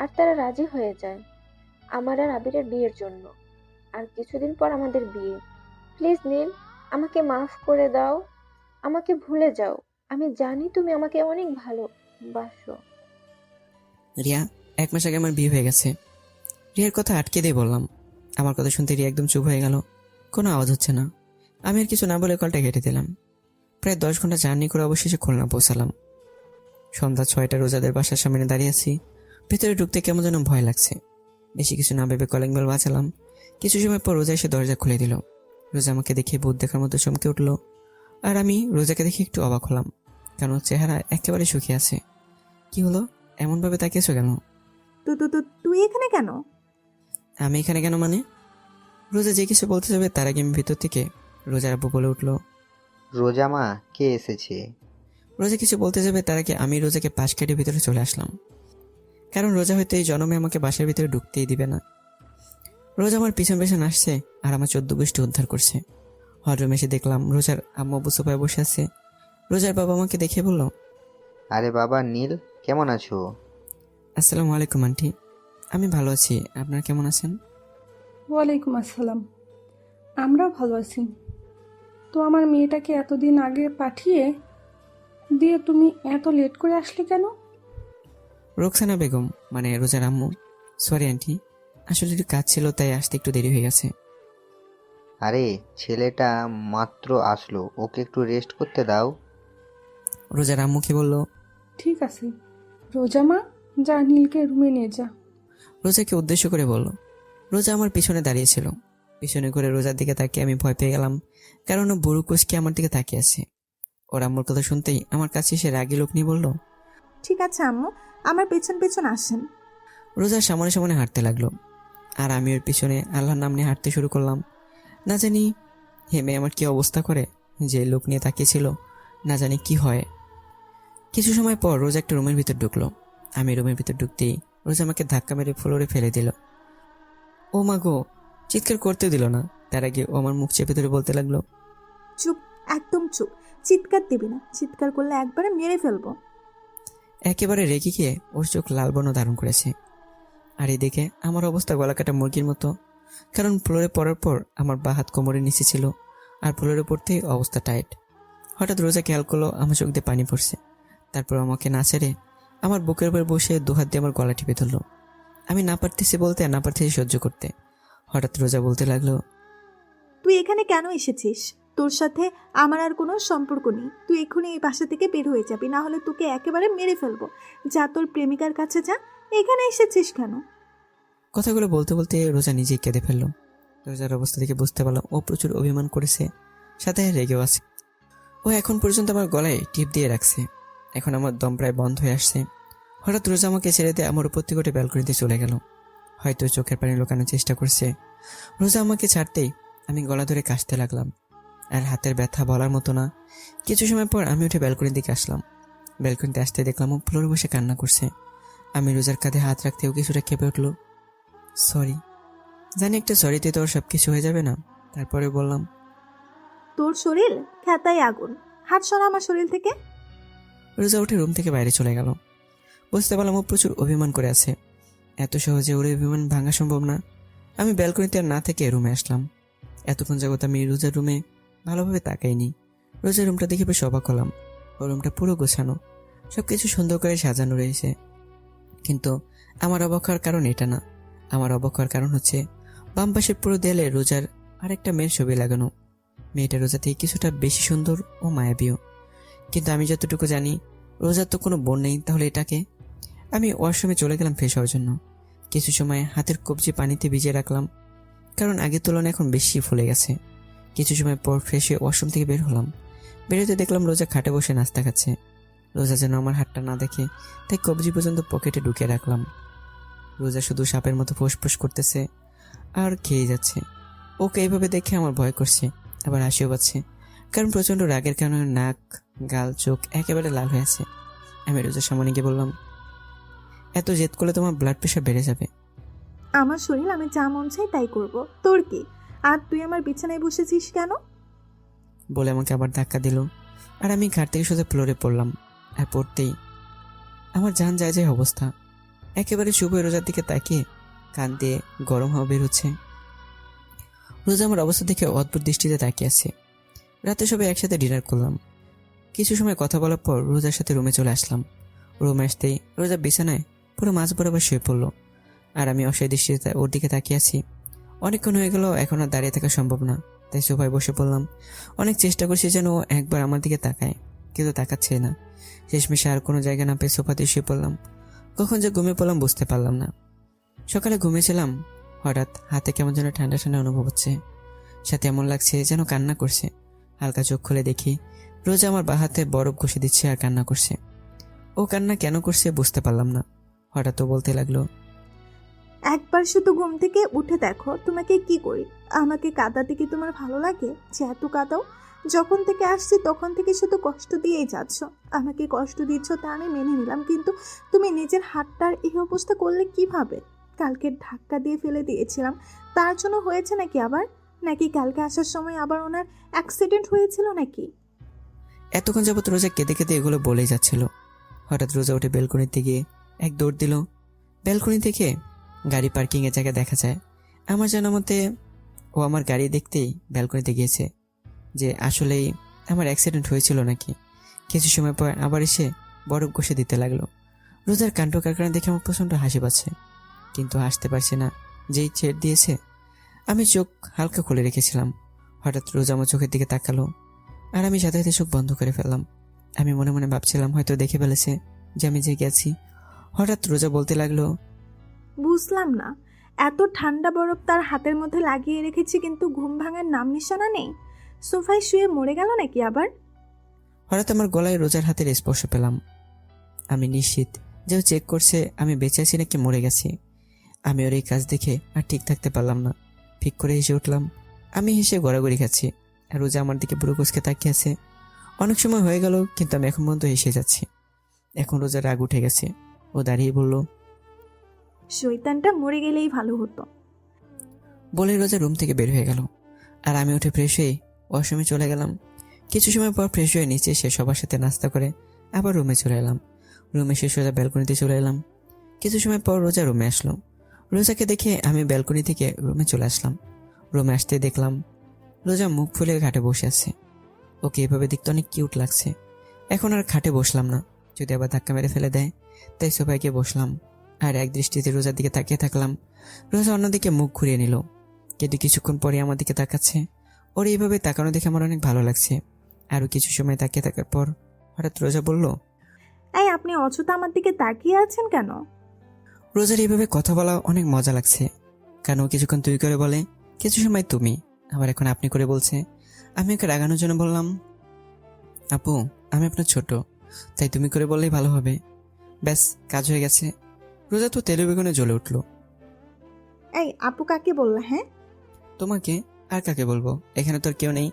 আর তারা রাজি হয়ে যায় আমার আর আবিরের বিয়ের জন্য। আর কিছুদিন পর আমাদের বিয়ে। প্লিজ নীল, আমাকে মাফ করে দাও, আমাকে ভুলে যাও। আমি জানি তুমি আমাকে অনেক ভালোবাসো।
রিয়া, 1 মাস আগে আমার বিয়ে হয়ে গেছে। রিয়ার কথা আটকে দিয়ে বললাম। আমার কথা শুনতে রিয়া একদম চুপ হয়ে গেল, কোনো আওয়াজ হচ্ছে না। আমি আর কিছু না বলে কলটা কেটে দিলাম। প্রায় 10 ঘন্টা জার্নি করে অবশেষে খুলনা পৌঁছালাম। সন্ধ্যা 6টা, রোজাদের বাসার সামনে দাঁড়িয়ে আছি। ভেতরে ঢুকতে কেমন যেন ভয় লাগছে। বেশি কিছু না ভেবে কলিং বেল বাজালাম। কিছু সময় পর রোজা এসে দরজা খুলে দিল। রোজা আমাকে দেখে ভূত দেখার মতো চমকে উঠল, আর আমি রোজাকে দেখে একটু অবাক হলাম, কারণ ওর চেহারা একেবারে সুখী আছে। কি হলো, এমনভাবে তাকিয়েছো কেন?
তুই এখানে কেন?
আমি এখানে কেন মানে? রোজা যে কিছু বলতে যাবে তার আগে আমি ভিতর থেকে রোজার আব্বু বলে উঠলো,
রোজা মা, কে এসেছে?
রোজা কিছু বলতে যাবে তার আগে আমি রোজাকে পাশ কেটে ভিতরে চলে আসলাম, কারণ রোজা হয়তো এই জন্মে আমাকে বাসার ভিতরে ঢুকতেই দিবে না। রোজা আমার পিছন পিছন আসছে আর আমার 14 গোষ্ঠী উদ্ধার করছে। হলরুমে এসে দেখলাম রোজার আম্মু আব্বু সোফায় বসে আছে। রোজার বাবা আমাকে দেখে বলল,
আরে বাবা নীল, কেমন আছো?
আসসালামু আলাইকুম আন্টি। আমি ভালো আছি, আপনারা কেমন আছেন?
ওয়ালাইকুম আসসালাম। আমরাও ভালো আছি। তো আমার মেয়েটাকে এতদিন আগে পাঠিয়ে দিয়ে তুমি এত লেট করে আসলে কেন?
রোকসানা বেগম, মানে রোজার আম্মু। সরি আন্টি, আসলে একটু কাজ ছিল, তাই আসতে একটু দেরি হয়ে গেছে।
আরে ছেলেটা মাত্র আসলো, ওকে একটু রেস্ট করতে দাও।
রোজার আম্মুকে বলল।
ঠিক আছে রোজা মা, যা নীলকে রুমে নিয়ে যা।
রোজাকে উদ্দেশ্য করে বলল। রোজা আমার পিছনে দাঁড়িয়েছিল। পিছনে করে রোজার দিকে তাকিয়ে আমি ভয় পেয়ে গেলাম, কারণ ও বুড়ো কুচকে আমার দিকে তাকিয়ে আছে। ওর আম্মুর কথা শুনতেই আমার কাছে এসে রাগী লোক নিয়ে বলল,
ঠিক আছে আম্মু, আমার পেছন পেছন আসেন।
রোজার সামনে সামনে হাঁটতে লাগলো, আর আমি ওর পিছনে আল্লাহর নাম নিয়ে হাঁটতে শুরু করলাম। না জানি হেমে আমার কি অবস্থা করে, যে লোক নিয়ে তাকিয়েছিল না জানি কি হয়। কিছু সময় পর রোজা একটা রুমের ভিতর ঢুকলো। আমি রুমের ভিতর ঢুকতেই রোজা আমাকে ধাক্কা মেরে ফ্লোরে ফেলে দিল। ও মা গো, চিৎকার করতে দিল না, তার আগে ও আমার মুখ চেপে ধরে বলতে লাগলো,
চুপ, একদম চুপ, চিৎকার দিবি না, চিৎকার করলে একবারে মেরে ফেলবো।
একেবারে রেগে গিয়ে ওর চোখ লাল বর্ণ ধারণ করেছে। আর এদিকে আমার অবস্থা গলাকাটা মুরগির মতো, কারণ ফ্লোরে পড়ার পর আমার বা হাত কোমরের নিচে ছিল, আর ফ্লোরে পড়তেই অবস্থা টাইট। হঠাৎ রোজা খেয়াল করলো আমার চোখ দিয়ে পানি পড়ছে। তারপর আমাকে না ছেড়ে আমার বুকের উপর বসে দুহাত দিয়ে আমার গলা টিপে ধরলো। আমি না পারতেছি বলতে আর না পারতেছি সহ্য করতে। হঠাৎ রোজা বলতে লাগলো,
তুই এখানে কেন এসেছিস? তোর সাথে আমার আর কোনো সম্পর্ক নেই। তুই এক্ষুনি এই বাসা থেকে বের হয়ে যাবি, না হলে তোকে একেবারে মেরে ফেলবো। যা তোর প্রেমিকার কাছে যা, এখানে এসেছিস কেন?
কথাগুলো বলতে বলতে রোজা নিজেই কেঁদে ফেললো। রোজার অবস্থা থেকে বুঝতে পারলাম ও প্রচুর অভিমান করেছে, সাথে রেগেও আছে। ও এখন পর্যন্ত আমার গলায় টিপ দিয়ে রাখছে। এখন আমার দম প্রায় বন্ধ হয়ে আসছে। হঠাৎ রোজা আমাকে ছেড়ে দিয়ে আমার উপর থেকে ব্যালকনিতে চলে গেল। হয়তো চোখের পানি লুকানোর চেষ্টা করছে। রোজা আমাকে ছাড়তেই আমি গলা ধরে কাশতে লাগলাম, আর হাতের ব্যথা বলার মতো না। কিছু সময় পর আমি উঠে ব্যালকনির দিকে আসলাম। ব্যালকনিতে আসতে দেখলাম ও ফ্লোরে বসে কান্না করছে। আমি রোজার কাঁধে হাত রাখতেও কিছুটা কেঁপে উঠলো। সরি, জানি একটা সরিতে তো ওর সব কিছু হয়ে যাবে না। তারপরে বললাম,
তোর শরীর খেতায় আগুন, হাত সরা আমার শরীর থেকে।
রোজা উঠে রুম থেকে বাইরে চলে গেল। বুঝতে পারলাম ও প্রচুর অভিমান করে আছে। এত সহজে ওর অভিমান ভাঙা সম্ভব না। আমি ব্যালকনিতে আর না থেকে রুমে আসলাম। এতক্ষণ যাবত আমি রোজার রুমে ভালোভাবে তাকাইনি। রোজার রুমটা দেখে বেশ অবাক হলাম। ওর রুমটা পুরো গোছানো, সবকিছু সুন্দর করে সাজানো রয়েছে। কিন্তু আমার অবাক হওয়ার কারণ এটা না। আমার অবাক হওয়ার কারণ হচ্ছে বাম পাশের পুরো দেয়ালে রোজার আরেকটা মেয়ের ছবি লাগানো। মেয়েটা রোজা থেকে কিছুটা বেশি সুন্দর ও মায়াবীও। কিন্তু আমি যতটুকু জানি রোজার তো কোনো বোন নেই, তাহলে এটাকে। আমি ওয়াশরুমে চলে গেলাম ফ্রেশ হওয়ার জন্য। কিছু সময় হাতের কবজি পানিতে ভিজিয়ে রাখলাম, কারণ আগের তুলনায় এখন বেশি ফুলে গেছে। কিছু সময় পর ফ্রেশ হয়ে ওয়াশরুম থেকে বের হলাম। বেরোতে দেখলাম রোজা খাটে বসে নাস্তা খাচ্ছে। রোজা যেন আমার হাতটা না দেখে, তাই কবজি পর্যন্ত পকেটে ঢুকিয়ে রাখলাম। রোজা শুধু সাপের মতো ফুসফুস করতেছে আর খেয়ে যাচ্ছে। ওকে এইভাবে দেখে আমার ভয় করছে, আবার হাসিও পাচ্ছে, কারণ প্রচণ্ড রাগের কারণে নাক, গাল, চোখ একেবারে লাল হয়ে আছে। আমি রোজার সামনে গিয়ে বললাম, এত জেদ করলে তোমার ব্লাড প্রেশার বেড়ে যাবে।
আমার শরীর, আমি যা মন চাই তাই করব, তোর কি? আর তুই আমার বিছানায় বসেছিস কেন?
বলে আমাকে আবার ধাক্কা দিল, আর আমি ঘাট থেকে সোজা ফ্লোরে পড়লাম। আর পড়তেই আমার জান যায় যায় অবস্থা। একেবারে শুভ রোজার দিকে তাকিয়ে কান দিয়ে গরম হাওয়া বের হচ্ছে। রোজা আমার অবস্থা দেখে অদ্ভুত দৃষ্টিতে তাকিয়ে আছে। রাতে সবাই একসাথে ডিনার করলাম। কিছু সময় কথা বলার পর রোজার সাথে রুমে চলে আসলাম। রুমে আসতেই রোজা বিছানায় পুরো মাঝ বরাবর শুয়ে পড়লো, আর আমি অসহায় দৃষ্টিতে ওর দিকে তাকিয়ে আছি। অনেকক্ষণ হয়ে গেল, এখন আর দাঁড়িয়ে থাকা সম্ভব না, তাই সোফায় বসে পড়লাম। অনেক চেষ্টা করছি যেন ও একবার আমার দিকে তাকায়, কিন্তু তাকাচ্ছে না। শেষমেশে আর কোনো জায়গা না পেয়ে সোফাতে শুয়ে পড়লাম। কখন যে ঘুমিয়ে পড়লাম বুঝতে পারলাম না। সকালে ঘুমিয়েছিলাম, হঠাৎ হাতে কেমন যেন ঠান্ডা ঠান্ডা অনুভব হচ্ছে, সাথে এমন লাগছে যেন কান্না করছে। হালকা চোখ খুলে দেখি রোজা আমার বাঁ হাতে বরফ ঘষে দিচ্ছে আর কান্না করছে। ও কান্না কেন করছে বুঝতে পারলাম না। হঠাৎ ও বলতে লাগলো,
একবার শুধু ঘুম থেকে উঠে দেখো তোমাকে কি করি। আমাকে কাঁদাতে কি তোমার ভালো লাগে যে এত কাঁদাও? যখন থেকে আসছি তখন থেকে শুধু কষ্ট দিয়েই যাচ্ছ। আমাকে কষ্ট দিচ্ছ তা আমি মেনে নিলাম, কিন্তু তুমি নিজের হাতটার এই অবস্থা করলে কিভাবে? কালকে ধাক্কা দিয়ে ফেলে দিয়েছিলাম, তার জন্য হয়েছে নাকি আবার? নাকি কালকে আসার সময় আবার ওনার অ্যাক্সিডেন্ট হয়েছিল নাকি?
এতক্ষণ যাবত রোজা কেঁদে কেঁদে এগুলো বলেই যাচ্ছিল। হঠাৎ রোজা উঠে ব্যালকনিতে গিয়ে এক দৌড় দিল। ব্যালকনি থেকে গাড়ি পার্কিং এর জায়গা দেখা যায়। আমার জানা মতে ও আমার গাড়ি দেখতেই ব্যালকনিতে গিয়েছে, যে আসলেই আমার অ্যাক্সিডেন্ট হয়েছিল নাকি। কিছু সময় পর আবার এসে বরফ ঘষে দিতে লাগলো। রোজার কাণ্ড কারখানা দেখে আমার প্রচণ্ড হাসি পাচ্ছে, কিন্তু হাসতে পারছি না, যেই ছেড় দিয়েছে। আমি চোখ হালকা খুলে রেখেছিলাম। হঠাৎ রোজা আমার চোখের দিকে তাকালো, আর আমি সাথে সাথে চোখ বন্ধ করে ফেললাম। আমি মনে মনে ভাবছিলাম হয়তো দেখে ফেলেছে যে আমি জেগে আছি। হঠাৎ রোজা বলতে লাগলো,
বুঝলাম না, এত ঠান্ডা বরফ তার হাতের মধ্যে লাগিয়ে রেখেছি কিন্তু ঘুম ভাঙার নাম নিশানা নেই। সোফায় শুয়ে মরে গেল নাকি আবার?
হঠাৎ আমার গলায় রোজার হাতের স্পর্শ পেলাম। আমি নিশ্চিত যে ও চেক করছে আমি বেঁচে আছি নাকি মরে গেছি। আমি ওর এই কাজ দেখে আর ঠিক থাকতে পারলাম না, ঠিক করে হেসে উঠলাম। আমি হেসে গড়াগড়ি খাচ্ছি, আর রোজা আমার দিকে পুরো কুচকে তাকিয়ে আছে। অনেক সময় হয়ে গেল, কিন্তু আমি এখন পর্যন্ত হেসে যাচ্ছি। এখন রোজার রাগ উঠে গেছে। ও দাঁড়িয়ে বলল,
শয়তানটা মরে গেলেই ভালো হতো।
বলে রোজা রুম থেকে বের হয়ে গেল, আর আমি উঠে ফ্রেশ হয়ে ওয়াশরুমে চলে গেলাম। কিছু সময় পর ফ্রেশ হয়ে নিচে এসে সবার সাথে নাস্তা করে আবার রুমে চলে এলাম। রুমে এসে সোজা ব্যালকনিতে চলে এলাম। কিছু সময় পর রোজা রুমে আসলো। রোজাকে দেখে আমি ব্যালকনি থেকে রুমে চলে আসলাম। রুমে আসতে দেখলাম রোজা মুখ ফুলে খাটে বসে আছে। ওকে এভাবে দেখতে অনেক কিউট লাগছে। এখন আর খাটে বসলাম না, যদি আবার ধাক্কা মেরে ফেলে দেয়, তাই সোফায় গিয়ে বসলাম আর এক দৃষ্টিতে রোজার দিকে তাকিয়ে থাকলাম। রোজা অন্যদিকে মুখ ঘুরিয়ে নিল, কিন্তু কিছুক্ষণ পরে আমার দিকে তাকাচ্ছে। ওর এইভাবে তাকানো দেখে আমার অনেক ভালো লাগছে। আরও কিছু সময় তাকিয়ে থাকার পর হঠাৎ রোজা বলল,
এই আপনি অযথা আমার দিকে তাকিয়ে আছেন কেন?
রোজার এইভাবে কথা বলা অনেক মজা লাগছে, কারণ ও কিছুক্ষণ তুই করে বলে, কিছু সময় তুমি, আবার এখন আপনি করে বলছে। আমি ওকে রাগানোর জন্য বললাম, আপু আমি আপনার ছোট, তাই তুমি করে বললেই ভালো হবে। ব্যাস, কাজ হয়ে গেছে। রোজা তো তেলে বেগুনে জ্বলে উঠলো।
এই আপু কাকে বললা? হ্যাঁ,
তোমাকে আর কাকে বলবো, এখানে তোর কেউ নেই।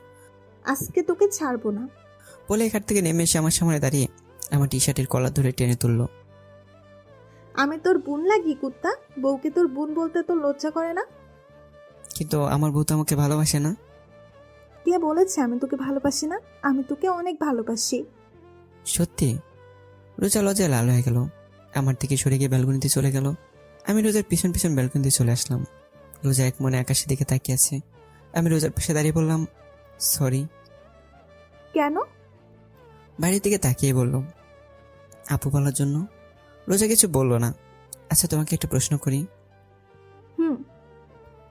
আজকে তোকে ছাড়বো না।
বলে এখান থেকে নেমে এসে আমার সামনে দাঁড়িয়ে আমার টি শার্টের কলার ধরে টেনে তুললো।
আমি তোর বোন লাগি কুত্তা? বউকে তোর বোন বলতে তোর লজ্জা করে না?
কিন্তু আমার বউ তো আমাকে ভালোবাসে না।
কে বলেছে আমি তোকে ভালোবাসি না? আমি তোকে অনেক ভালোবাসি।
সত্যি? রোজা লজ্জায় লাল হয়ে গেল, আমার থেকে সরে গিয়ে ব্যালকনিতে চলে গেল। আমি রোজার পিছন পিছন ব্যালকনিতে চলে আসলাম। রোজা এক মনে আকাশের দিকে তাকিয়ে আছে। আমি রোজার পাশে দাঁড়িয়ে বললাম, সরি।
কেন?
বাইরের দিকে তাকিয়ে বললাম, আপু বলার জন্য। রোজা কিছু বললো না। আচ্ছা তোমাকে একটা প্রশ্ন করি।
হুম।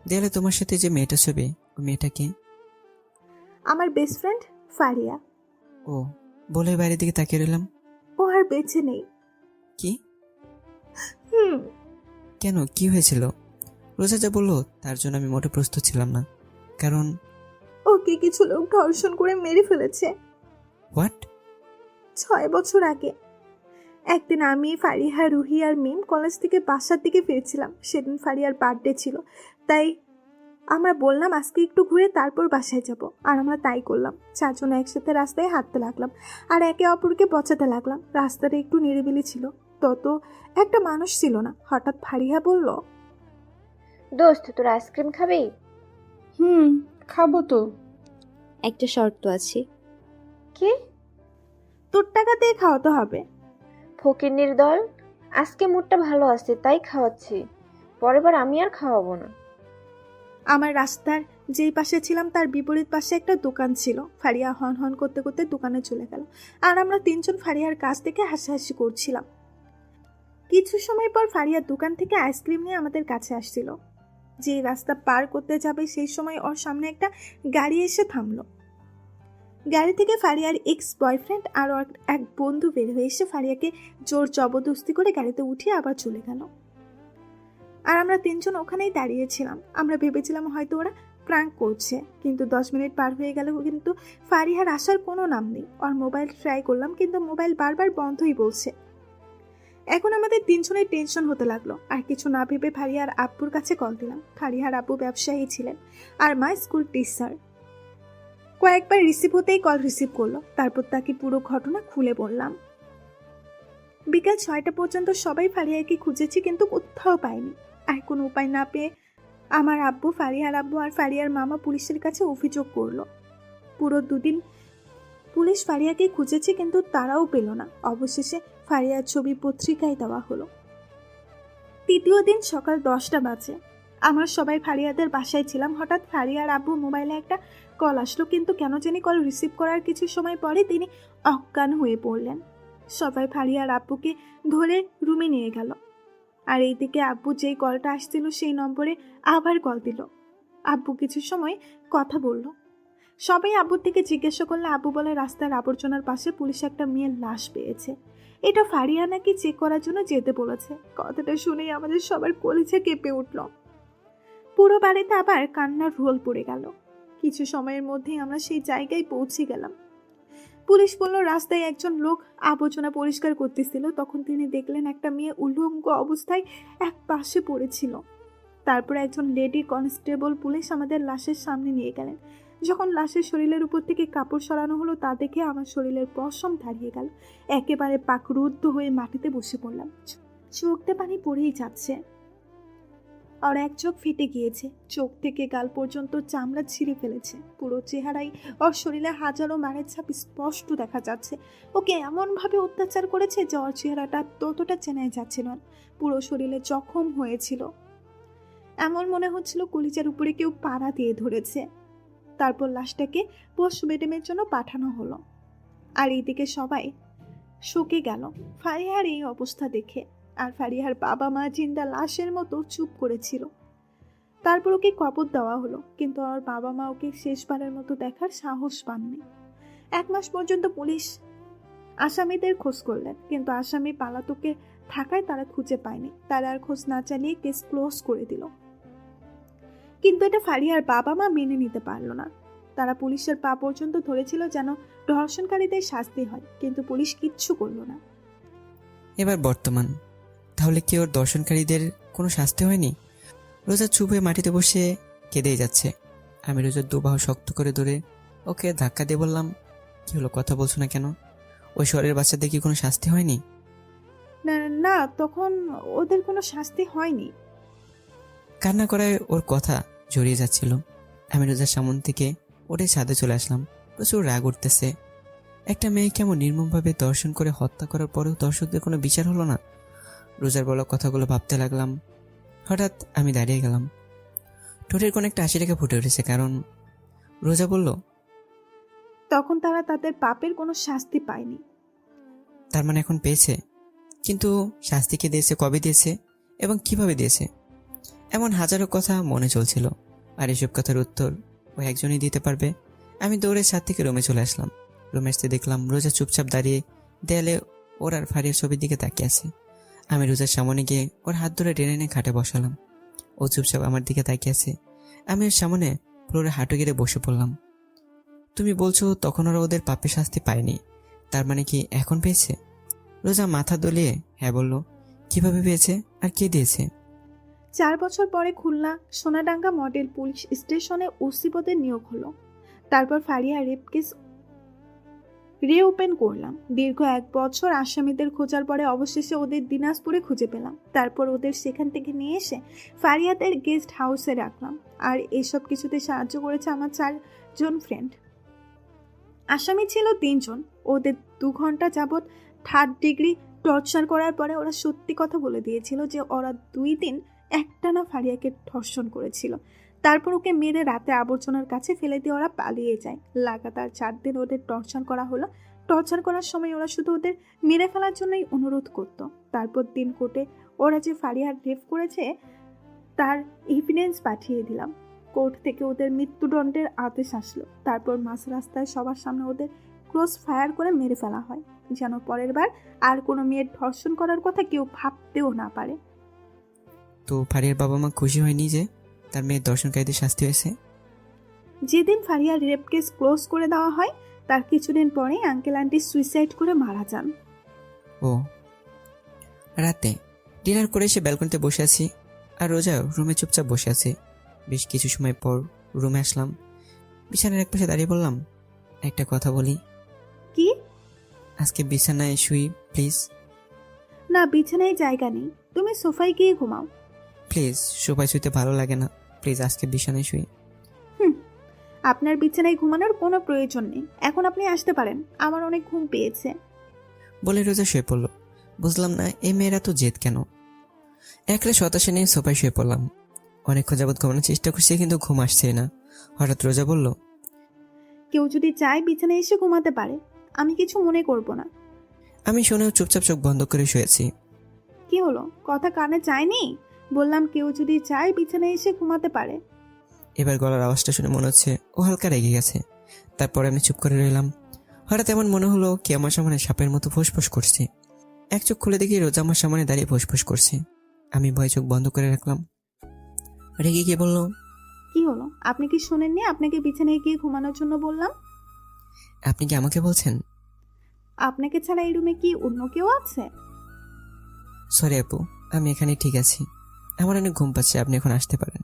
দেয়ালে তোমার সাথে যে মেয়েটা ছবি, ওই মেয়েটা কে?
আমার বেস্ট ফ্রেন্ড ফারিয়া।
ও, বলে বাইরের দিকে তাকিয়ে রইলাম।
ও আর বেঁচে নেই।
কি?
হুম।
কেন, কি হয়েছিল? রোজা যা বললো তার জন্য আমি মোটে প্রস্তুত ছিলাম না, কারণ
ওকে কিছু লোক ধর্ষণ করে মেরে ফেলেছে
হোয়াট?
6 বছর আগে। একদিন আমি, ফারিহা, রুহি আর মিম কলেজ থেকে বাসার দিকে ফিরছিলাম। সেদিন ফারিহার বার্থডে ছিল, তাই আমরা বললাম আজকে একটু ঘুরে তারপর বাসায় যাব। আর আমরা তাই করলাম। 4 জন একসাথে রাস্তায় হাঁটতে লাগলাম আর একে অপরকে বচাতে লাগলাম। রাস্তাটা একটু নিরিবিলি ছিল, তত একটা মানুষ ছিল না। হঠাৎ ফারিহা বলল,
দোস্ত, তোর আইসক্রিম খাবি?
খাবো তো।
একটা শর্ত আছে।
কি?
তোর টাকা দিয়ে খাওয়াতে হবে।
ফকিন্নির দল, আজকে মুডটা ভালো আছে তাই খাওয়াচ্ছি, পরের বার আমি আর খাওয়াবো না।
আমার রাস্তার যেই পাশে ছিলাম তার বিপরীত পাশে একটা দোকান ছিল। ফারিয়া হন হন করতে করতে দোকানে চলে গেল আর আমরা 3 জন ফারিয়ার কাছ থেকে হাসাহাসি করছিলাম। কিছু সময় পর ফারিয়ার দোকান থেকে আইসক্রিম নিয়ে আমাদের কাছে আসছিল। যে রাস্তা পার করতে যাবে সেই সময় ওর সামনে একটা গাড়ি এসে থামলো। গাড়ি থেকে ফারিয়ার এক্স বয়ফ্রেন্ড আর ওর এক বন্ধু বের হয়ে এসে ফারিয়াকে জোর জবরদস্তি করে গাড়িতে উঠিয়ে আবার চলে গেল। আর আমরা 3 জন ওখানেই দাঁড়িয়েছিলাম। আমরা ভেবেছিলাম হয়তো ওরা প্র্যাঙ্ক করছে, কিন্তু 10 মিনিট পার হয়ে গেল কিন্তু ফারিহার আসার কোনো নাম নেই। ওর মোবাইল ট্রাই করলাম কিন্তু মোবাইল বারবার বন্ধই বলছে। এখন আমাদের 3 জনের টেনশন হতে লাগলো। আর কিছু না ভেবে ফারিহার আব্বুর কাছে কল দিলাম। ফারিহার আব্বু ব্যবসায়ী ছিলেন আর মা স্কুল টিচার। কয়েকবার রিসিভ হতেই কল রিসিভ করলো। তারপর তাকে পুরো ঘটনা খুলে বললাম। বিকাল 6টা পর্যন্ত সবাই ফারিহাকে খুঁজেছি কিন্তু কোথাও পাইনি। আর কোনো উপায় না পেয়ে আমার আব্বু, ফারিহার আব্বু আর ফারিয়ার মামা পুলিশের কাছে অভিযোগ করলো। পুরো 2 দিন পুলিশ ফারিয়াকে খুঁজেছে কিন্তু তারাও পেল না। অবশেষে ফারিয়ার ছবি পত্রিকায় দেওয়া হলো। 3য় দিন সকাল 10টা বাজে। আমার সবাই ফারিয়াদের বাসায় ছিলাম। হঠাৎ ফারিয়ার আব্বু মোবাইলে একটা কল আসলো, কিন্তু কেন জানি কল রিসিভ করার কিছু সময় পরে তিনি অজ্ঞান হয়ে পড়লেন। সবাই ফারিয়ার আব্বুকে ধরে রুমে নিয়ে গেল। আর এইদিকে আব্বু যেই কলটা আসছিল সেই নম্বরে আবার কল দিল। আব্বু কিছু সময় কথা বলল। সবাই আব্বুর থেকে জিজ্ঞাসা করলে আব্বু বলে রাস্তার আবর্জনার পাশে পুলিশ একটা মেয়ের লাশ পেয়েছে। এটা ফারিয়া নাকি চেক করার জন্য যেতে বলেছে। কথাটা শুনেই আমাদের সবার কলিজা কেঁপে উঠল। পুরো বাড়িতে আবার কান্নার রোল পড়ে গেল। কিছু সময়ের মধ্যেই আমরা সেই জায়গায় পৌঁছে গেলাম। পুলিশ বলল রাস্তায় একজন লোক আবর্জনা পরিষ্কার করতেছিল। তখন তিনি দেখলেন একটা মেয়ে উলঙ্গ অবস্থায় এক পাশে পড়েছিল। তারপর একজন লেডি কনস্টেবল পুলিশ আমাদের লাশের সামনে নিয়ে গেলেন। যখন লাশের শরীরের উপর থেকে কাপড় সরানো হলো তা দেখে আমার শরীরের পশম দাঁড়িয়ে গেল। একেবারে পাকরুদ্ধ হয়ে মাটিতে বসে পড়লাম। চোখতে পানি পড়েই যাচ্ছে। আর এক চোখ ফেটে গিয়েছে। চোখ থেকে গাল পর্যন্ত চামড়া ছিঁড়ে ফেলেছে। পুরো চেহারায় ওর শরীরে হাজারো মারের ছাপ স্পষ্ট দেখা যাচ্ছে। ওকে এমনভাবে অত্যাচার করেছে যে ওর চেহারাটা ততটা চেনাই যাচ্ছে না। পুরো শরীরে জখম হয়েছিল। এমন মনে হচ্ছিল কলিজার উপরে কেউ পাড়া দিয়ে ধরেছে। তারপর লাশটাকে পোস্টমর্টমের জন্য পাঠানো হলো। আর এইদিকে সবাই শোকে গেল ফারিহার এই অবস্থা দেখে। আর ফারিহার বাবা মা জিন্দা লাশের মতো চুপ করেছিল। তারপর ওকে কবর দেওয়া হলো, কিন্তু ওর বাবা মা ওকে শেষবারের মতো দেখার সাহস পাননি। 1 মাস পর্যন্ত পুলিশ আসামিদের খোঁজ করলেন, কিন্তু আসামি পালাতকে থাকায় তারা খুঁজে পায়নি। তারা আর খোঁজ না চালিয়ে কেস ক্লোজ করে দিল। কিন্তু এটা ফারিহার বাবা মা মেনে নিতে পারল না। তারা পুলিশের পা পর্যন্ত ধরেছিল যেন ধর্ষণকারীদের শাস্তি হয়, কিন্তু পুলিশ কিচ্ছু করলো না।
এবার বর্তমান, তাহলে কি ওর দর্শনকারীদের কোনো শাস্তি হয়নি? রোজা চুপ হয়ে মাটিতে বসে কেঁদেই যাচ্ছে। আমি রোজার 2 বাহু শক্ত করে ধরে ওকে ধাক্কা দিয়ে বললাম, কি হলো, কথা বলছো না কেন? ওই শহরের বাচ্চাদের কি কোনো শাস্তি হয়নি?
না না, তখন ওদের কোনো শাস্তি হয়নি।
কান্না করায় ওর কথা জড়িয়ে যাচ্ছিল। আমি রোজার সামন থেকে ওঠে ছাদে চলে আসলাম। প্রচুর রাগ উঠতেছে। একটা মেয়ে কেমন নির্মমভাবে দর্শন করে হত্যা করার পরেও দর্শকদের কোনো বিচার হলো না। রোজার বলা কথাগুলো ভাবতে লাগলাম। হঠাৎ আমি দাঁড়িয়ে গেলাম। ঠোঁটের কোন একটা হাসি রেখা ফুটে উঠেছে, কারণ রোজা বলল,
তখন তারা তাদের পাপের কোনো শাস্তি পায়নি।
তার মানে এখন পেয়েছে, কিন্তু শাস্তি কে দিয়েছে, কবে দিয়েছে এবং কিভাবে দিয়েছে, এমন হাজারো কথা মনে চলছিল। আর এসব কথার উত্তর ও একজনই দিতে পারবে। আমি দৌড়ে ছাদ থেকে রুমে চলে আসলাম। রুমে আসতে দেখলাম রোজা চুপচাপ দাঁড়িয়ে দেয়ালে ওর আর ফারিয়ার ছবির দিকে তাকিয়ে আছে। আমি রোজার সামনে গিয়ে ওর হাত ধরে টেনে এনে খাটে বসালাম। ও চুপচাপ আমার দিকে তাকিয়ে আছে। আমি ওর সামনে ফ্লোরে হাঁটু গেড়ে বসে পড়লাম। তুমি বলছো তখন ওরা ওদের পাপের শাস্তি পায়নি, তার মানে কি এখন পেয়েছে? রোজা মাথা দলিয়ে হ্যাঁ বলল। কিভাবে পেয়েছে আর কে দিয়েছে?
4 বছর পরে খুলনা সোনাডাঙ্গা মডেল পুলিশ স্টেশনে ওসি পদে নিয়োগ হলো। তারপর ফারিয়া রেপ কেস রিওপেন করলাম। দীর্ঘ 1 বছর আসামিদের খোঁজার পরে অবশেষে ওদের দিনাজপুরে খুঁজে পেলাম। তারপর ওদের সেখান থেকে নিয়ে এসে ফারিয়াদের গেস্ট হাউসে রাখলাম। আর এসব কিছুতে সাহায্য করেছে আমার 4 জন ফ্রেন্ড। আসামি ছিল 3 জন। ওদের 2 ঘন্টা যাবৎ 3rd ডিগ্রি টর্চার করার পরে ওরা সত্যি কথা বলে দিয়েছিল যে ওরা 2 দিন একটানা ফারিয়াকে ধর্ষণ করেছিল। তারপর ওকে মেরে রাতে আবর্জনার কাছে ফেলে দিয়ে ওরা পালিয়ে যায়। লাগাতার 4 দিন ওদের টর্চার করা হলো। টর্চার করার সময় ওরা শুধু ওদের মেরে ফেলার জন্যই অনুরোধ করত। তারপর দিন কোর্টে ওরা যে ফারিয়ার রেপ করেছে তার এভিডেন্স পাঠিয়ে দিলাম। কোর্ট থেকে ওদের মৃত্যুদণ্ডের আদেশ আসলো। তারপর মাঝ রাস্তায় সবার সামনে ওদের ক্রস ফায়ার করে মেরে ফেলা হয়, যেন পরের বার আর কোনো মেয়ের ধর্ষণ করার কথা কেউ ভাবতেও না পারে।
তো ফারিয়ার বাবা মা খুশি হয়নি যে তার মেয়ের দর্শনকারীদের শাস্তি হয়েছে?
যেদিন ফারিয়ার রেপ কেস ক্লোজ করে দেওয়া হয় তার কিছুদিন পরেই আঙ্কেল আন্টি সুইসাইড করে মারা যান।
ও রাতে ডিনার করে এসে ব্যালকনিতে বসে আছি আর রোজা রুমে চুপচাপ বসে আছে। বেশ কিছু সময় পর রুমে আসলাম। বিছানার এক পাশে দাঁড়িয়ে বললাম, একটা কথা বলি।
কি?
আজকে বিছানায় শুই প্লিজ।
না, বিছানায় জায়গা নেই, তুমি সোফায় গিয়ে ঘুমাও।
প্লিজ, সোফায় শুইতে ভালো লাগে না, প্লিজ আজকে বিছানায় শুই।
আপনার বিছানায় ঘুমানোর কোনো প্রয়োজন নেই, এখন আপনি আসতে পারেন, আমার অনেক ঘুম পেয়েছে।
বলে রোজা শুয়ে পড়ল। বুঝলাম না এই মেয়েরা তো জেদ কেন। একলা হতাশা নিয়ে সোফায় শুয়ে পড়লাম। অনেকক্ষণ যাবৎ ঘুমানোর চেষ্টা করছি কিন্তু ঘুম আসছে না। হঠাৎ রোজা বলল,
কেউ যদি চায় বিছানায় এসে ঘুমাতে পারে, আমি কিছু মনে করব না।
আমি শুনেও চুপচাপ চোখ বন্ধ করে শুয়েছি।
কি হলো, কথা কানে চায়নি? বললাম কেউ যদি চায় বিছানায় এসে ঘুমাতে পারে।
এবার গলার আওয়াজটা শুনে মনে হচ্ছে ও হালকা রেগে গেছে। তারপরে আমি চুপ করে রইলাম। হঠাৎ এমন মনে হলো কি আমার সামনে সাপের মতো ফুসফুস করছে। এক চোখ খুলে দেখি রোজা আমার সামনে দাঁড়িয়ে ফুসফুস করছে। আমি ভয়ে চোখ বন্ধ করে রাখলাম। রেগে গিয়ে বলল,
কি হলো, আপনি কি শোনেননি আপনাকে বিছানায় গিয়ে ঘুমানোর জন্য বললাম?
আপনি কি আমাকে বলছেন?
আপনাকে ছাড়া এই রুমে কি অন্য কেউ আছে?
সরি আপু, আমি এখানে ঠিক আছি। আমার অনেক ঘুম পাচ্ছে, আপনি এখন আসতে পারেন।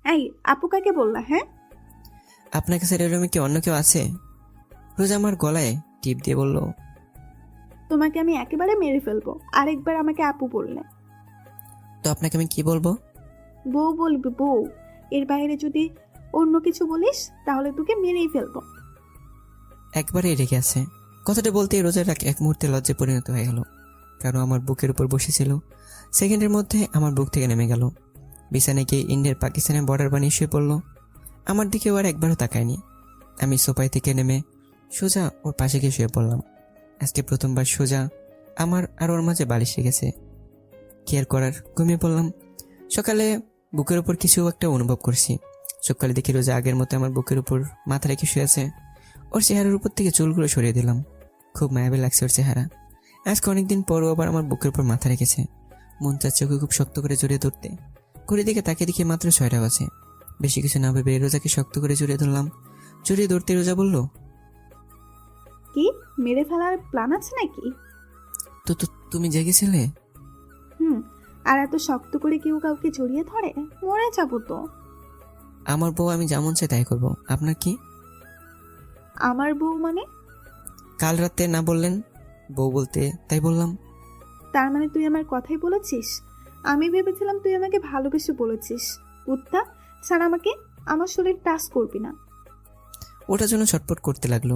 এই আপু কাকে বললা? হ্যাঁ,
আপনাকে স্যার রুমে কি অন্য কেউ আছে? রোজা আমার গলায় টিপ দিয়ে বলল,
তোমাকে আমি একেবারে মেরে ফেলবো আরেকবার আমাকে আপু বললে।
তো আপনাকে আমি কি বলবো?
বউ বলবি, বউ। এর বাইরে যদি অন্য কিছু বলিস তাহলে তোকে মেরেই ফেলবো।
একবারেই রেগে আছে। কথাটা বলতেই রোজার এক মুহূর্তে লজ্জায় পরিণত হয়ে গেল। কারণ আমার বুকের উপর বসেছিল। সেকেন্ডের মধ্যে আমার বুক থেকে নেমে গেল। বিছানায় গিয়ে ইন্ডিয়ার পাকিস্তানের বর্ডার বানিয়ে শুয়ে পড়লো। আমার দিকে আর একবারও তাকায়নি। আমি সোফায় থেকে নেমে সোজা ওর পাশে গিয়ে শুয়ে পড়লাম। আজকে প্রথমবার সোজা আমার আর ওর মাঝে বালিশ লেগেছে। কেয়ার করার ঘুমিয়ে পড়লাম। সকালে বুকের উপর কিছু একটা অনুভব করছি। সকালে দেখি রোজা আগের মতো আমার বুকের উপর মাথা রেখে শুয়ে আছে। ওর চেহারার উপর থেকে চুলগুলো সরিয়ে দিলাম। খুব মায়াবী লাগছে ওর চেহারা। আজকে অনেকদিন পরও আবার আমার বুকের উপর মাথা রেখেছে। মন চাচ্ছে ওকে খুব শক্ত করে জড়িয়ে ধরতে। ঘড়ির দিকে তাকে দেখি মাত্র 6টা বাজে। বেশি কিছু না ভেবে রোজাকে শক্ত করে জড়িয়ে ধরলাম। জড়িয়ে ধরতে রোজা বলল,
কি মেরে ফেলার প্ল্যান আছে নাকি?
তো তুমি জেগেছিলে?
আর এত শক্ত করে কেউ কাউকে জড়িয়ে ধরে? মরে যাবো তো।
আমার বউ, আমি যেমন চাই তাই করবো। আপনার কি?
আমার বউ মানে?
কাল রাতে না বললেন বউ বলতে, তাই বললাম।
তার মানে তুই আমার কথাই বলেছিস? আমি ভেবেছিলাম তুই আমাকে ভালোবেসে বলেছিস। কুত্তা, ছাড় আমাকে, আমার শরীর টাচ করবি না।
ওটার জন্য ছটপট করতে লাগলো।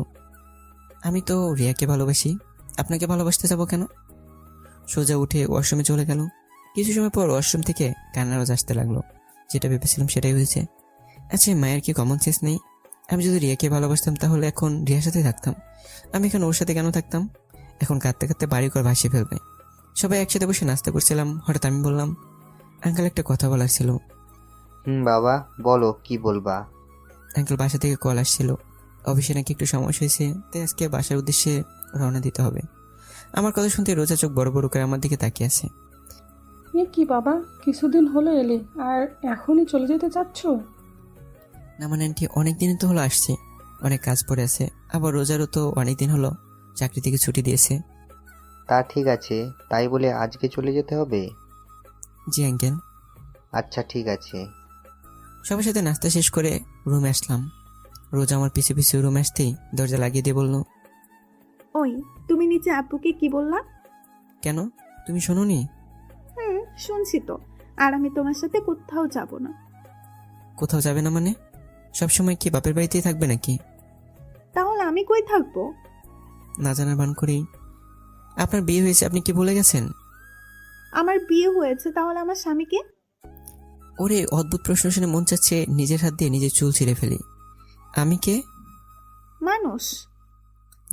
আমি তো রিয়াকে ভালোবাসি, আপনাকে ভালোবাসতে যাবো কেন? সোজা উঠে ওয়াশরুমে চলে গেল। কিছু সময় পর ওয়াশরুম থেকে কান্নার আওয়াজ আসতে লাগলো। যেটা ভেবেছিলাম সেটাই হয়েছে। আচ্ছা, মায়ের কি কমন সেন্স নেই? আমি যদি রিয়াকে ভালোবাসতাম তাহলে এখন রিয়ার সাথে থাকতাম। আমি এখন ওর সাথে কেন থাকতাম? এখন কাঁদতে কাঁদতে বাড়ি ঘর ভাসিয়ে ফেলবে। সবাই একসাথে বসে নাস্তা করছিলাম। হঠাৎ আমি বললাম, আঙ্কেল একটা কথা বলার ছিল।
বাবা বলো, কি বলবা?
আঙ্কেল বাসা থেকে কল আসছিল। অফিসে নাকি একটু সমস্যা হয়েছে, তাই আজকে বাসার উদ্দেশ্যে রওনা দিতে হবে। আমার কথা শুনতে রোজা চোখ বড় বড় করে আমার দিকে তাকিয়ে আছে।
এ কি বাবা, কিছুদিন হলো এলে আর এখনই চলে যেতে চাচ্ছ?
না মানে আন্টি, অনেক দিন তো হলো আসছে, অনেক কাজ পড়ে আছে, আবার রোজারও তো অনেক দিন হলো চাকরি থেকে ছুটি দিয়েছে।
তা ঠিক আছে, তাই বলে আজকে চলে যেতে হবে?
জি আঙ্কেল।
আচ্ছা ঠিক আছে।
সবার সাথে নাস্তা শেষ করে রুমে আসলাম। রোজা আমার পিছু পিছু রুমে আসতেই দরজা লাগিয়ে দিয়ে বলল,
ওই, তুমি নিচে আব্বুকে কি বললা?
কেন, তুমি শোনোনি?
শুনছি তো। আর আমি তোমার সাথে কোথাও যাব না।
কোথাও যাবে না মানে? সবসময় কি বাপের বাড়িতেই থাকবে নাকি?
তাহলে আমি কই থাকবো?
না জানার ভান করেই, আপনার বিয়ে হয়েছে আপনি কি ভুলে গেছেন?
আমার বিয়ে হয়েছে, তাহলে আমার স্বামীকে?
ওরে, অদ্ভুত প্রশ্ন শুনে মন চাচ্ছে নিজের হাত দিয়ে নিজের চুল ছিঁড়ে ফেলি। আমি কে?
মানুষ।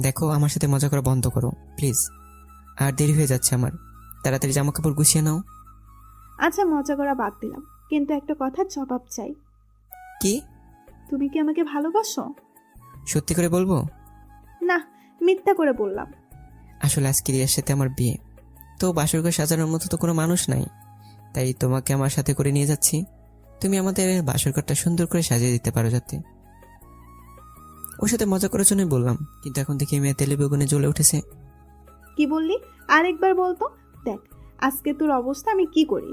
দেখো, আমার সাথে মজা করা বন্ধ করো প্লিজ, আর দেরি হয়ে যাচ্ছে আমার। তাড়াতাড়ি জামা কাপড় গুছিয়ে নাও।
আচ্ছা, মজা করা বাদ দিলাম, কিন্তু একটা কথার জবাব চাই।
কি?
তুমি কি আমাকে ভালোবাসো?
সত্যি করে বলবো?
না, মিথ্যা করে বললাম।
আসলে আজকে রিয়ার সাথে আমার বিয়ে, তো বাসরঘর সাজানোর মতো তো কোনো মানুষ নাই, তাই তোমাকে আমার সাথে করে নিয়ে যাচ্ছি। তুমি আমাদের বাসরঘরটা সুন্দর করে সাজিয়ে দিতে পারো যাতে। ওর সাথে মজা করার জন্যই বললাম, কিন্তু এখন দেখি মেয়ে তেলে বেগুনে জ্বলে উঠেছে।
কি বললি? আরেকবার বলতো। দেখ আজকে তোর অবস্থা আমি কি করি।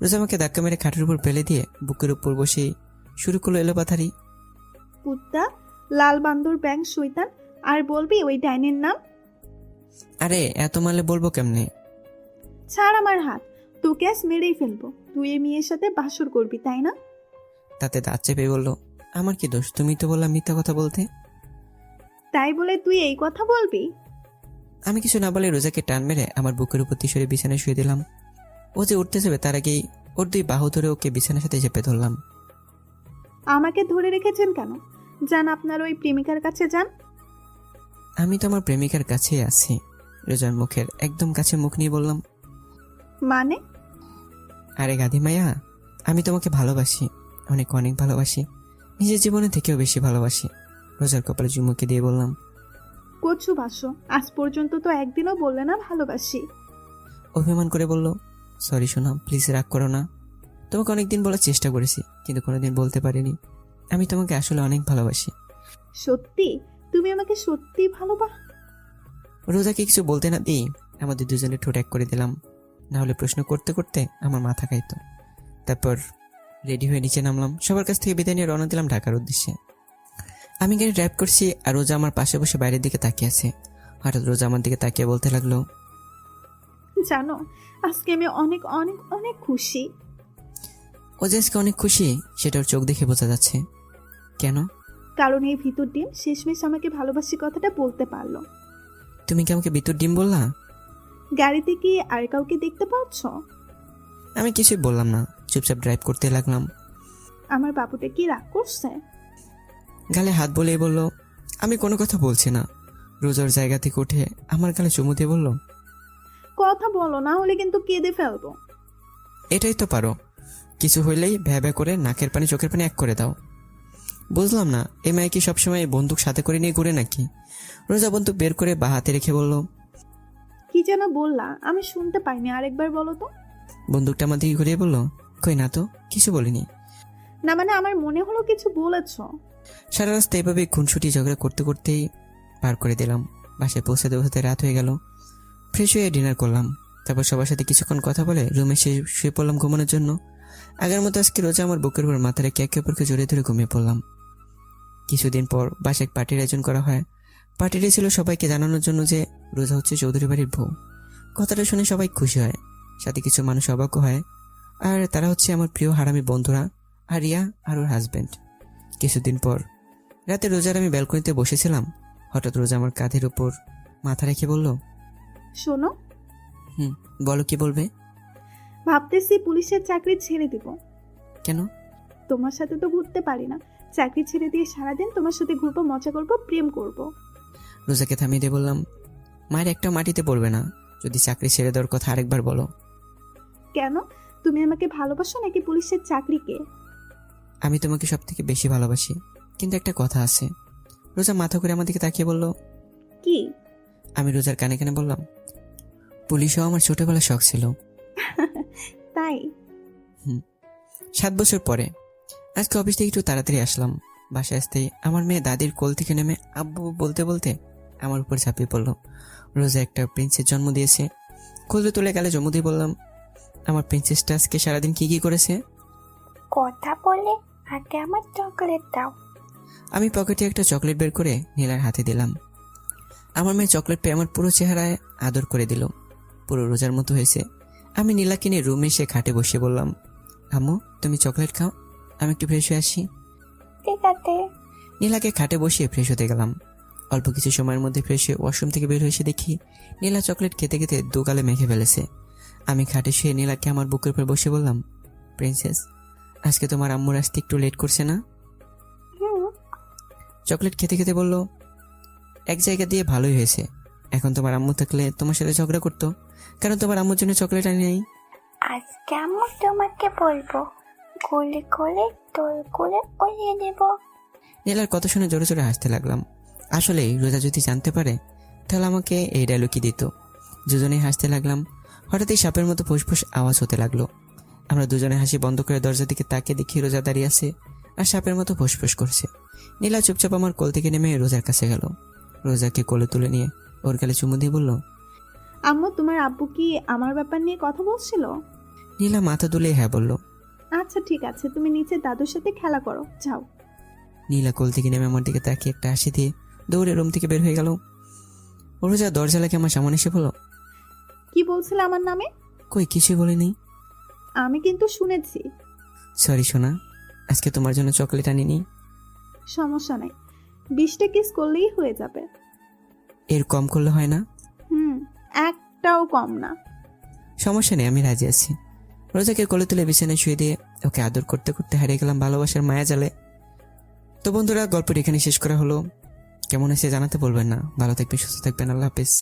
রোজা আমাকে ধাক্কা মেরে খাটের উপর ফেলে দিয়ে বুকের উপর বসে শুরু করলো এলোপাথারি।
কুত্তা, লাল বান্দর, ব্যাং, শৈতান, আর বলবি ওই ডাইনের নাম?
আরে এত মারলে বলবো কেমনে?
ছাড় আমার হাত, তোকে আজ মেরেই ফেলবো। তুই এই মেয়ের সাথে বাসর করবি, তাই না?
তাতে দাঁত চেপে বলল, আমার কি দোষ? তুমি তো বললাম মিথ্যা কথা বলতে।
তাই বলে তুই এই কথা বলবি?
আমি কিছু না বলে রোজাকে টান মেরে আমার বুকের উপর সরে বিছানায় শুয়ে দিলাম। ও যে উঠতে যাবে তার আগেই ওর দুই বাহু ধরে ওকে বিছানার সাথে চেপে ধরলাম।
আমাকে ধরে রেখেছেন কেন? যান আপনার ওই প্রেমিকার কাছে যান।
আমি তো আমার প্রেমিকার কাছেই আছি। রোজার মুখের একদম কাছে মুখ নিয়ে বললাম,
মানে?
আরে গাধি মাইয়া, আমি তোমাকে ভালোবাসি, অনেক অনেক ভালোবাসি, নিজের জীবনে থেকেও বেশি ভালোবাসি। রোজার কপালে চুমুকে দিয়ে বললাম।
কচু বাসো, আজ পর্যন্ত তো একদিনও বললে না ভালোবাসি।
অভিমান করে বলল, সরি সোনা, প্লিজ রাগ করো না। তোমাকে অনেকদিন বলার চেষ্টা করেছি, কিন্তু কোনোদিন বলতে পারিনি। আমি তোমাকে আসলে অনেক ভালোবাসি।
সত্যি? তুমি আমাকে সত্যি
রোজাকে কিছু বলতে না দিই আমাদের দুজনে ঠোঁট এক করে দিলাম, না হলে প্রশ্ন করতে করতে আমার মাথা খাইতো। তারপর রেডি হয়ে নিচে নামলাম। সবার কাছ থেকে বিদায় নিয়ে রওনা দিলাম ঢাকার উদ্দেশ্যে। আমি গাড়ি ড্রাইভ করছি আর রোজা আমার পাশে বসে বাইরের দিকে তাকিয়ে আছে। হঠাৎ রোজা আমার দিকে তাকিয়ে বলতে লাগলো,
জানো আজকে আমি অনেক অনেক অনেক খুশি।
ও যে আজকে অনেক খুশি সেটা ওর চোখ দেখে বোঝা যাচ্ছে। কেন?
কারণ এই ভিতর ডিম শেষমেশ আমাকে ভালোবাসি কথাটা বলতে পারলো।
তুমি কি আমাকে বিদ্যুৎ ডিম বললা?
গাড়িতে কি আর কাউকে দেখতে পাচ্ছ?
আমি কিছুই বললাম না, চুপচাপ ড্রাইভ করতে লাগলাম।
আমার বাবুটা কি রাগ করছে?
গালে হাত বলেই বলল, আমি কোনো কথা বলছি না। রোজার জায়গা থেকে উঠে আমার গালে চুমু দিয়ে বলল,
কথা বলো, না হলে কিন্তু কেঁদে ফেলবো।
এটাই তো পারো, কিছু হইলেই ভ্যা ভ্যা করে নাকের পানি চোখের পানি এক করে দাও। বুঝলাম না, এ মেয়ে কি সবসময় বন্দুক সাথে করে নিয়ে ঘুরে নাকি? রোজা বন্দুক বের করে বা হাতে রেখে বলল,
কি যেন বললা, আমি শুনতে পাইনি, আরেকবার বলো তো।
বন্দুকটা আমার দিকে ঘুরিয়ে বলল, কই না তো, কিছু বলিনি।
না মানে আমার মনে হলো কিছু বলেছ।
সারা রাস্তা এভাবে খুনসুটি ঝগড়া করতে করতেই পার করে দিলাম। বাসায় পৌঁছাতে পৌঁছাতে রাত হয়ে গেল। ফ্রেশ হয়ে ডিনার করলাম, তারপর সবার সাথে কিছুক্ষণ কথা বলে রুমে শুয়ে পড়লাম ঘুমানোর জন্য। আগের মতো আজকে রোজা আমার বুকের উপর মাথা রেখে একে অপরকে জড়িয়ে ধরে ঘুমিয়ে পড়লাম। কিছুদিন পর বাসায় পার্টির আয়োজন করা হয়। পার্টিটি ছিল সবাইকে জানানোর জন্য যে রোজা হচ্ছে চৌধুরী বাড়ির বউ। কথাটা শুনে সবাই খুশি হয়, সাথে কিছু মানুষ অবাকও হয়। আর তারা হচ্ছে আমার প্রিয় হারামি বন্ধুরা, আরিয়া আর ওর হাজব্যান্ড। কিছুদিন পর রাতে রোজার আমি ব্যালকনিতে বসেছিলাম। হঠাৎ রোজা আমার কাঁধের উপর মাথা রেখে বলল,
শোনো।
বলো, কি বলবে?
ভাবতেছি পুলিশের চাকরি ছেড়ে দিব।
কেন?
তোমার সাথে তো ঘুরতে পারি না, চাকরি ছেড়ে দিয়ে সারাদিন তোমার সাথে ঘুরবো, মজা করবো, প্রেম করব।
রোজাকে থামিয়ে দিয়ে বললাম, মায়ের একটা মাটিতে পড়বে না যদি চাকরি ছেড়ে দেওয়ার কথা আরেকবার বলো।
কেন? তুমি আমাকে ভালোবাসো নাকি পুলিশের চাকরিকে?
আমি তোমাকে সব থেকে বেশি ভালোবাসি, কিন্তু একটা কথা আছে, রোজা মাথা করে আমার দিকে তাকিয়ে বলল,
কি?
আমি রোজার কানে কানে বললাম, পুলিশও আমার ছোটবেলার শখ ছিল।
তাই?
7 বছর পরে আজকে অফিস থেকে একটু তাড়াতাড়ি আসলাম। বাসায় আসতেই আমার মেয়ে দাদির কোল থেকে নেমে আব্বু বলতে বলতে আমার উপর ঝাঁপিয়ে পড়লো। রোজা একটা প্রিন্সেস জন্ম দিয়েছে। কোলে তুলে গেলে জন্ম দিয়ে বললাম, আমার প্রিন্সেসটা আজকে সারাদিন কি কি করেছে।
কথা বলে আগে আমার চকলেট দাও।
আমি পকেটে একটা চকলেট বের করে নীলার হাতে দিলাম। আমার মেয়ে চকলেট পেয়ে আমার পুরো চেহারায় আদর করে দিল, পুরো রোজার মতো হয়েছে। আমি নীলাকে নিয়ে রুমে এসে খাটে বসে বললাম, আম্মু তুমি চকলেট খাও, আমি একটু ফ্রেশ হয়ে আসি।
ঠিক আছে।
নীলাকে খাটে বসিয়ে ফ্রেশ হতে গেলাম। অল্প কিছু সময়ের মধ্যে ফ্রেশ হয়ে ওয়াশরুম থেকে বের হয়ে এসে দেখি নীলা চকলেট খেতে খেতে দুগালে মেখে ফেলেছে। আমি খাটে শুয়ে নীলাকে আমার বুকের উপর বসে বললাম, প্রিন্সেস আজকে তোমার আম্মুর আসতে একটু লেট করছে না? চকলেট খেতে খেতে বলল, এক জায়গা দিয়ে ভালোই হয়েছে। এখন তোমার আম্মু থাকলে তোমার সাথে ঝগড়া করতো, কারণ তোমার আম্মুর জন্য চকলেট আনি নাই।
আজকে আমি তোমাকে বলবো, কোলে কোলে তোর কোলে ওলিয়ে দেব।
নীলার কথা শুনে জোরে জোরে হাসতে লাগলাম। আসলেই রোজা যদি জানতে পারে তাহলে আমাকে এই ডায়লগই দিত। দুজনেই হাসতে লাগলাম। হঠাৎই সাপের মতো ফুসফুস আওয়াজ হতে লাগলো। আমরা দুজনে হাসি বন্ধ করে দরজার দিকে তাকিয়ে দেখি রোজা দাঁড়িয়ে আছে আর সাপের মতো ফুসফুস করছে। নীলা চুপচাপ আমার কোল থেকে নেমে রোজার কাছে গেল। রোজাকে কোলে তুলে নিয়ে ওর গালে চুমু দিয়ে বলল,
আম্মু তোমার আব্বু কি আমার ব্যাপার নিয়ে কথা বলছিল?
নীলা মাথা তুলে হ্যাঁ বলল।
আচ্ছা ঠিক আছে, তুমি নিচে দাদুর সাথে খেলা করো, যাও।
নীলা কোল থেকে নেমে আমার দিকে তাকিয়ে একটা হাসি দিয়ে দৌড়ে রুম থেকে বের হয়ে গেল। রোজা দরজা লাগিয়ে আমার সামনে এসে বলল,
কি বলছিলে আমার নামে?
কই কিছুই বলিনি।
আমি কিন্তু শুনেছি।
সরি সোনা, আজকে তোমার জন্য চকলেট আনিনি।
সমস্যা নাই, 20টা কিস করলেই হয়ে যাবে।
এর কম করলে হয় না?
একটাও কম না।
সমস্যা নেই, আমি রাজি আছি। রোজাকে কোলে তুলে বিছানায় শুয়ে দিয়ে ওকে আদর করতে করতে হারিয়ে গেলাম ভালোবাসার মায়া জালে। তো বন্ধুরা, গল্পটি এখানে শেষ করা হলো। কেমন আছে জানাতে বলবেন না। ভালো থাকবেন, সুস্থ থাকবেন। আল্লাহ হাফেজ।